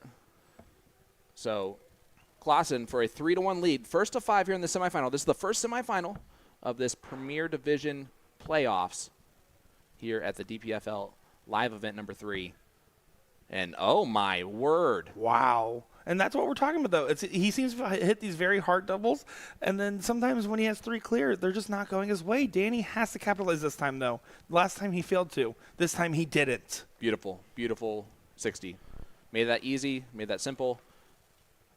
So Clausen for a 3-1 lead. First of 5 here in the semifinal. This is the first semifinal of this Premier Division playoffs here at the DPFL Live Event number 3. And oh my word. Wow. And that's what we're talking about, though. He seems to hit these very hard doubles, and then sometimes when he has 3 clear, they're just not going his way. Danny has to capitalize this time, though. Last time he failed to. This time he didn't. Beautiful, beautiful 60. Made that easy, made that simple.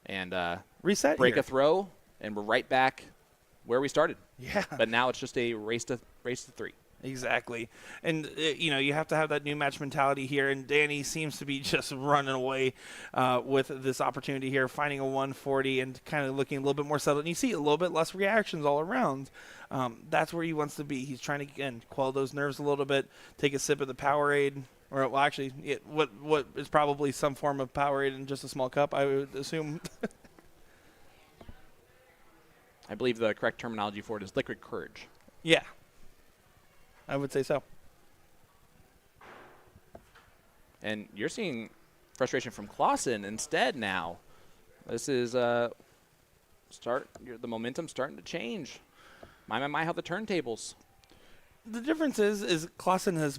And reset break here. a throw, and we're right back where we started. Yeah. But now it's just a race to 3. Exactly. And, you have to have that new match mentality here, and Danny seems to be just running away with this opportunity here, finding a 140 and kind of looking a little bit more settled. And you see a little bit less reactions all around. That's where he wants to be. He's trying to, again, quell those nerves a little bit, take a sip of the Powerade. Or, well, actually, what is probably some form of Powerade in just a small cup, I would assume. I believe the correct terminology for it is liquid courage. Yeah. I would say so. And you're seeing frustration from Clausen instead now. This is the momentum's starting to change. My, how the turntables. The difference is Clausen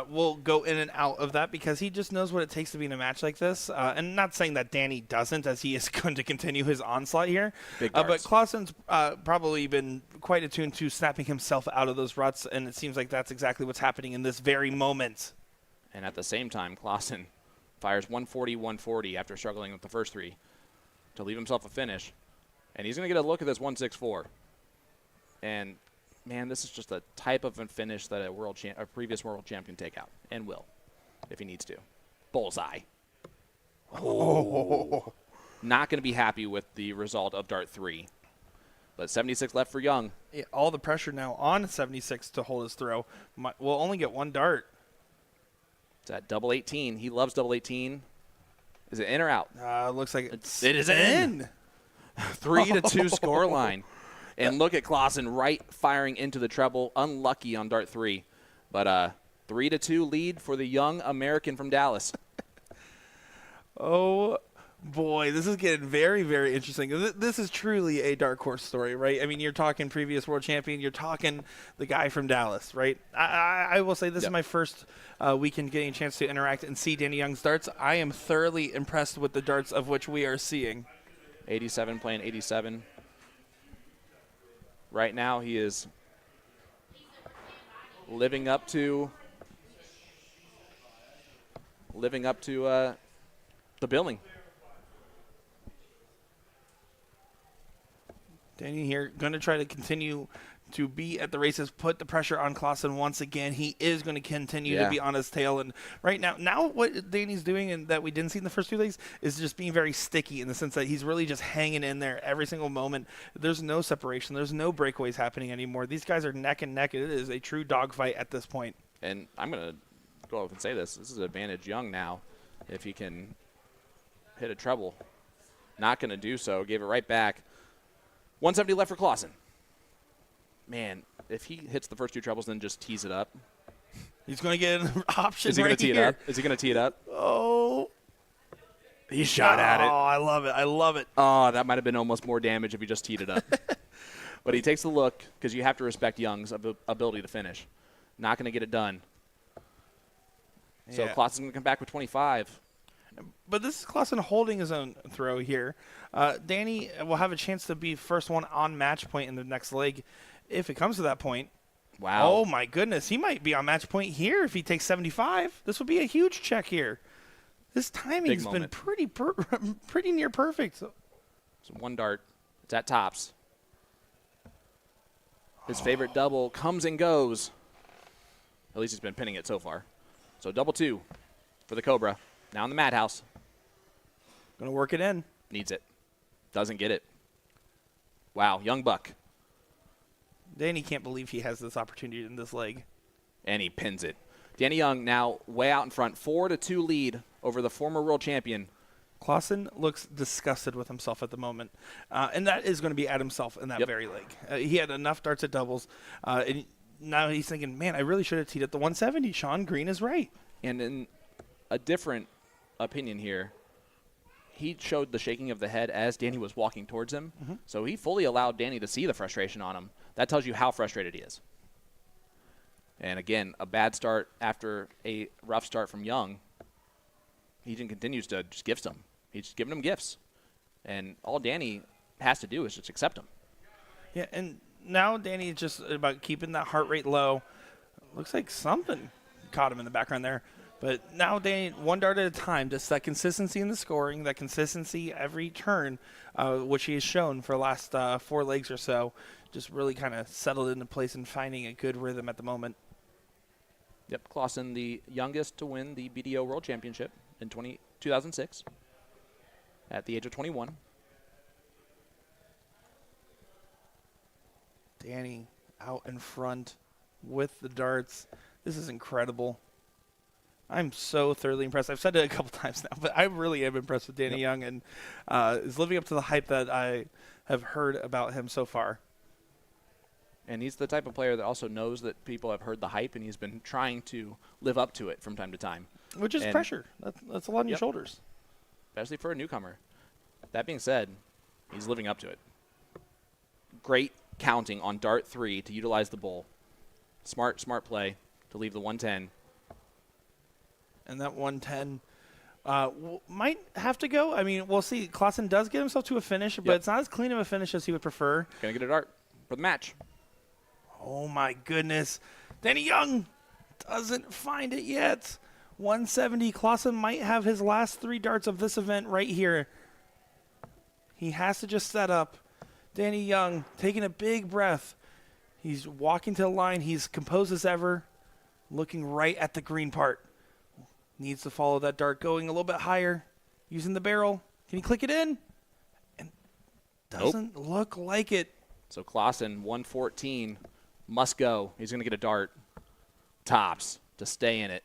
will go in and out of that, because he just knows what it takes to be in a match like this. And not saying that Danny doesn't, as he is going to continue his onslaught here. But Clausen's probably been quite attuned to snapping himself out of those ruts, and it seems like that's exactly what's happening in this very moment. And at the same time, Clausen fires 140-140 after struggling with the first 3 to leave himself a finish. And he's going to get a look at this 164. And man, this is just a type of a finish that a previous world champion take out, and will, if he needs to. Bullseye. Oh. Not going to be happy with the result of dart 3. But 76 left for Young. Yeah, all the pressure now on 76 to hold his throw. We'll only get 1 dart. It's at double 18. He loves double 18. Is it in or out? Looks like it is in. 3-2 scoreline. And look at Clausen right firing into the treble. Unlucky on dart 3. But 3-2 lead for the young American from Dallas. Oh, boy. This is getting very, very interesting. This is truly a dark horse story, right? I mean, you're talking previous world champion. You're talking the guy from Dallas, right? I will say this is my first weekend getting a chance to interact and see Danny Young's darts. I am thoroughly impressed with the darts of which we are seeing. 87 playing 87. Right now, he is living up to the billing. Danny here going to try to continue to be at the races, put the pressure on Clausen once again. He is going to continue to be on his tail. And right now what Danny's doing, and that we didn't see in the first 2 legs, is just being very sticky, in the sense that he's really just hanging in there every single moment. There's no separation. There's no breakaways happening anymore. These guys are neck and neck. It is a true dogfight at this point. And I'm going to go up and say this. This is advantage Young now, if he can hit a treble. Not going to do so. Gave it right back. 170 left for Clausen. Man, if he hits the first 2 trebles, then just tees it up. He's going to get an option. Is he going to tee it up? Is he going to tee it up? Oh. He shot at it. Oh, I love it. I love it. Oh, that might have been almost more damage if he just teed it up. But he takes a look, because you have to respect Young's ability to finish. Not going to get it done. So Yeah. Clausen's going to come back with 25. But this is Clausen holding his own throw here. Danny will have a chance to be first one on match point in the next leg if it comes to that point. Wow. Oh, my goodness. He might be on match point here if he takes 75. This would be a huge check here. This timing's been pretty near perfect. So one dart. It's at tops. His favorite double comes and goes. At least he's been pinning it so far. So double 2 for the Cobra. Now in the madhouse. Going to work it in. Needs it. Doesn't get it. Wow, young buck. Danny can't believe he has this opportunity in this leg. And he pins it. Danny Young now way out in front. 4-2 lead over the former world champion. Clausen looks disgusted with himself at the moment. And that is going to be at himself in that very leg. He had enough darts at doubles. And now he's thinking, man, I really should have teed at the 170. Sean Green is right. And in a different opinion here, he showed the shaking of the head as Danny was walking towards him. So he fully allowed Danny to see the frustration on him. That tells you how frustrated he is. And again, a bad start after a rough start from Young. He continues to just gift him. He's just giving him gifts. And all Danny has to do is just accept them. Yeah, and now Danny is just about keeping that heart rate low. Looks like something caught him in the background there. But now Danny, one dart at a time, just that consistency in the scoring, that consistency every turn, which he has shown for the last 4 legs or so, just really kind of settled into place and finding a good rhythm at the moment. Yep, Clausen, the youngest to win the BDO World Championship in 2006 at the age of 21. Danny out in front with the darts. This is incredible. I'm so thoroughly impressed. I've said it a couple times now, but I really am impressed with Danny Young and is living up to the hype that I have heard about him so far. And he's the type of player that also knows that people have heard the hype, and he's been trying to live up to it from time to time. Which is pressure. That's a lot on your shoulders. Especially for a newcomer. That being said, he's living up to it. Great counting on dart 3 to utilize the bull. Smart play to leave the 110. And that 110 might have to go. I mean, we'll see. Clausen does get himself to a finish, but it's not as clean of a finish as he would prefer. Gonna get a dart for the match. Oh, my goodness. Danny Young doesn't find it yet. 170. Clausen might have his last 3 darts of this event right here. He has to just set up. Danny Young taking a big breath. He's walking to the line. He's composed as ever, looking right at the green part. Needs to follow that dart going a little bit higher. Using the barrel. Can he click it in? And doesn't look like it. So Clausen, 114, must go. He's going to get a dart. Tops to stay in it.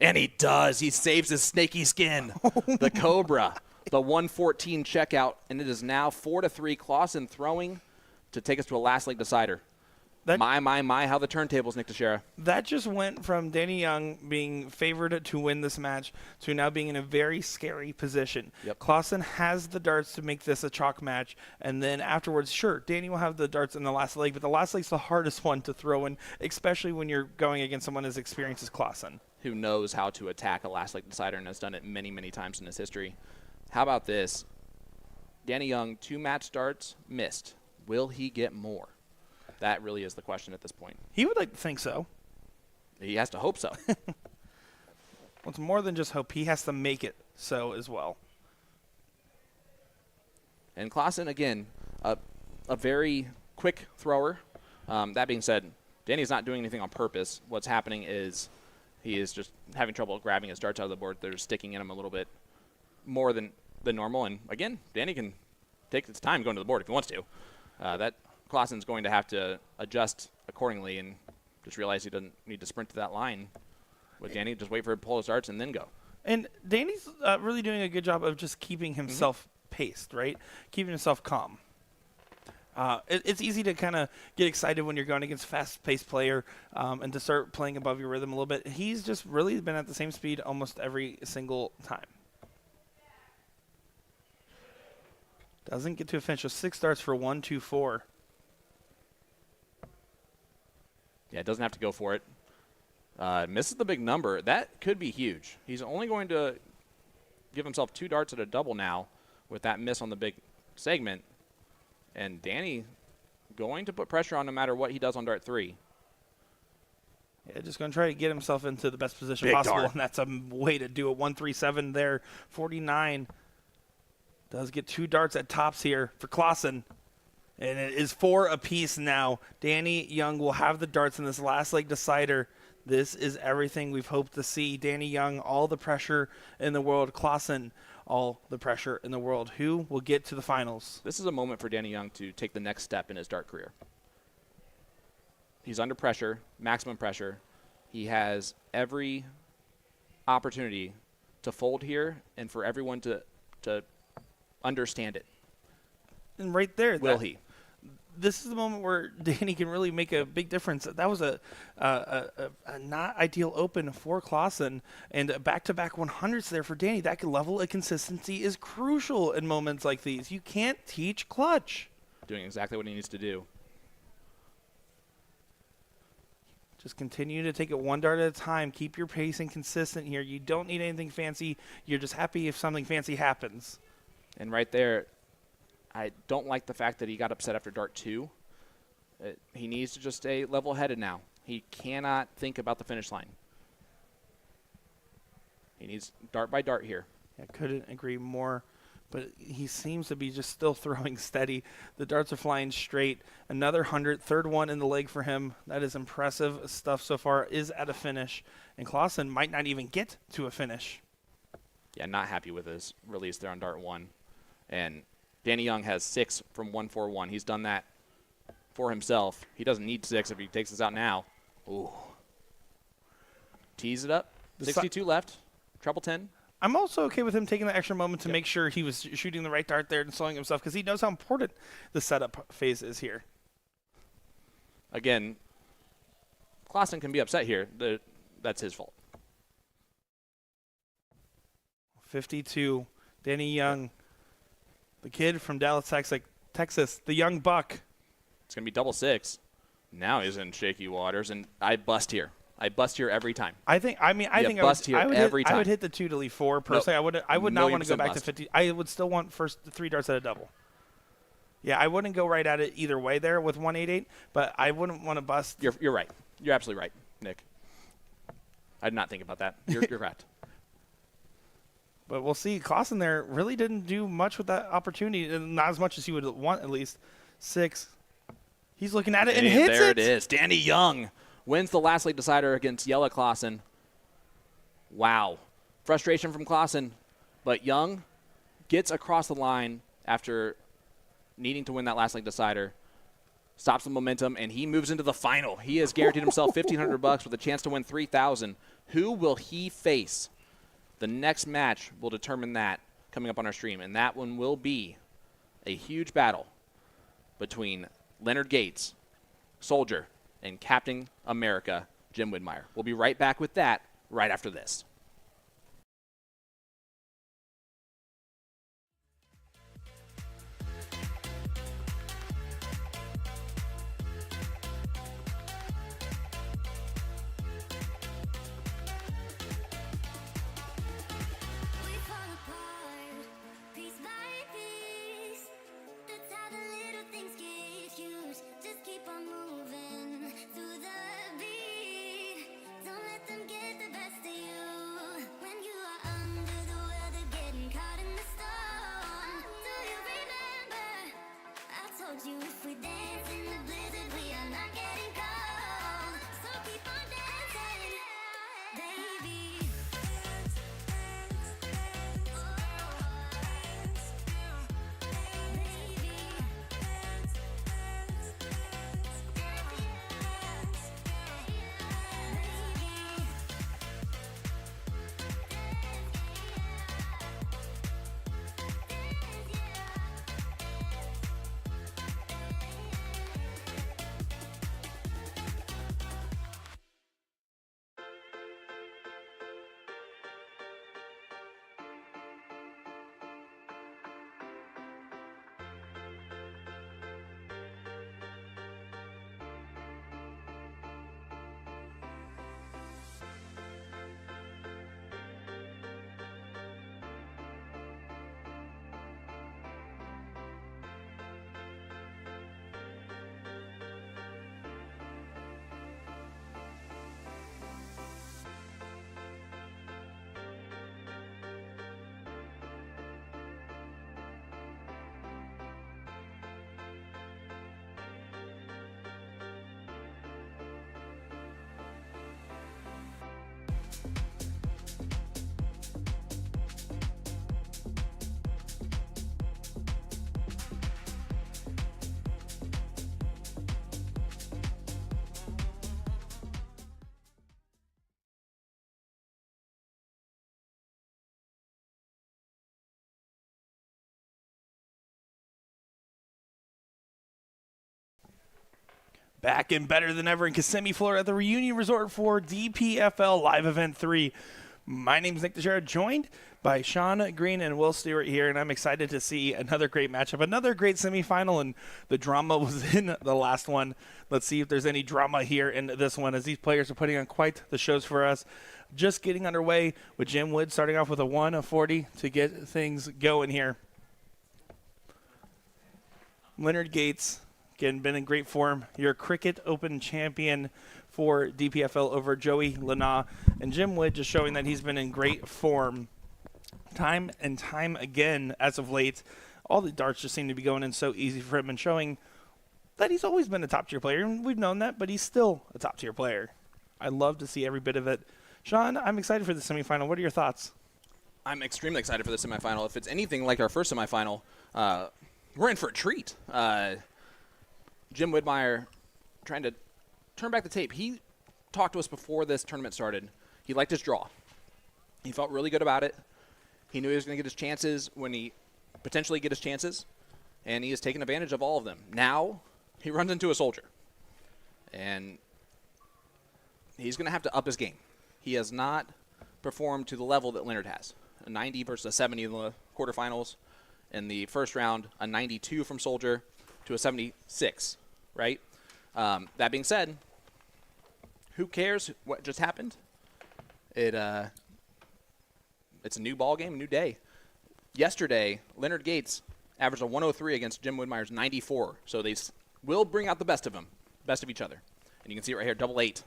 And he does. He saves his snaky skin. The Cobra. The 114 checkout. And it is now 4-3. Clausen throwing to take us to a last leg decider. My, how the turntables, Nick Dichiria. That just went from Danny Young being favored to win this match to now being in a very scary position. Yep. Clausen has the darts to make this a chalk match, and then afterwards, sure, Danny will have the darts in the last leg, but the last leg's the hardest one to throw in, especially when you're going against someone as experienced as Clausen. Who knows how to attack a last leg decider and has done it many, many times in his history. How about this? Danny Young, 2 match darts, missed. Will he get more? That really is the question at this point. He would like to think so. He has to hope so. Well, it's more than just hope. He has to make it so as well. And Clausen, again, a very quick thrower. That being said, Danny's not doing anything on purpose. What's happening is he is just having trouble grabbing his darts out of the board. They're sticking in him a little bit more than normal. And, again, Danny can take his time going to the board if he wants to. That Clausen's going to have to adjust accordingly and just realize he doesn't need to sprint to that line with Danny. Just wait for him to pull his darts and then go. And Danny's really doing a good job of just keeping himself paced, right? Keeping himself calm. It's easy to kind of get excited when you're going against a fast-paced player and to start playing above your rhythm a little bit. He's just really been at the same speed almost every single time. Doesn't get to a finish. So 6 darts for 1-2-4. Yeah, doesn't have to go for it. Misses the big number. That could be huge. He's only going to give himself 2 darts at a double now with that miss on the big segment. And Danny going to put pressure on no matter what he does on dart 3. Yeah, just going to try to get himself into the best position Big possible, dart. and that's a way to do it. 137 there, 49. Does get 2 darts at tops here for Clausen. And it is 4 apiece now. Danny Young will have the darts in this last leg decider. This is everything we've hoped to see. Danny Young, all the pressure in the world. Clausen, all the pressure in the world. Who will get to the finals? This is a moment for Danny Young to take the next step in his dart career. He's under pressure, maximum pressure. He has every opportunity to fold here and for everyone to understand it. And right there, Will he? This is the moment where Danny can really make a big difference. That was a not ideal open for Clausen, and back-to-back 100s there for Danny. That level of consistency is crucial in moments like these. You can't teach clutch. Doing exactly what he needs to do. Just continue to take it 1 dart at a time. Keep your pacing consistent here. You don't need anything fancy. You're just happy if something fancy happens. And right there, I don't like the fact that he got upset after dart 2. He needs to just stay level-headed now. He cannot think about the finish line. He needs dart by dart here. I couldn't agree more, but he seems to be just still throwing steady. The darts are flying straight. Another 100, third one in the leg for him. That is impressive stuff so far. Is at a finish, and Clausen might not even get to a finish. Yeah, not happy with his release there on dart 1. And Danny Young has 6 from 141. He's done that for himself. He doesn't need 6 if he takes this out now. Ooh. Tees it up. 62 left. Treble 10. I'm also okay with him taking the extra moment to make sure he was shooting the right dart there and slowing himself, because he knows how important the setup phase is here. Again, Clausen can be upset here. That's his fault. 52. Danny Young, the kid from Dallas, Texas, the young buck. It's going to be double 6. Now he's in shaky waters, and I bust here. I bust here every time. I think I would hit the 2 to leave 4 personally. Nope. I would not want to go back bust. to 50. I would still want first 3 darts at a double. Yeah, I wouldn't go right at it either way there with 188, but I wouldn't want to bust. You're right. You're absolutely right, Nick. I did not think about that. You're correct. But we'll see. Clausen there really didn't do much with that opportunity, and not as much as he would want, at least. 6. He's looking at it and hits it. There it is. Danny Young wins the last leg decider against Jelle Clausen. Wow. Frustration from Clausen, but Young gets across the line after needing to win that last leg decider, stops the momentum, and he moves into the final. He has guaranteed himself $1,500 with a chance to win $3,000. Who will he face? The next match will determine that coming up on our stream, and that one will be a huge battle between Leonard Gates, Soldier, and Captain America, Jim Widmeyer. We'll be right back with that right after this. We fall apart, piece by piece. That's how the little things get huge. Just keep on moving through the beat. Don't let them get the best of you. Back and better than ever in Kissimmee, Florida at the Reunion Resort for DPFL Live Event 3. My name is Nick Dichiria, joined by Sean Green and Will Stuart here, and I'm excited to see another great matchup, another great semifinal, and the drama was in the last one. Let's see if there's any drama here in this one, as these players are putting on quite the shows for us. Just getting underway with Jim Wood starting off with a 140 to get things going here. Leonard Gates, again, been in great form. Your Cricket Open champion for DPFL over Joey Lana. And Jim Wood just showing that he's been in great form time and time again as of late. All the darts just seem to be going in so easy for him and showing that he's always been a top-tier player. And we've known that, but he's still a top-tier player. I love to see every bit of it. Sean, I'm excited for the semifinal. What are your thoughts? I'm extremely excited for the semifinal. If it's anything like our first semifinal, we're in for a treat. Jim Widmeyer trying to turn back the tape. He talked to us before this tournament started. He liked his draw. He felt really good about it. He knew he was going to get his chances when he potentially get his chances, and he has taken advantage of all of them. Now he runs into a soldier, and he's going to have to up his game. He has not performed to the level that Leonard has. A 90 versus a 70 in the quarterfinals. In the first round, a 92 from Soldier to a 76, right? That being said, who cares what just happened? It's a new ball game, a new day. Yesterday, Leonard Gates averaged a 103 against Jim Widmeyer's 94, so they will bring out the best of them, best of each other. And you can see it right here, double 8.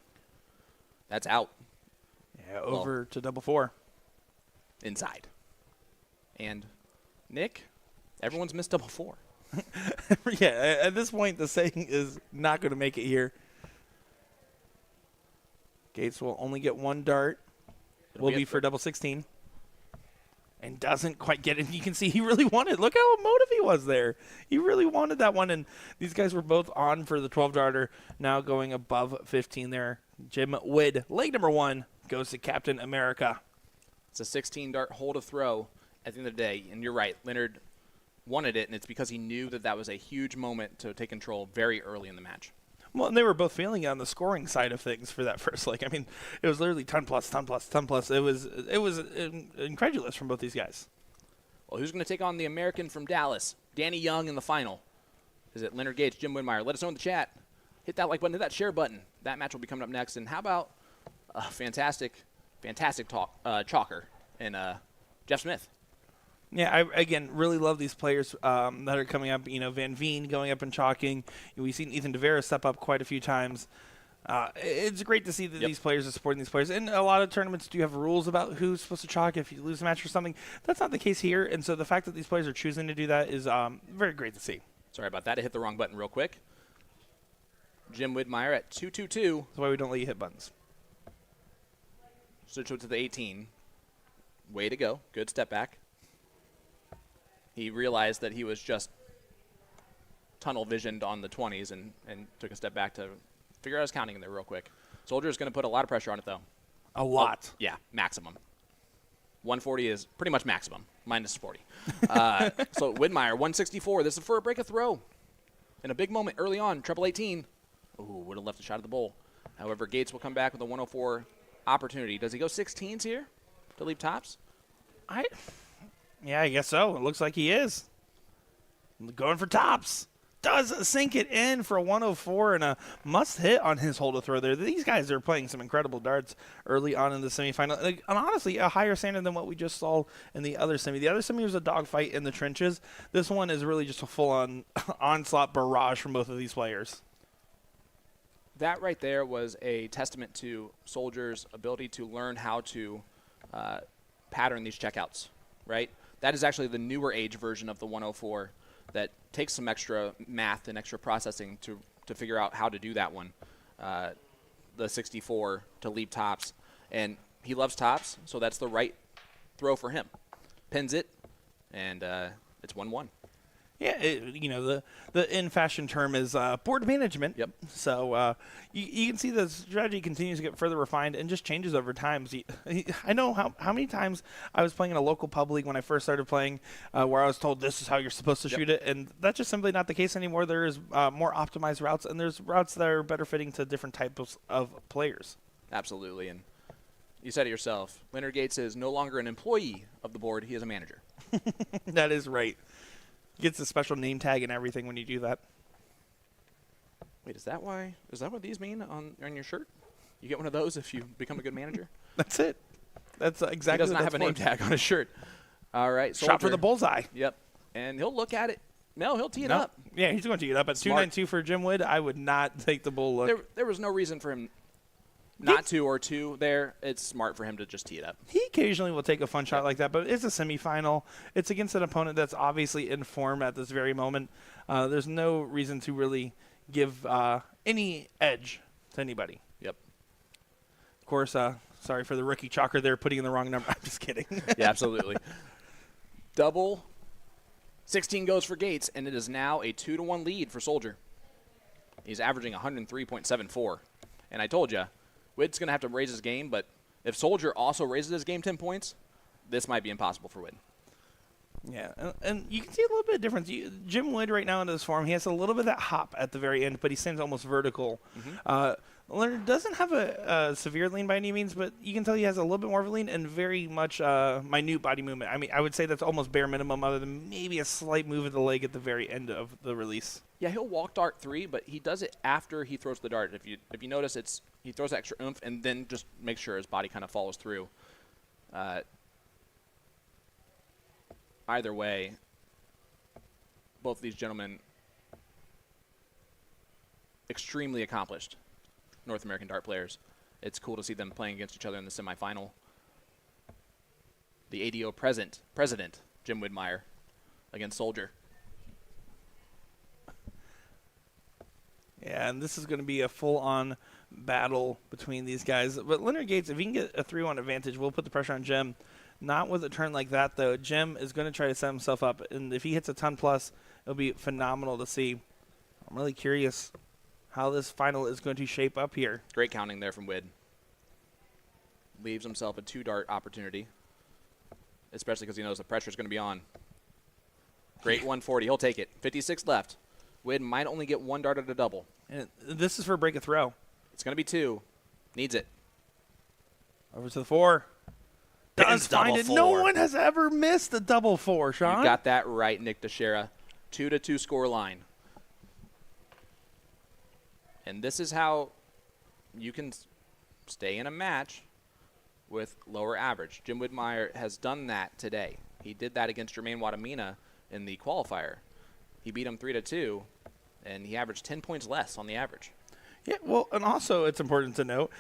That's out. Yeah, over to double 4. Inside. And Nick, everyone's missed double 4. Yeah, at this point, the saying is not going to make it here. Gates will only get one dart. Will be for double 16. And doesn't quite get it. You can see he really wanted. Look how emotive he was there. He really wanted that one. And these guys were both on for the 12-darter, now going above 15 there. Jim Wood, leg number 1, goes to Captain America. It's a 16-dart hole to throw at the end of the day. And you're right, Leonard wanted it, and it's because he knew that that was a huge moment to take control very early in the match. Well, and they were both feeling it on the scoring side of things for that first leg. I mean, it was literally 10 plus, 10 plus, 10 plus. It was incredulous from both these guys. Well, who's going to take on the American from Dallas? Danny Young in the final. Is it Leonard Gates, Jim Widmeyer? Let us know in the chat. Hit that like button, hit that share button. That match will be coming up next. And how about a fantastic chalker and Jeff Smith? Yeah, I, again, really love these players that are coming up. You know, Van Veen going up and chalking. We've seen Ethan DeVera step up quite a few times. It's great to see that these players are supporting these players. And a lot of tournaments do have rules about who's supposed to chalk if you lose a match or something. That's not the case here. And so the fact that these players are choosing to do that is very great to see. Sorry about that. I hit the wrong button real quick. Jim Widmeyer at 222. That's why we don't let you hit buttons. Switch to the 18. Way to go. Good step back. He realized that he was just tunnel visioned on the 20s and took a step back to figure out his counting in there real quick. Soldier is going to put a lot of pressure on it, though. A lot. Oh, yeah, maximum. 140 is pretty much maximum, minus 40. So Widmeyer, 164. This is for a break of throw. In a big moment early on, treble 18. Ooh, would have left a shot of the bowl. However, Gates will come back with a 104 opportunity. Does he go 16s here to leave tops? Yeah, I guess so. It looks like he is. Going for tops. Does sink it in for a 104 and a must hit on his hole to throw there. These guys are playing some incredible darts early on in the semifinal. And honestly, a higher standard than what we just saw in the other semi. The other semi was a dogfight in the trenches. This one is really just a full-on onslaught barrage from both of these players. That right there was a testament to Soldier's ability to learn how to pattern these checkouts, right? That is actually the newer age version of the 104 that takes some extra math and extra processing to figure out how to do that one. The 64 to leave tops. And he loves tops, so that's the right throw for him. Pins it, and it's 1-1. Yeah, the in fashion term is board management. Yep. So you can see the strategy continues to get further refined and just changes over time. I know how many times I was playing in a local pub league when I first started playing, where I was told this is how you're supposed to shoot it, and that's just simply not the case anymore. There is more optimized routes, and there's routes that are better fitting to different types of players. Absolutely, and you said it yourself. Leonard Gates is no longer an employee of the board; he is a manager. That is right. Gets a special name tag and everything when you do that. Wait, is that what these mean on your shirt? You get one of those if you become a good manager? That's it. That's exactly. He does not what have a that's name tag on his shirt. All right, Shot for Soldier. the bullseye. Yep, and he'll look at it. No, he'll tee it up. Yeah, he's going to tee it up at Smart. 292 for Jim Wood. I would not take the bull look. There was no reason for him not to or to there. It's smart for him to just tee it up. He occasionally will take a fun shot like that, but it's a semifinal. It's against an opponent that's obviously in form at this very moment. There's no reason to really give any edge to anybody. Yep. Of course, sorry for the rookie chalker there putting in the wrong number. I'm just kidding. Yeah, absolutely. Double 16 goes for Gates, and it is now a 2-1 lead for Soldier. He's averaging 103.74. And I told you, Wid's going to have to raise his game, but if Soldier also raises his game 10 points, this might be impossible for Wid. Yeah, and you can see a little bit of difference. Jim Wood right now in this form, he has a little bit of that hop at the very end, but he stands almost vertical. Leonard doesn't have a severe lean by any means, but you can tell he has a little bit more of a lean and very much minute body movement. I mean, I would say that's almost bare minimum other than maybe a slight move of the leg at the very end of the release. Yeah, he'll walk dart 3, but he does it after he throws the dart. If you notice, he throws extra oomph and then just makes sure his body kind of follows through. Either way, both of these gentlemen extremely accomplished North American dart players. It's cool to see them playing against each other in the semifinal. The ADO president, Jim Widmeyer, against Soldier. Yeah, and this is going to be a full-on battle between these guys. But Leonard Gates, if he can get a 3-1 advantage, we'll put the pressure on Jim. Not with a turn like that, though. Jim is going to try to set himself up, and if he hits a ton plus, it'll be phenomenal to see. I'm really curious how this final is going to shape up here. Great counting there from Wid. Leaves himself a 2-dart opportunity, especially because he knows the pressure is going to be on. Great 140. He'll take it. 56 left. Wid might only get 1 dart at a double. And this is for break a throw. It's going to be 2. Needs it. Over to the 4. Does find it. 4. No one has ever missed a double 4, Sean. You got that right, Nick Dichiria. 2-2 score line. And this is how you can stay in a match with lower average. Jim Widmeyer has done that today. He did that against Jermaine Wadamina in the qualifier. He beat him 3-2, and he averaged 10 points less on the average. Yeah, well, and also it's important to note,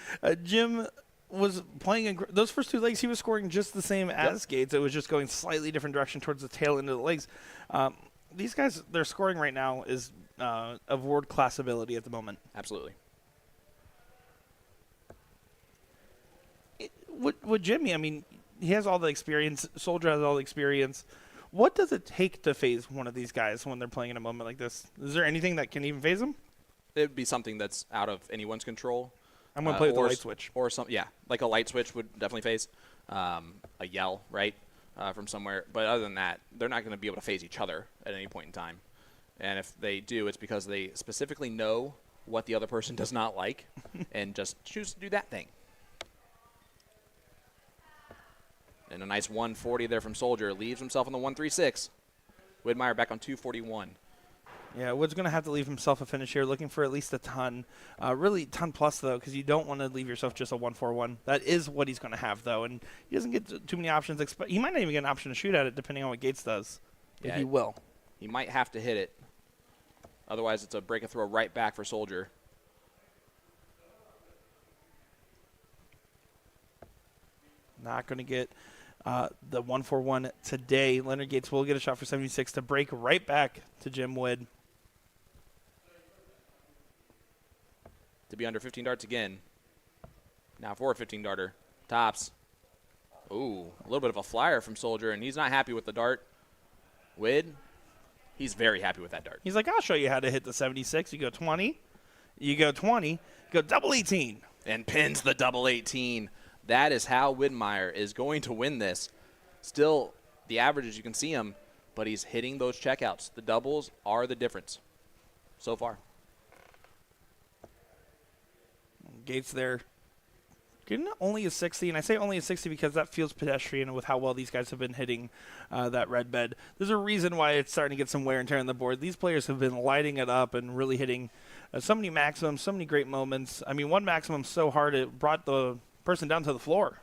Jim was playing in those first 2 legs. He was scoring just the same as Gates. It was just going slightly different direction towards the tail end of the legs. These guys, their scoring right now is of world-class ability at the moment. Absolutely. With Jimmy, I mean, he has all the experience. Soldier has all the experience. What does it take to phase one of these guys when they're playing in a moment like this? Is there anything that can even phase them? It would be something that's out of anyone's control. I'm going to play with the light switch. Or some, yeah, like a light switch would definitely phase. A yell, right, from somewhere. But other than that, they're not going to be able to phase each other at any point in time. And if they do, it's because they specifically know what the other person does not like and just choose to do that thing. And a nice 140 there from Soldier. Leaves himself on the 136. Widmeyer back on 241. Yeah, Wood's going to have to leave himself a finish here, looking for at least a ton. Really ton plus, though, because you don't want to leave yourself just a 141. That is what he's going to have, though, and he doesn't get too many options. He might not even get an option to shoot at it, depending on what Gates does. But Yeah, he will. He might have to hit it. Otherwise, it's a break and throw right back for Soldier. Not going to get the 141 today. Leonard Gates will get a shot for 76 to break right back to Jim Wood. To be under 15 darts again. Now for a 15-darter. Tops. Ooh, a little bit of a flyer from Soldier, and he's not happy with the dart. Wid He's very happy with that dart. He's like, I'll show you how to hit the 76. You go 20. You go 20. You go double 18. And pins the double 18. That is how Widmeyer is going to win this. Still, the averages, you can see him, but he's hitting those checkouts. The doubles are the difference so far. Gates there. Getting only a 60, and I say only a 60 because that feels pedestrian with how well these guys have been hitting that red bed. There's a reason why it's starting to get some wear and tear on the board. These players have been lighting it up and really hitting so many maximums, so many great moments. I mean, one maximum so hard it brought the person down to the floor.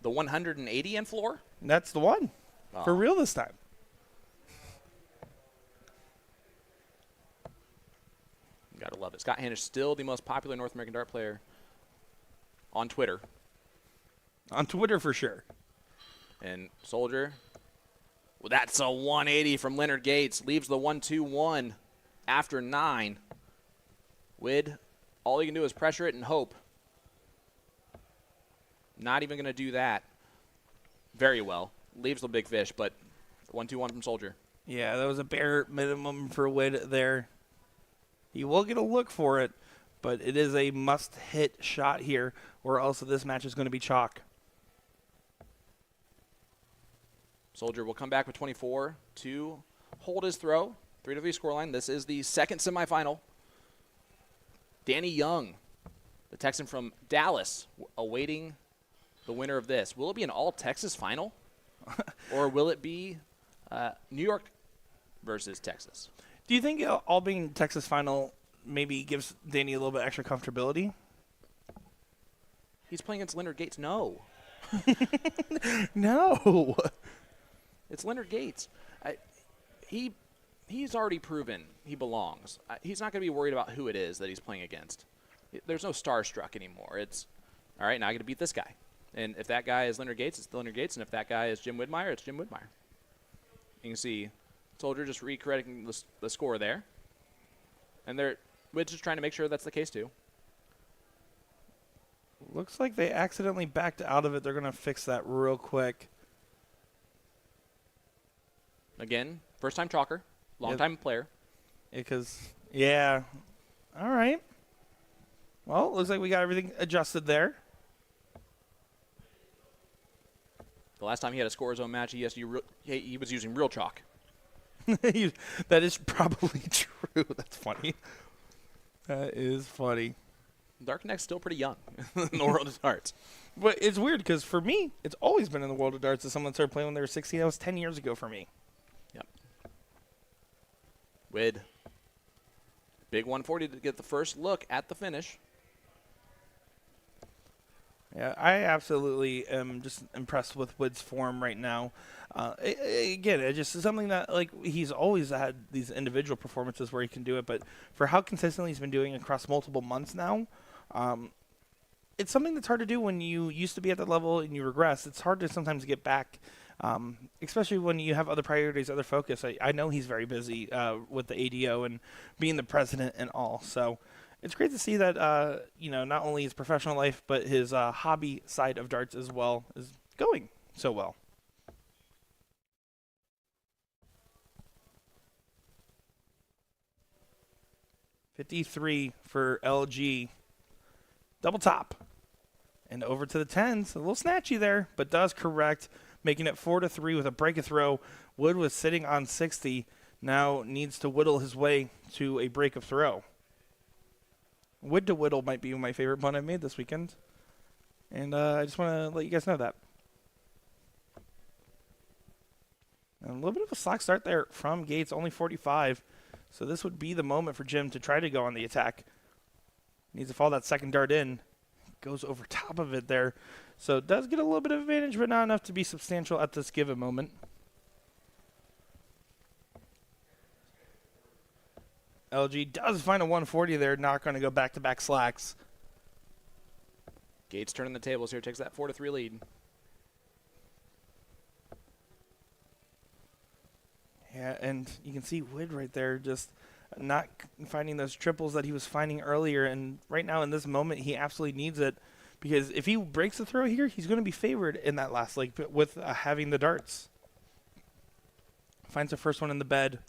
The 180 and floor? That's the one. Oh. For real this time. Gotta love it. Scott Hanish still the most popular North American dart player on Twitter. On Twitter for sure. And Soldier, well, that's a 180 from Leonard Gates. Leaves the 1-2-1 after 9. Wid, all you can do is pressure it and hope. Not even going to do that very well. Leaves the big fish, but 1-2-1 from Soldier. Yeah, that was a bare minimum for Wid there. He will get a look for it, but it is a must-hit shot here, or else this match is going to be chalk. Soldier will come back with 24 to hold his throw. 3-3 scoreline. This is the second semifinal. Danny Young, the Texan from Dallas, awaiting the winner of this. Will it be an all-Texas final, or will it be New York versus Texas? Do you think all being Texas final maybe gives Danny a little bit extra comfortability? He's playing against Leonard Gates. No. No. It's Leonard Gates. He's already proven he belongs. He's not going to be worried about who it is that he's playing against. There's no starstruck anymore. It's, all right, now I got to beat this guy. And if that guy is Leonard Gates, it's Leonard Gates. And if that guy is Jim Widmeyer, it's Jim Widmeyer. You can see Soldier just re-correcting the score there. And Wid's just trying to make sure that's the case too. Looks like they accidentally backed out of it. They're going to fix that real quick. Again, first-time chalker, long-time player. Because, yeah. All right. Well, looks like we got everything adjusted there. The last time he had a score zone match, he was using real chalk. That is probably true. That's funny. That is funny. Darkneck's still pretty young in the world of darts. But it's weird because for me, it's always been in the world of darts. As someone started playing when they were 16, that was 10 years ago for me. Yep. Wid. Big 140 to get the first look at the finish. Yeah, I absolutely am just impressed with Wid's form right now. Again, it just is something that, like, he's always had these individual performances where he can do it, but for how consistently he's been doing across multiple months now, it's something that's hard to do when you used to be at that level and you regress. It's hard to sometimes get back, especially when you have other priorities, other focus. I know he's very busy with the ADO and being the president and all, so it's great to see that, not only his professional life, but his hobby side of darts as well is going so well. .53 for LG. Double top. And over to the 10s. A little snatchy there, but does correct, making it 4-3 with a break of throw. Wood was sitting on 60. Now needs to whittle his way to a break of throw. Wood to whittle might be my favorite pun I've made this weekend. And I just want to let you guys know that. And a little bit of a slack start there from Gates, only 45. So this would be the moment for Jim to try to go on the attack. Needs to follow that second dart in. Goes over top of it there. So it does get a little bit of advantage, but not enough to be substantial at this given moment. LG does find a 140 there, not going to go back-to-back slacks. Gates turning the tables here, takes that 4-3 lead. Yeah, and you can see Wid right there just not finding those triples that he was finding earlier. And right now in this moment, he absolutely needs it because if he breaks the throw here, he's going to be favored in that last leg with having the darts. Finds the first one in the bed.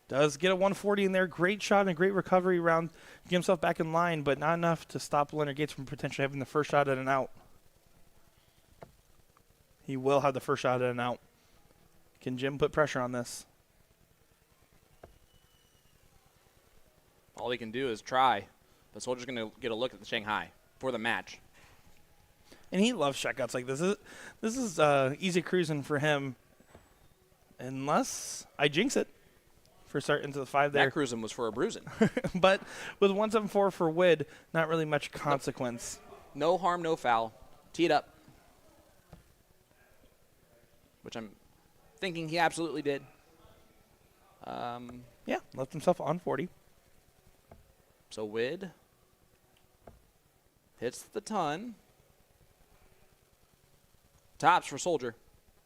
Does get a 140 in there. Great shot and a great recovery round. Get himself back in line, but not enough to stop Leonard Gates from potentially having the first shot at an out. He will have the first shot at an out. Can Jim put pressure on this? All he can do is try. The Soldier's going to get a look at the Shanghai for the match. And he loves checkouts like this. This is easy cruising for him. Unless I jinx it for start into the 5 there. That cruising was for a bruising. But with 174 for Wid, not really much consequence. No harm, no foul. Teed up. Which I'm thinking he absolutely did. Yeah, left himself on 40. So Wid hits the ton. Tops for Soldier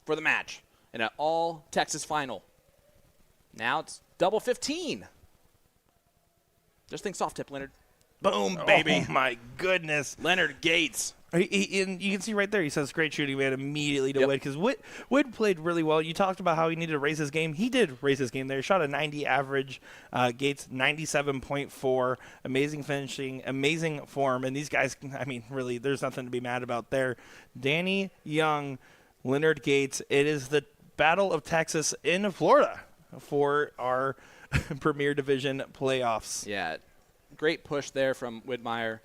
for the match in an all-Texas final. Now it's double 15. Just think soft tip, Leonard. Boom, baby. Oh, my goodness. Leonard Gates. And you can see right there, he says great shooting man immediately to Wid, because Wid played really well. You talked about how he needed to raise his game. He did raise his game there. He shot a 90 average. Gates 97.4. Amazing finishing, amazing form. And these guys, I mean, really, there's nothing to be mad about there. Danny Young, Leonard Gates. It is the Battle of Texas in Florida for our Premier Division playoffs. Yeah, great push there from Widmeyer.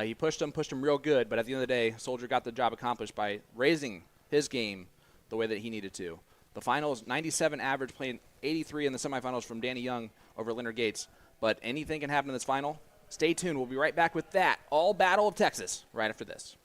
He pushed him real good, but at the end of the day, Soldier got the job accomplished by raising his game the way that he needed to. The finals, 97 average, playing 83 in the semifinals from Danny Young over Leonard Gates. But anything can happen in this final. Stay tuned. We'll be right back with that. All Battle of Texas right after this.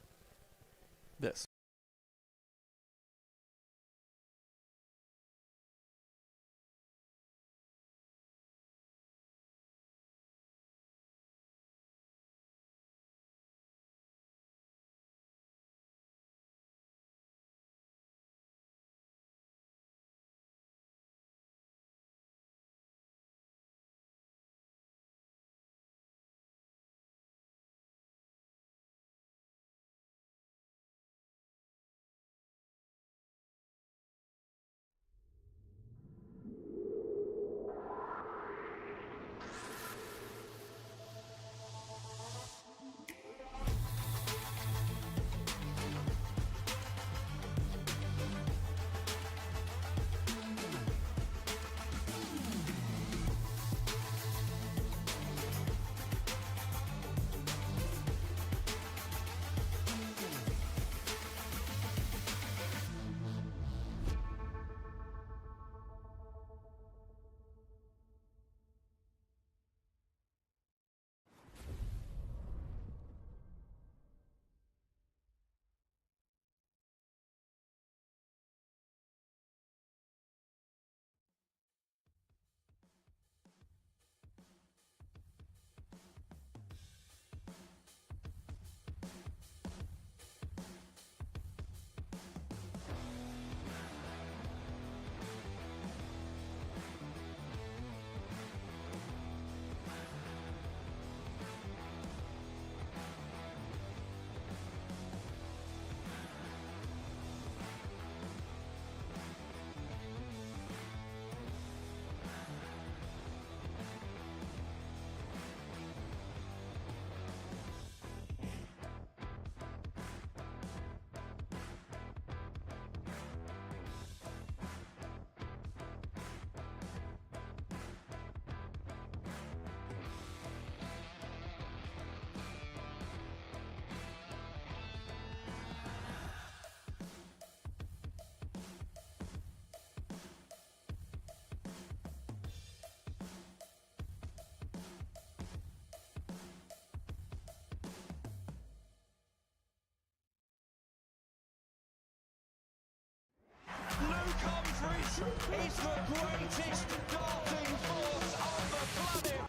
Humphries is the greatest darting force on the planet.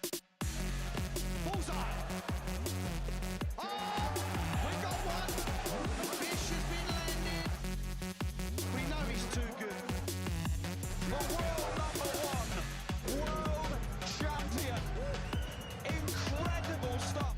Bullseye. Oh, we got one. The fish has been landed. We know he's too good. The world #1, world champion. Incredible stuff.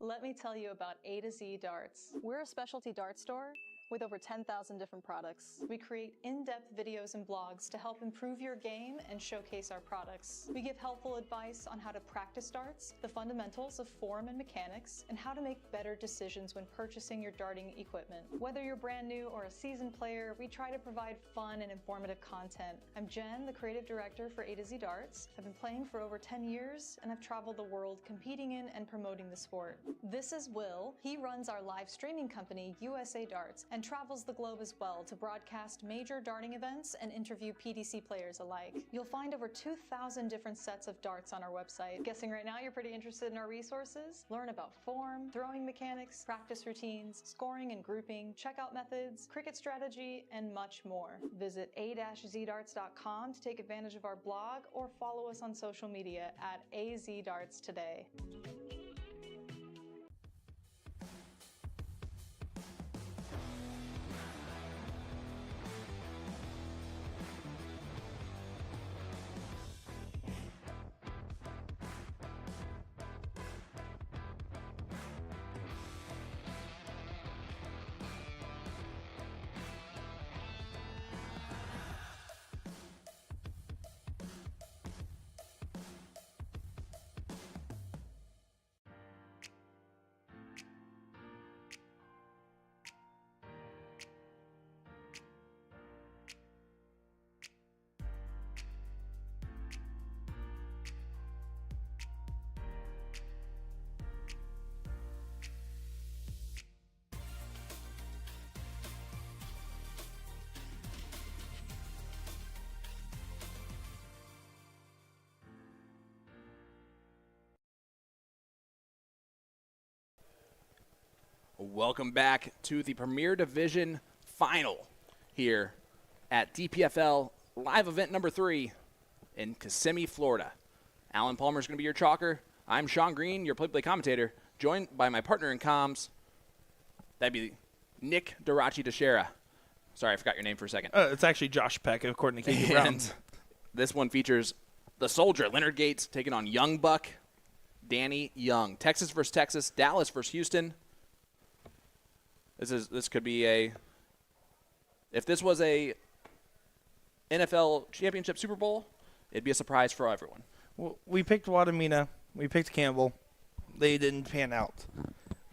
Let me tell you about A to Z Darts. We're a specialty dart store with over 10,000 different products. We create in-depth videos and blogs to help improve your game and showcase our products. We give helpful advice on how to practice darts, the fundamentals of form and mechanics, and how to make better decisions when purchasing your darting equipment. Whether you're brand new or a seasoned player, we try to provide fun and informative content. I'm Jen, the creative director for A to Z Darts. I've been playing for over 10 years, and I've traveled the world competing in and promoting the sport. This is Will. He runs our live streaming company, USA Darts, and travels the globe as well to broadcast major darting events and interview PDC players alike. You'll find over 2,000 different sets of darts on our website. Guessing right now you're pretty interested in our resources? Learn about form, throwing mechanics, practice routines, scoring and grouping, checkout methods, cricket strategy, and much more. Visit a-zdarts.com to take advantage of our blog or follow us on social media at AZDarts today. Welcome back to the Premier Division Final here at DPFL Live Event number 3 in Kissimmee, Florida. Alan Palmer is going to be your chalker. I'm Sean Green, your play-by-play commentator, joined by my partner in comms. That'd be Nick Dichiria. Sorry, I forgot your name for a second. It's actually Josh Peck, according to Katie Brown. And this one features the Soldier, Leonard Gates, taking on Young Buck, Danny Young. Texas versus Texas, Dallas versus Houston. This could be if this was a NFL championship Super Bowl, it'd be a surprise for everyone. Well, we picked Wadamina. We picked Campbell. They didn't pan out.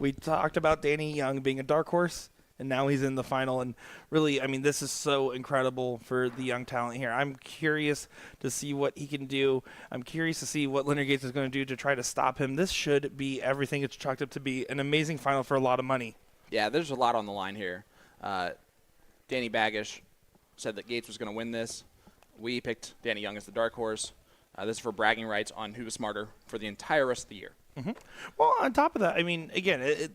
We talked about Danny Young being a dark horse, and now he's in the final. And really, I mean, this is so incredible for the young talent here. I'm curious to see what he can do. I'm curious to see what Leonard Gates is going to do to try to stop him. This should be everything it's chalked up to be, an amazing final for a lot of money. Yeah, there's a lot on the line here. Danny Baggish said that Gates was going to win this. We picked Danny Young as the dark horse. This is for bragging rights on who was smarter for the entire rest of the year. Mm-hmm. Well, on top of that, I mean, again,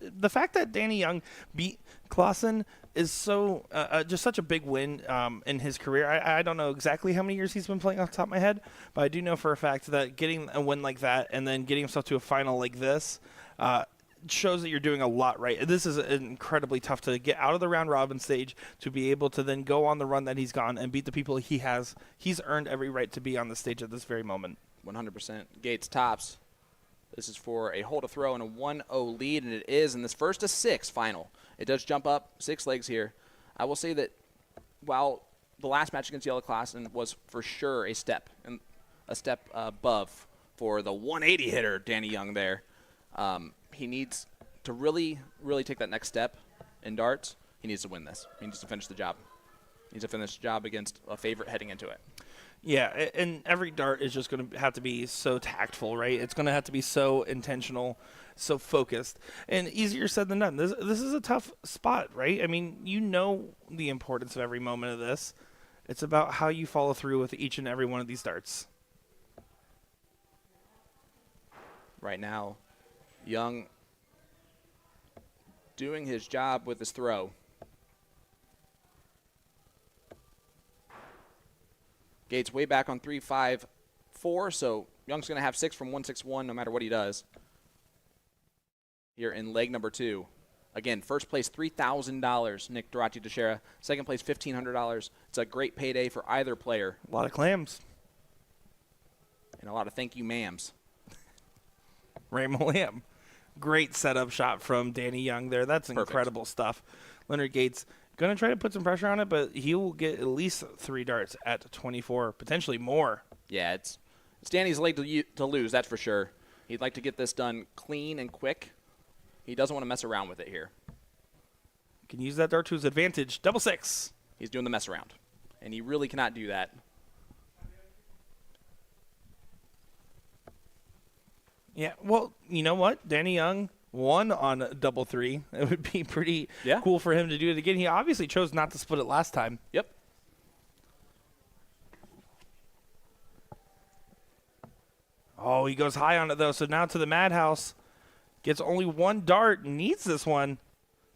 the fact that Danny Young beat Clausen is so just such a big win in his career. I don't know exactly how many years he's been playing off the top of my head, but I do know for a fact that getting a win like that and then getting himself to a final like this shows that you're doing a lot right. This is incredibly tough to get out of the round robin stage, to be able to then go on the run that he's gone and beat the people he has. He's earned every right to be on the stage at this very moment. 100%. Gates tops. This is for a hole to throw and a 1-0 lead, and it is in this first to 6 final. It does jump up 6 legs here. I will say that while the last match against Yellow Clausen was for sure a step above for the 180 hitter Danny Young there, he needs to really, really take that next step in darts. He needs to win this. He needs to finish the job. He needs to finish the job against a favorite heading into it. Yeah, and every dart is just going to have to be so tactful, right? It's going to have to be so intentional, so focused, and easier said than done. This is a tough spot, right? I mean, you know the importance of every moment of this. It's about how you follow through with each and every one of these darts. Right now, Young doing his job with his throw. Gates way back on 3-5-4, so Young's going to have 6 from 161 no matter what he does. Here in leg number 2. Again, first place $3,000, Nick Dichiria. Second place $1,500. It's a great payday for either player. A lot of clams. And a lot of thank you, ma'ams. Raymond Lamb. Great setup shot from Danny Young there. That's incredible stuff. Leonard Gates going to try to put some pressure on it, but he will get at least 3 darts at 24, potentially more. Yeah, it's Danny's leg to lose, that's for sure. He'd like to get this done clean and quick. He doesn't want to mess around with it here. Can use that dart to his advantage. Double 6. He's doing the mess around, and he really cannot do that. Yeah, well, you know what? Danny Young won on double 3. It would be pretty cool for him to do it again. He obviously chose not to split it last time. Yep. Oh, he goes high on it, though. So now to the Madhouse. Gets only 1 dart. Needs this one.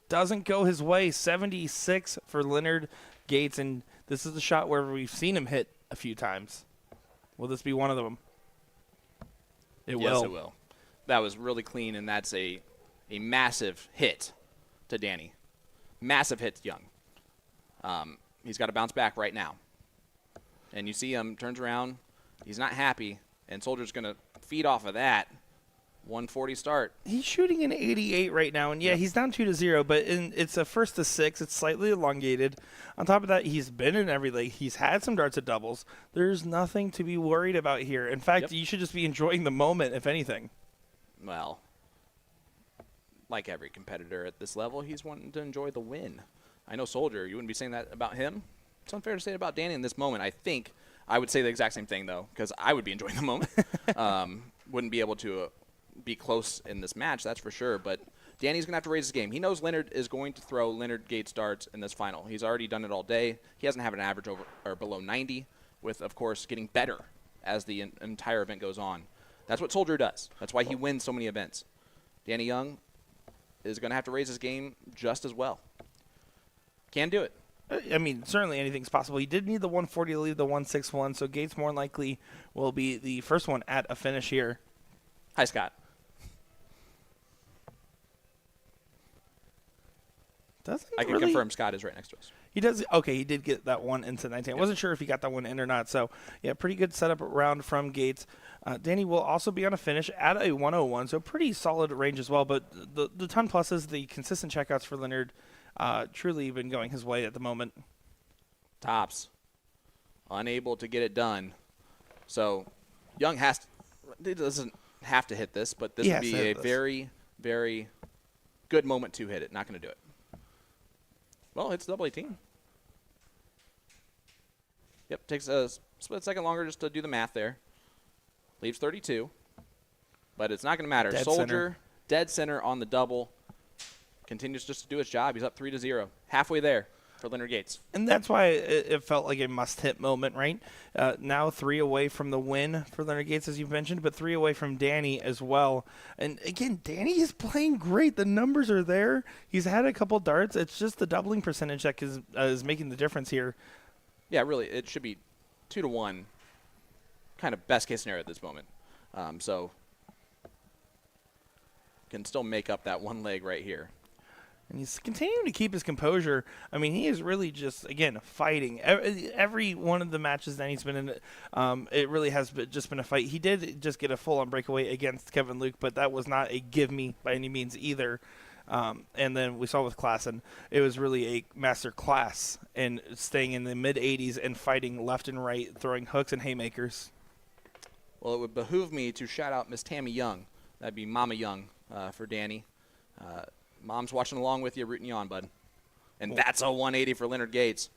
Doesn't go his way. 76 for Leonard Gates. And this is the shot where we've seen him hit a few times. Will this be one of them? It will. Yes, it will. That was really clean, and that's a massive hit to Danny. Massive hit to Young. He's got to bounce back right now. And you see him, turns around. He's not happy, and Soldier's going to feed off of that. 140 start. He's shooting an 88 right now, and he's down 2-0, but it's a first to 6. It's slightly elongated. On top of that, he's been in every leg. He's had some darts at doubles. There's nothing to be worried about here. In fact, you should just be enjoying the moment, if anything. Well, like every competitor at this level, he's wanting to enjoy the win. I know Soldier, you wouldn't be saying that about him. It's unfair to say it about Danny in this moment. I think I would say the exact same thing, though, because I would be enjoying the moment. Wouldn't be able to be close in this match, that's for sure. But Danny's going to have to raise his game. He knows Leonard is going to throw Leonard Gates darts in this final. He's already done it all day. He hasn't had an average over or below 90, with, of course, getting better as the entire event goes on. That's what Soldier does. That's why he wins so many events. Danny Young is going to have to raise his game just as well. Can do it. I mean, certainly anything's possible. He did need the 140 to leave the 161, so Gates more than likely will be the first one at a finish here. Hi, Scott. I can confirm Scott is right next to us. He does. Okay, he did get that one into 19. I wasn't sure if he got that one in or not. So, yeah, pretty good setup round from Gates. Danny will also be on a finish at a 101, so pretty solid range as well. But the ton pluses, the consistent checkouts for Leonard, truly been going his way at the moment. Tops. Unable to get it done. So, Young doesn't have to hit this, but this would be a very, very good moment to hit it. Not going to do it. Well, it's double 18. Yep, takes a split second longer just to do the math there. Leaves 32, but it's not going to matter. Dead Soldier, center. Dead center on the double. Continues just to do his job. He's up 3-0. Halfway there for Leonard Gates. And that's why it felt like a must-hit moment, right? Now 3 away from the win for Leonard Gates, as you mentioned, but 3 away from Danny as well. And, again, Danny is playing great. The numbers are there. He's had a couple darts. It's just the doubling percentage that is making the difference here. Yeah, really, it should be 2-1, kind of best-case scenario at this moment. So can still make up that one leg right here. And he's continuing to keep his composure. I mean, he is really just, again, fighting. Every one of the matches that he's been in, it really has just been a fight. He did just get a full-on breakaway against Kevin Luke, but that was not a give-me by any means either. And then we saw with Klassen, it was really a master class in staying in the mid-80s and fighting left and right, throwing hooks and haymakers. Well, it would behoove me to shout out Miss Tammy Young. That'd be Mama Young for Danny. Mom's watching along with you, rooting you on, bud. And that's a 180 for Leonard Gates,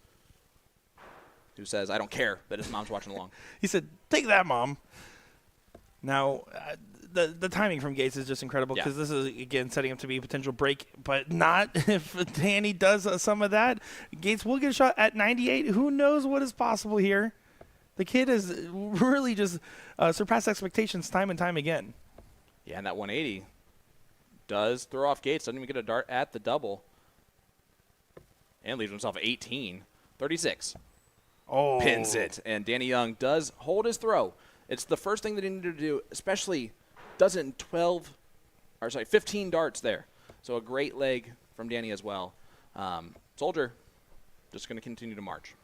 who says, I don't care that his mom's watching along. He said, take that, Mom. Now, the timing from Gates is just incredible because this is, again, setting up to be a potential break, but not if Danny does some of that. Gates will get a shot at 98. Who knows what is possible here? The kid has really just surpassed expectations time and time again. Yeah, and that 180 does throw off Gates. Doesn't even get a dart at the double. And leaves himself 18. 36. Oh. Pins it. And Danny Young does hold his throw. It's the first thing that he needed to do, especially does it in 15 darts there. So a great leg from Danny as well. Soldier just going to continue to march.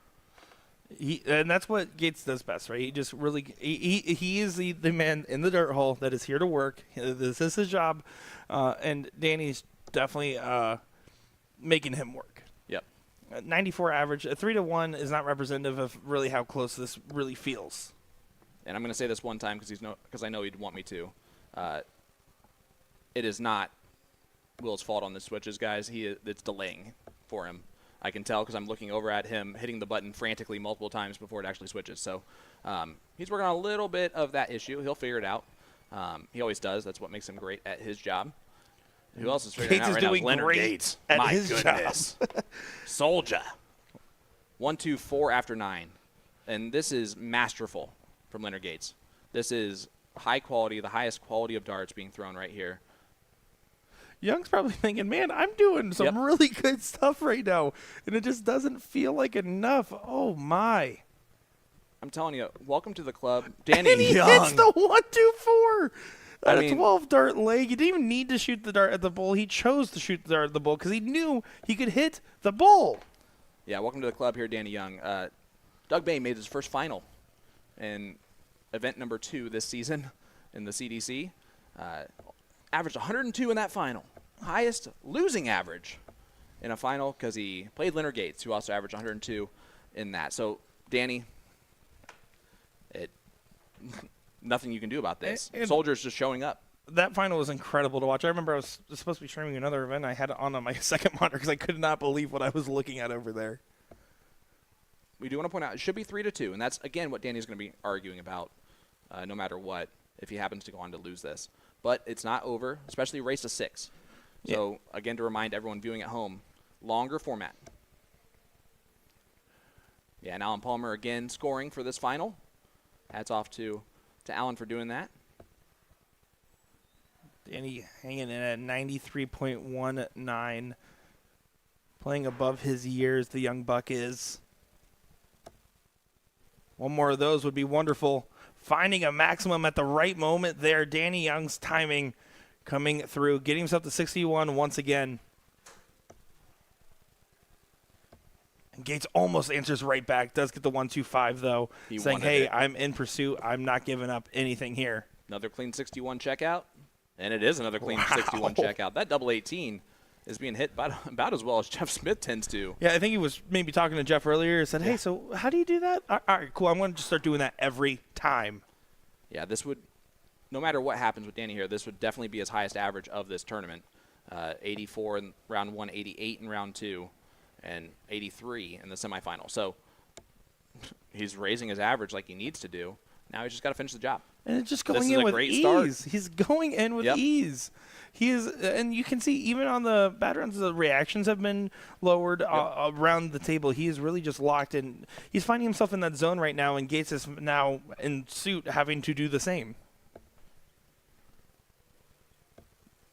And that's what Gates does best, right? He just really he is the man in the dirt hole that is here to work. This is his job, and Danny's definitely making him work. Yep. 94 average, a 3-1 is not representative of really how close this really feels. And I'm going to say this one time because I know he'd want me to. It is not Will's fault on the switches, guys. It's delaying for him. I can tell because I'm looking over at him hitting the button frantically multiple times before it actually switches. So he's working on a little bit of that issue. He'll figure it out. He always does. That's what makes him great at his job. Who else is figuring it out right now? Leonard Gates. At My his goodness. Soldier. 1, 2, 4 after 9. And this is masterful from Leonard Gates. This is high quality, the highest quality of darts being thrown right here. Young's probably thinking, man, I'm doing some really good stuff right now, and it just doesn't feel like enough. Oh, my. I'm telling you, welcome to the club. Danny And he Young. hits the 1-2-4 at I a mean- 12-dart leg. He didn't even need to shoot the dart at the bull. He chose to shoot the dart at the bull because he knew he could hit the bull. Yeah, welcome to the club here, Danny Young. Doug Bay made his first final in event number 2 this season in the CDC. Averaged 102 in that final. Highest losing average in a final because he played Leonard Gates, who also averaged 102 in that. So, Danny, nothing you can do about this. And Soldier's just showing up. that final was incredible to watch. I remember I was supposed to be streaming another event. I had it on my second monitor because I could not believe what I was looking at over there. We do want to point out it should be 3-2, and that's, again, what Danny's going to be arguing about no matter what if he happens to go on to lose this. But it's not over, especially race to 6. So, again, to remind everyone viewing at home, longer format. Yeah, and Alan Palmer again scoring for this final. Hats off to Alan for doing that. Danny hanging in at 93.19. Playing above his years, the young buck is. One more of those would be wonderful. Finding a maximum at the right moment there. Danny Young's timing coming through. Getting himself to 61 once again. And Gates almost answers right back. Does get the 1-2-5 though. He saying, wanted hey, it. I'm in pursuit. I'm not giving up anything here. Another clean 61 checkout. And it is another clean 61 checkout. That double 18 is being hit about as well as Jeff Smith tends to. Yeah, I think he was maybe talking to Jeff earlier and said, hey, so how do you do that? All right, cool. I'm going to just start doing that every time. Yeah, this would, no matter what happens with Danny here, this would definitely be his highest average of this tournament. 84 in round 1, 88 in round 2, and 83 in the semifinal. So he's raising his average like he needs to do. Now he's just got to finish the job. And it's just This going is in a with great ease. start. He's going in with Yep. ease. He is, and you can see even on the bad runs, the reactions have been lowered around the table. He is really just locked in. He's finding himself in that zone right now, and Gates is now in suit having to do the same.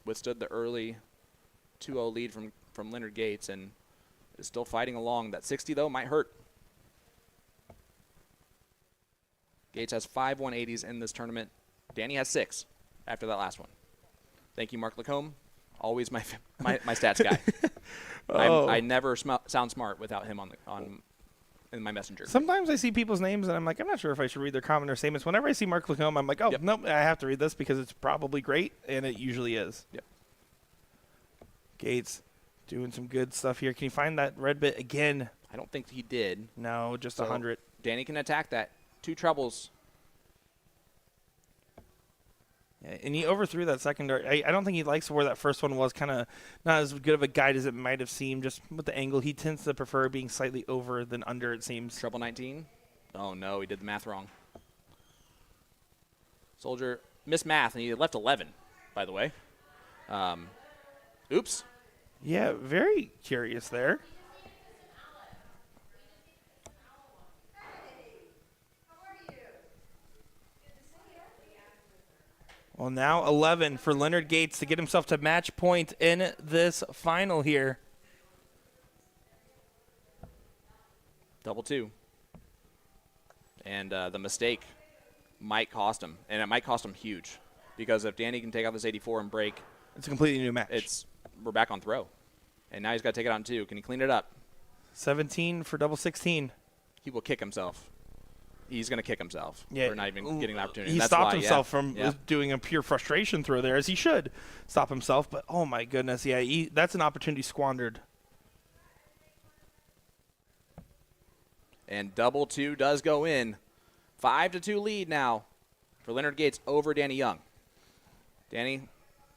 Withstood the early 2-0 lead from Leonard Gates and is still fighting along. That 60, though, might hurt. Gates has 5 180s in this tournament. Danny has 6 after that last one. Thank you, Mark Lacombe. Always my stats guy. I never sound smart without him in my messenger. Sometimes I see people's names, and I'm like, I'm not sure if I should read their comment or statements. Whenever I see Mark Lacombe, I'm like, oh, nope, I have to read this because it's probably great, and it usually is. Yep. Gates doing some good stuff here. Can you find that red bit again? I don't think he did. No, just So 100. Danny can attack that. 2 trebles. Yeah, and he overthrew that second dart. I don't think he likes where that first one was. Kind of not as good of a guide as it might have seemed. Just with the angle, he tends to prefer being slightly over than under, it seems. Treble 19. Oh, no, he did the math wrong. Soldier missed math, and he left 11, by the way. Oops. Yeah, very curious there. Well, now 11 for Leonard Gates to get himself to match point in this final here. Double 2. And the mistake might cost him, and it might cost him huge. Because if Danny can take out this 84 and break, it's a completely new match. We're back on throw. And now he's got to take it on 2. Can he clean it up? 17 for double 16. he will kick himself. He's going to kick himself for not even getting the opportunity. He That's stopped why, himself from doing a pure frustration throw there, as he should stop himself. But, oh, my goodness, that's an opportunity squandered. And double two does go in. 5-2 lead now for Leonard Gates over Danny Young. Danny,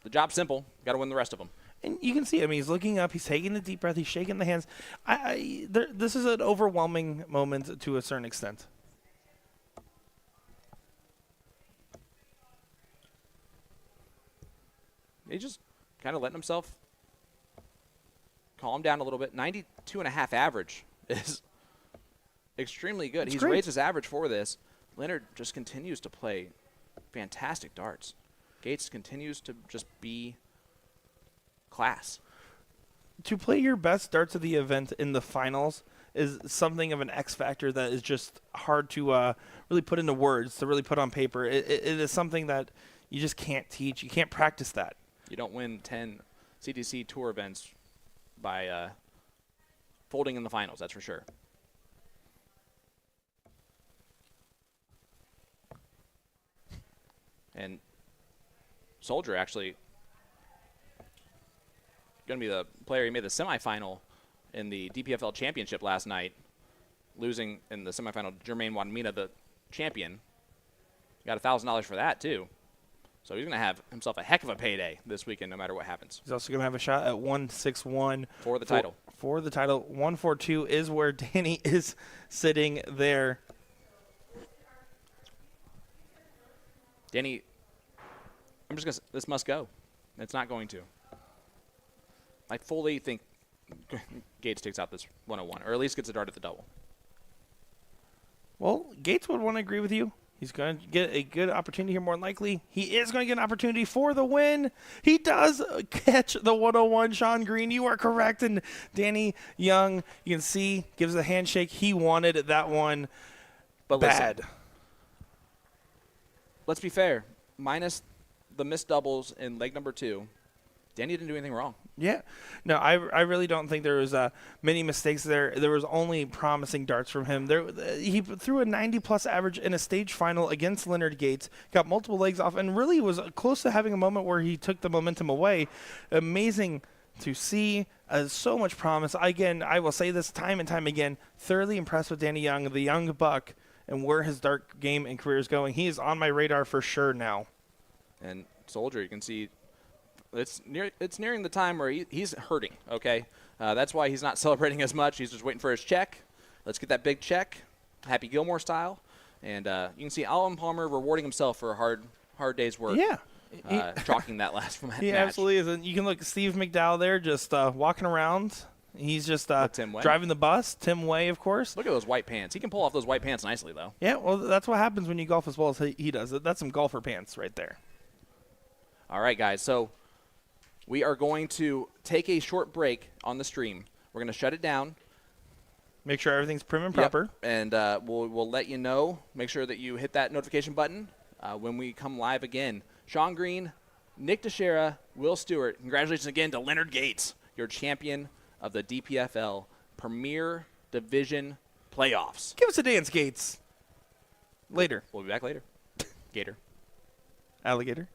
the job's simple. Got to win the rest of them. And you can see him. He's looking up. He's taking a deep breath. He's shaking the hands. This is an overwhelming moment to a certain extent. He's just kind of letting himself calm down a little bit. 92.5 average is extremely good. He's raised his average for this. Leonard just continues to play fantastic darts. Gates continues to just be class. To play your best darts of the event in the finals is something of an X factor that is just hard to really put into words, to really put on paper. It is something that you just can't teach. You can't practice that. You don't win 10 CTC Tour events by folding in the finals, that's for sure. And Soldier actually going to be the player. He made the semifinal in the DPFL championship last night, losing in the semifinal to Jermaine Wadmina, the champion. Got $1,000 for that, too. So he's going to have himself a heck of a payday this weekend, no matter what happens. He's also going to have a shot at 161 for the title. For the title, 142 is where Danny is sitting there. Danny, I'm just going to – this must go. It's not going to. I fully think Gates takes out this 101, or at least gets a dart at the double. Well, Gates would want to agree with you. He's going to get a good opportunity here, more than likely. He is going to get an opportunity for the win. He does catch the 101, Sean Green. You are correct. And Danny Young, you can see, gives the handshake. He wanted that one bad. Listen, let's be fair. Minus the missed doubles in leg number 2, Danny didn't do anything wrong. Yeah. No, I really don't think there was many mistakes there. There was only promising darts from him. He threw a 90-plus average in a stage final against Leonard Gates, got multiple legs off, and really was close to having a moment where he took the momentum away. Amazing to see. So much promise. Again, I will say this time and time again, thoroughly impressed with Danny Young, the young buck, and where his dart game and career is going. He is on my radar for sure now. And Soldier, you can see it's nearing the time where he's hurting, okay? That's why he's not celebrating as much. He's just waiting for his check. Let's get that big check, Happy Gilmore style. And you can see Alan Palmer rewarding himself for a hard day's work. Yeah. Chalking that last match. He absolutely is. And you can look at Steve McDowell there just walking around. He's just driving the bus. Tim Way, of course. Look at those white pants. He can pull off those white pants nicely, though. Yeah, well, that's what happens when you golf as well as he does. That's some golfer pants right there. All right, guys. So we are going to take a short break on the stream. We're going to shut it down. Make sure everything's prim and proper. Yep. And we'll let you know. Make sure that you hit that notification button when we come live again. Sean Green, Nick Dichiria, Will Stewart. Congratulations again to Leonard Gates, your champion of the DPFL Premier Division Playoffs. Give us a dance, Gates. Later. We'll be back later. Gator. Alligator.